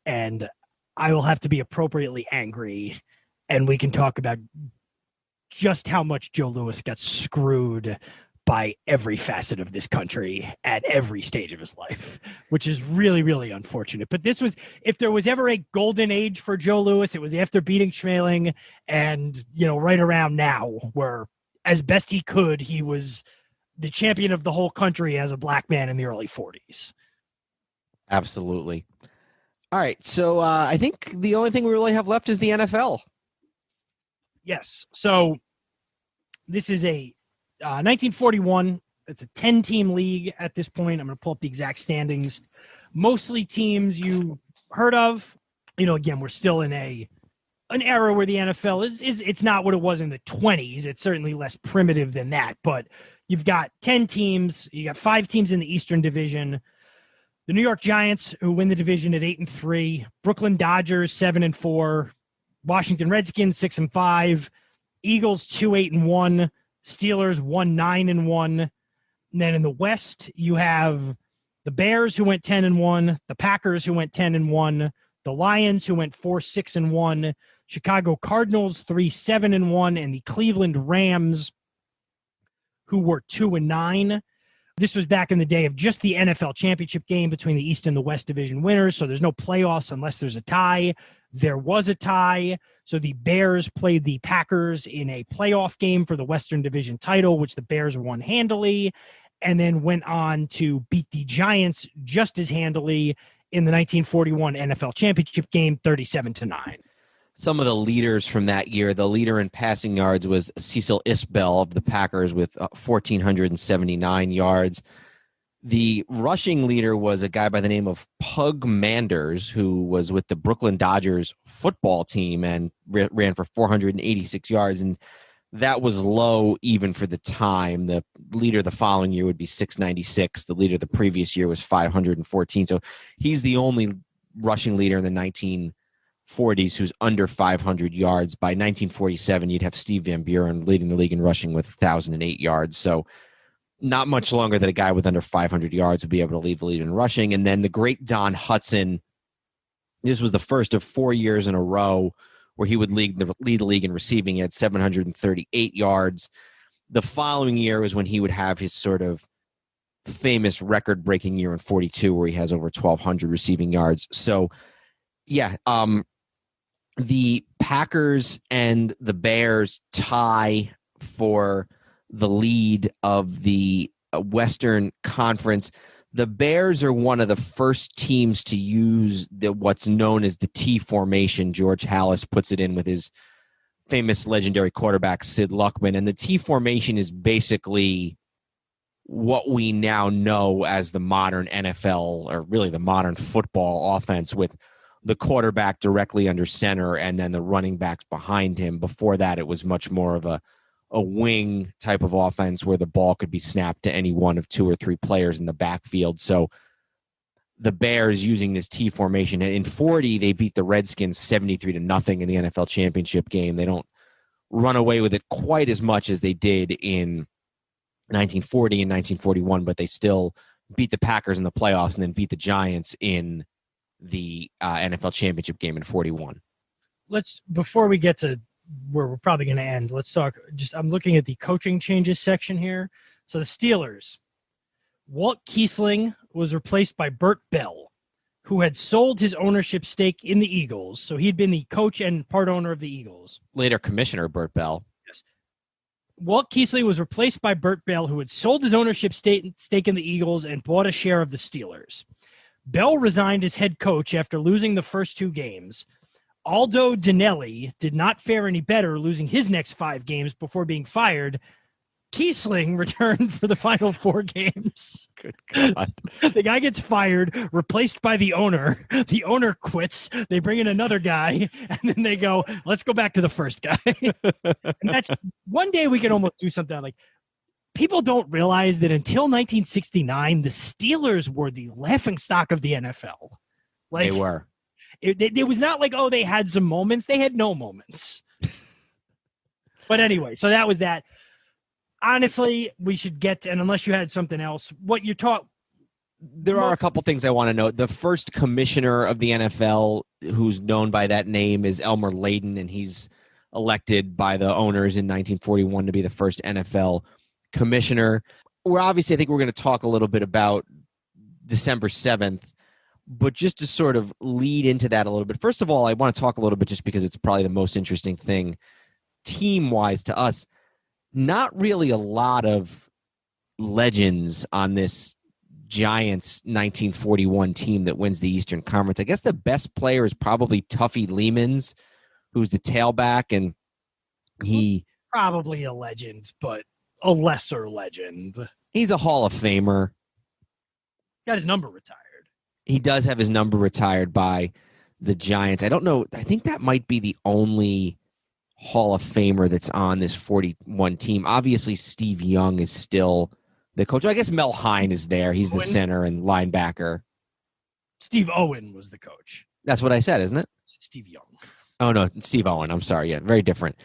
and I will have to be appropriately angry, and we can talk about just how much Joe Louis got screwed by every facet of this country at every stage of his life, which is really, really unfortunate. But this was, if there was ever a golden age for Joe Louis, it was after beating Schmeling, and, right around now, where as best he could, he was the champion of the whole country as a black man in the early 40s. Absolutely. All right. So I think the only thing we really have left is the NFL. Yes. So this is a 1941. It's a 10-team league at this point. I'm going to pull up the exact standings. Mostly teams you heard of. Again, we're still in an era where the NFL is it's not what it was in the 20s. It's certainly less primitive than that. But you've got 10 teams. You got 5 teams in the Eastern Division. The New York Giants, who win the division at 8-3. Brooklyn Dodgers 7-4. Washington Redskins 6-5. Eagles 2-8-1. Steelers 1-9-1. And then in the West, you have the Bears, who went 10-1, the Packers, who went 10-1, the Lions, who went 4-6-1, Chicago Cardinals 3-7-1, and the Cleveland Rams, who were 2-9. This was back in the day of just the NFL championship game between the East and the West division winners, so there's no playoffs unless there's a tie. There was a tie, so the Bears played the Packers in a playoff game for the Western Division title, which the Bears won handily, and then went on to beat the Giants just as handily in the 1941 NFL championship game, 37-9. Some of the leaders from that year, the leader in passing yards was Cecil Isbell of the Packers with 1,479 yards. The rushing leader was a guy by the name of Pug Manders, who was with the Brooklyn Dodgers football team and ran for 486 yards. And that was low even for the time. The leader the following year would be 696. The leader the previous year was 514. So he's the only rushing leader in the 1940s who's under 500 yards. By 1947, you'd have Steve Van Buren leading the league in rushing with 1,008 yards. So not much longer that a guy with under 500 yards would be able to lead the lead in rushing. And then the great Don Hudson, this was the first of 4 years in a row where he would lead the league in receiving. He had 738 yards. The following year was when he would have his sort of famous record-breaking year in 42 where he has over 1,200 receiving yards. So, yeah, the Packers and the Bears tie for the lead of the Western Conference. The Bears are one of the first teams to use what's known as the T formation. George Halas puts it in with his famous legendary quarterback, Sid Luckman. And the T formation is basically what we now know as the modern NFL, or really the modern football offense, with the quarterback directly under center and then the running backs behind him. Before that, it was much more of a wing type of offense where the ball could be snapped to any one of 2 or 3 players in the backfield. So the Bears using this T formation, and in 40, they beat the Redskins 73-0 in the NFL championship game. They don't run away with it quite as much as they did in 1940 and 1941, but they still beat the Packers in the playoffs and then beat the Giants in the NFL championship game in 41. Before we get to where we're probably going to end, let's talk. I'm looking at the coaching changes section here. So the Steelers, Walt Kiesling was replaced by Bert Bell, who had sold his ownership stake in the Eagles. So he'd been the coach and part owner of the Eagles. Later Commissioner Bert Bell. Yes. Walt Kiesling was replaced by Bert Bell, who had sold his ownership stake in the Eagles and bought a share of the Steelers. Bell resigned as head coach after losing the first 2 games. Aldo Dinelli did not fare any better, losing his next 5 games before being fired. Kiesling returned for the final 4 games. Good God. The guy gets fired, replaced by the owner. The owner quits. They bring in another guy, and then they go, let's go back to the first guy. And that's one day we can almost do something like, people don't realize that until 1969, the Steelers were the laughingstock of the NFL. They were. It was not like, oh, they had some moments. They had no moments. But anyway, so that was that. Honestly, we should get to, and unless you had something else, what you taught. There are a couple things I want to note. The first commissioner of the NFL who's known by that name is Elmer Layden, and he's elected by the owners in 1941 to be the first NFL commissioner. I think we're going to talk a little bit about December 7th. But just to sort of lead into that a little bit, first of all, I want to talk a little bit just because it's probably the most interesting thing team-wise to us. Not really a lot of legends on this Giants 1941 team that wins the Eastern Conference. I guess the best player is probably Tuffy Lehmans, who's the tailback, and he... Probably a legend, but a lesser legend. He's a Hall of Famer. Got his number retired. He does have his number retired by the Giants. I don't know. I think that might be the only Hall of Famer that's on this 41 team. Obviously, Steve Young is still the coach. I guess Mel Hine is there. He's the center and linebacker. Steve Owen was the coach. That's what I said, isn't it? I said Steve Young. Oh, no, Steve Owen. I'm sorry. Yeah, very different.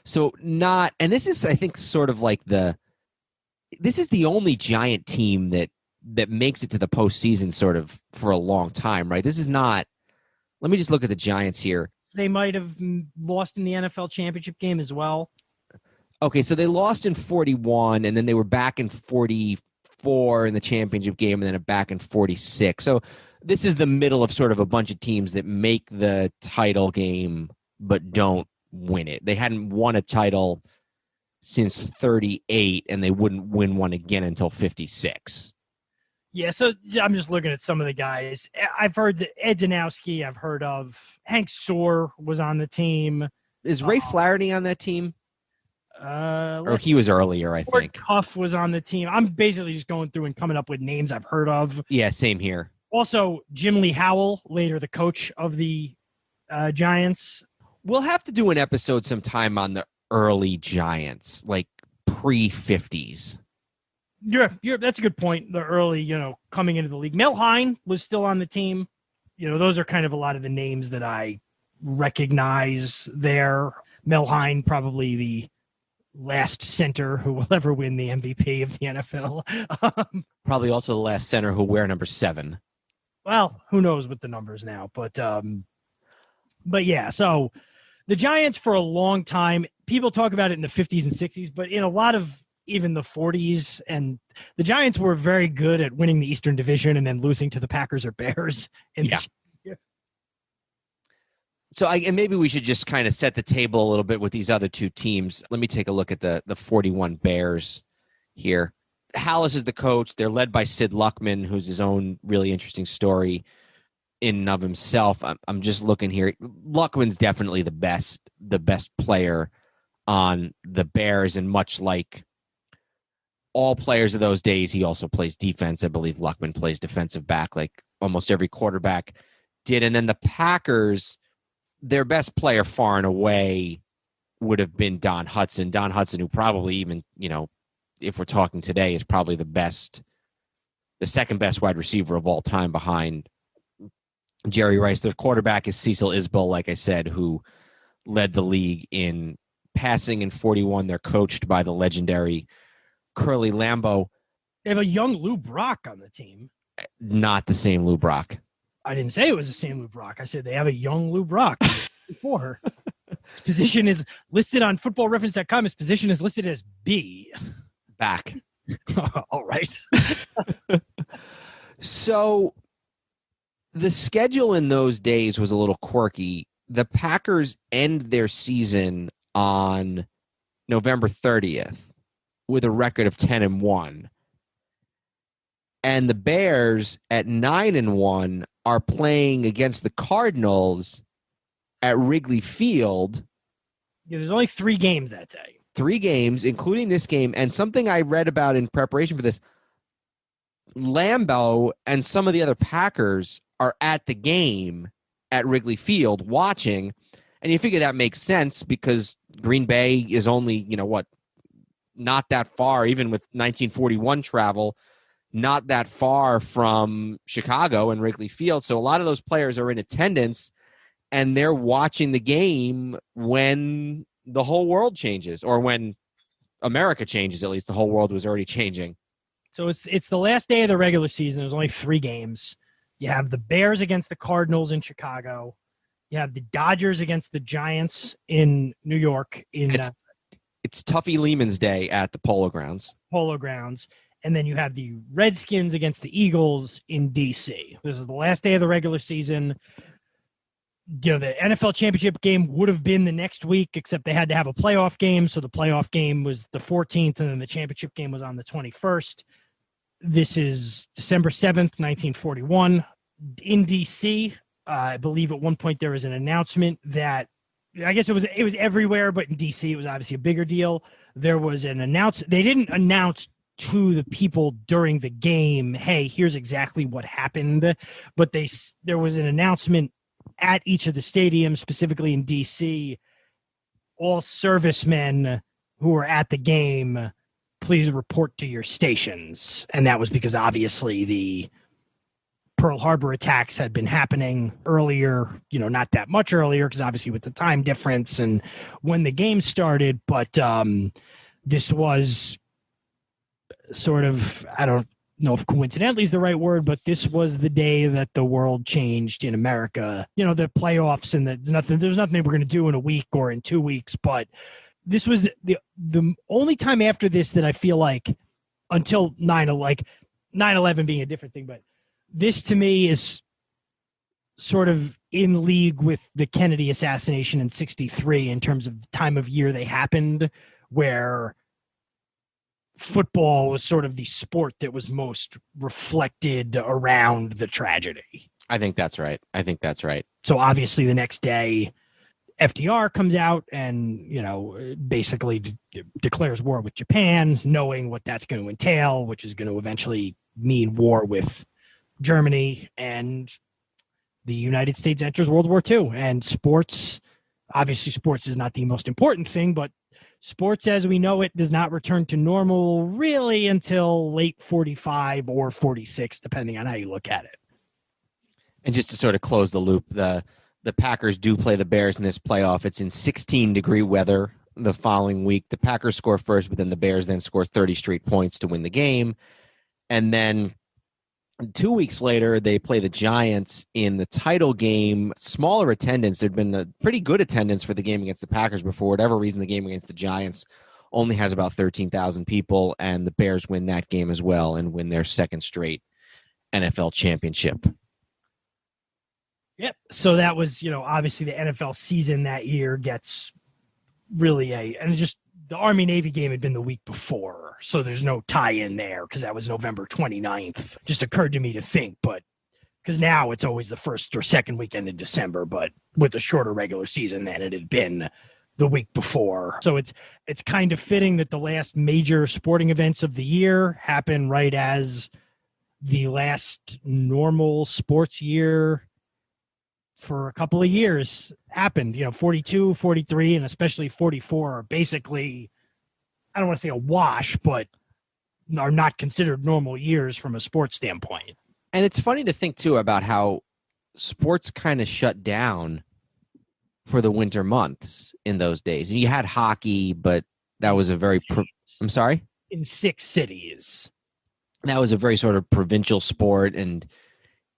So and this is, I think, sort of like this is the only Giant team that makes it to the postseason sort of for a long time, right? This is not, let me just look at the Giants here. They might have lost in the NFL championship game as well. Okay, so they lost in 41, and then they were back in 44 in the championship game, and then back in 46. So this is the middle of sort of a bunch of teams that make the title game but don't win it. They hadn't won a title since 38, and they wouldn't win one again until 56. Yeah, so I'm just looking at some of the guys. I've heard that Ed Danowski, I've heard of. Hank Soar was on the team. Is Ray Flaherty on that team? Or he was earlier, I think. Cuff was on the team. I'm basically just going through and coming up with names I've heard of. Yeah, same here. Also, Jim Lee Howell, later the coach of the Giants. We'll have to do an episode sometime on the early Giants, like pre-50s. That's a good point. The early, coming into the league. Mel Hein was still on the team. Those are kind of a lot of the names that I recognize there. Mel Hein, probably the last center who will ever win the MVP of the NFL. Probably also the last center who wear number 7. Well, who knows with the numbers now, but yeah. So the Giants for a long time, people talk about it in the 50s and 60s, but in a lot of even the 40s, and the Giants were very good at winning the Eastern Division and then losing to the Packers or Bears. So and maybe we should just kind of set the table a little bit with these other two teams. Let me take a look at the 41 Bears here. Hallis is the coach. They're led by Sid Luckman, who's his own really interesting story in and of himself. I'm just looking here. Luckman's definitely the best player on the Bears, and much like all players of those days, he also plays defense. I believe Luckman plays defensive back like almost every quarterback did. And then the Packers, their best player far and away would have been Don Hudson. Don Hudson, who probably even, if we're talking today, is probably the second best wide receiver of all time behind Jerry Rice. Their quarterback is Cecil Isbell, like I said, who led the league in passing in 41. They're coached by the legendary Curly Lambeau. They have a young Lou Brock on the team. Not the same Lou Brock. I didn't say it was the same Lou Brock. I said they have a young Lou Brock before. His position is listed on footballreference.com. His position is listed as B. Back. All right. So the schedule in those days was a little quirky. The Packers end their season on November 30th with a record of 10-1. And the Bears at 9-1 are playing against the Cardinals at Wrigley Field. Yeah, there's only 3 games that day. 3 games, including this game. And something I read about in preparation for this, Lambeau and some of the other Packers are at the game at Wrigley Field watching. And you figure that makes sense because Green Bay is only, not that far, even with 1941 travel, not that far from Chicago and Wrigley Field. So a lot of those players are in attendance, and they're watching the game when the whole world changes, or when America changes. At least the whole world was already changing. So it's the last day of the regular season. There's only 3 games. You have the Bears against the Cardinals in Chicago. You have the Dodgers against the Giants in New York. It's Tuffy Lehman's Day at the Polo Grounds. And then you have the Redskins against the Eagles in D.C. This is the last day of the regular season. The NFL championship game would have been the next week, except they had to have a playoff game. So the playoff game was the 14th, and then the championship game was on the 21st. This is December 7th, 1941. In D.C., I believe at one point there was an announcement that, I guess it was everywhere, but in D.C. it was obviously a bigger deal. There was an announcement. They didn't announce to the people during the game, hey, here's exactly what happened. But there was an announcement at each of the stadiums, specifically in D.C., all servicemen who were at the game, please report to your stations. And that was because obviously the Pearl Harbor attacks had been happening earlier, not that much earlier, because obviously with the time difference and when the game started. But this was sort of, I don't know if coincidentally is the right word, but this was the day that the world changed in America. The playoffs, and there's nothing we're going to do in a week or in 2 weeks. But this was the only time after this that I feel like, until 9/11 being a different thing, but this to me is sort of in league with the Kennedy assassination in 1963 in terms of the time of year they happened, where football was sort of the sport that was most reflected around the tragedy. I think that's right. So obviously the next day, FDR comes out and, basically declares war with Japan, knowing what that's going to entail, which is going to eventually mean war with Germany, and the United States enters World War II. And sports is not the most important thing, but sports as we know it does not return to normal really until late 45 or 46, depending on how you look at it. And just to sort of close the loop, the Packers do play the Bears in this playoff. It's in 16-degree weather the following week. The Packers score first, but then the Bears then score 30 straight points to win the game. And then 2 weeks later, they play the Giants in the title game. Smaller attendance. There'd been a pretty good attendance for the game against the Packers, but for whatever reason, the game against the Giants only has about 13,000 people, and the Bears win that game as well and win their second straight NFL championship. Yep. So that was, obviously the NFL season that year gets really and just the Army-Navy game had been the week before. So there's no tie-in there because that was November 29th. Just occurred to me to think, but because now it's always the first or second weekend in December, but with a shorter regular season than it had been the week before. So it's kind of fitting that the last major sporting events of the year happen right as the last normal sports year for a couple of years happened. 42, 43, and especially 44 are basically, I don't want to say a wash, but are not considered normal years from a sports standpoint. And it's funny to think, too, about how sports kind of shut down for the winter months in those days. And you had hockey, but that was a very I'm sorry? In 6 cities. That was a very sort of provincial sport, and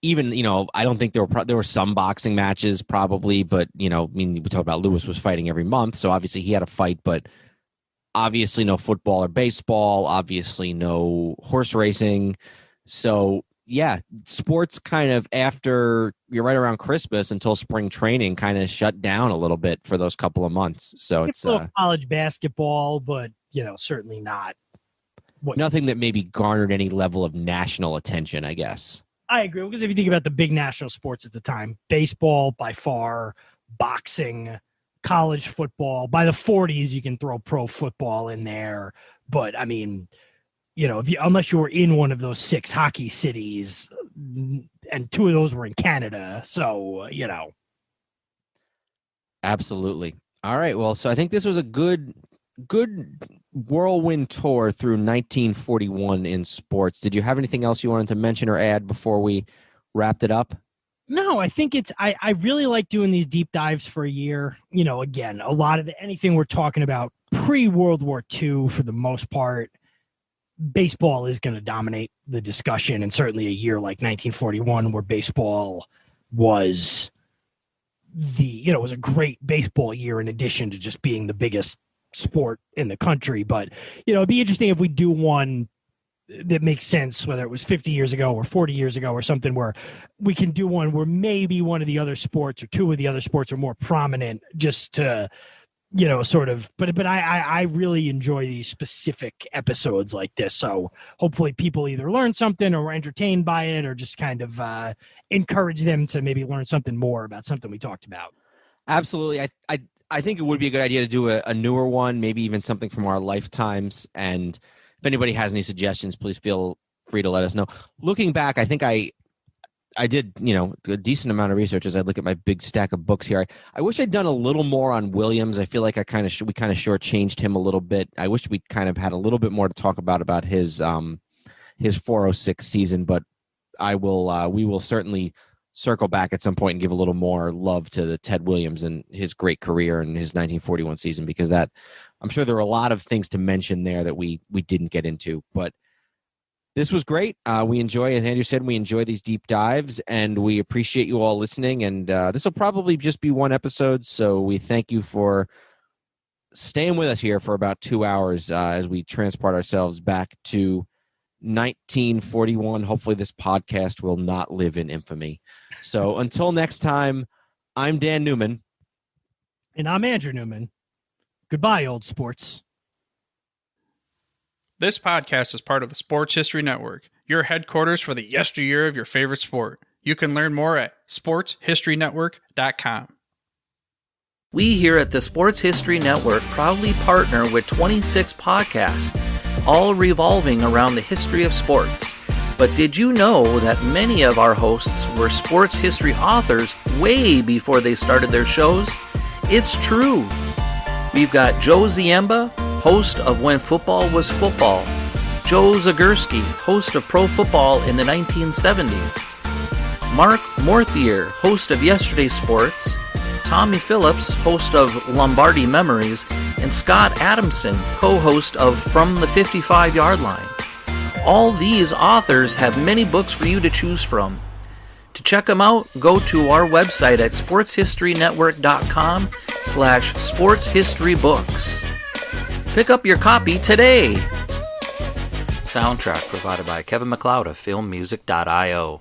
even, I don't think there were some boxing matches probably, but, we talk about Lewis was fighting every month, so obviously he had a fight, but obviously no football or baseball, obviously no horse racing. So, yeah, sports kind of after you're right around Christmas until spring training kind of shut down a little bit for those couple of months. So it's a little college basketball, but, certainly not. Nothing that maybe garnered any level of national attention, I guess. I agree, because if you think about the big national sports at the time, baseball by far, boxing, college football. By the 40s, you can throw pro football in there. But, unless you were in one of those 6 hockey cities, and 2 of those were in Canada. So, Absolutely. All right. Well, so I think this was a good whirlwind tour through 1941 in sports. Did you have anything else you wanted to mention or add before we wrapped it up? No, I think I really like doing these deep dives for a year. Again, a lot of anything we're talking about pre-World War II, for the most part, baseball is going to dominate the discussion. And certainly a year like 1941, where baseball was was a great baseball year in addition to just being the biggest sport in the country. But it'd be interesting if we do one that makes sense, whether it was 50 years ago or 40 years ago or something, where we can do one where maybe one of the other sports or 2 of the other sports are more prominent, just to sort of, but I really enjoy these specific episodes like this. So hopefully people either learn something or were entertained by it, or just kind of encourage them to maybe learn something more about something we talked about. Absolutely. I think it would be a good idea to do a newer one, maybe even something from our lifetimes. And if anybody has any suggestions, please feel free to let us know. Looking back, I think I did, a decent amount of research as I look at my big stack of books here. I wish I'd done a little more on Williams. I feel like we kind of shortchanged him a little bit. I wish we kind of had a little bit more to talk about his 406 season, but we will certainly circle back at some point and give a little more love to the Ted Williams and his great career and his 1941 season, because that, I'm sure there are a lot of things to mention there that we didn't get into. But this was great. We enjoy, as Andrew said, we enjoy these deep dives, and we appreciate you all listening. And this will probably just be one episode, so we thank you for staying with us here for about 2 hours as we transport ourselves back to 1941. Hopefully this podcast will not live in infamy. So until next time, I'm Dan Newman. And I'm Andrew Newman. Goodbye, old sports. This podcast is part of the Sports History Network, your headquarters for the yesteryear of your favorite sport. You can learn more at sportshistorynetwork.com. We here at the Sports History Network proudly partner with 26 podcasts, all revolving around the history of sports. But did you know that many of our hosts were sports history authors way before they started their shows? It's true. We've got Joe Ziemba, host of When Football Was Football, Joe Zagurski, host of Pro Football in the 1970s, Mark Morthier, host of Yesterday's Sports, Tommy Phillips, host of Lombardi Memories, and Scott Adamson, co-host of From the 55-Yard Line. All these authors have many books for you to choose from. To check them out, go to our website at sportshistorynetwork.com/sportshistorybooks. Pick up your copy today. Soundtrack provided by Kevin MacLeod of filmmusic.io.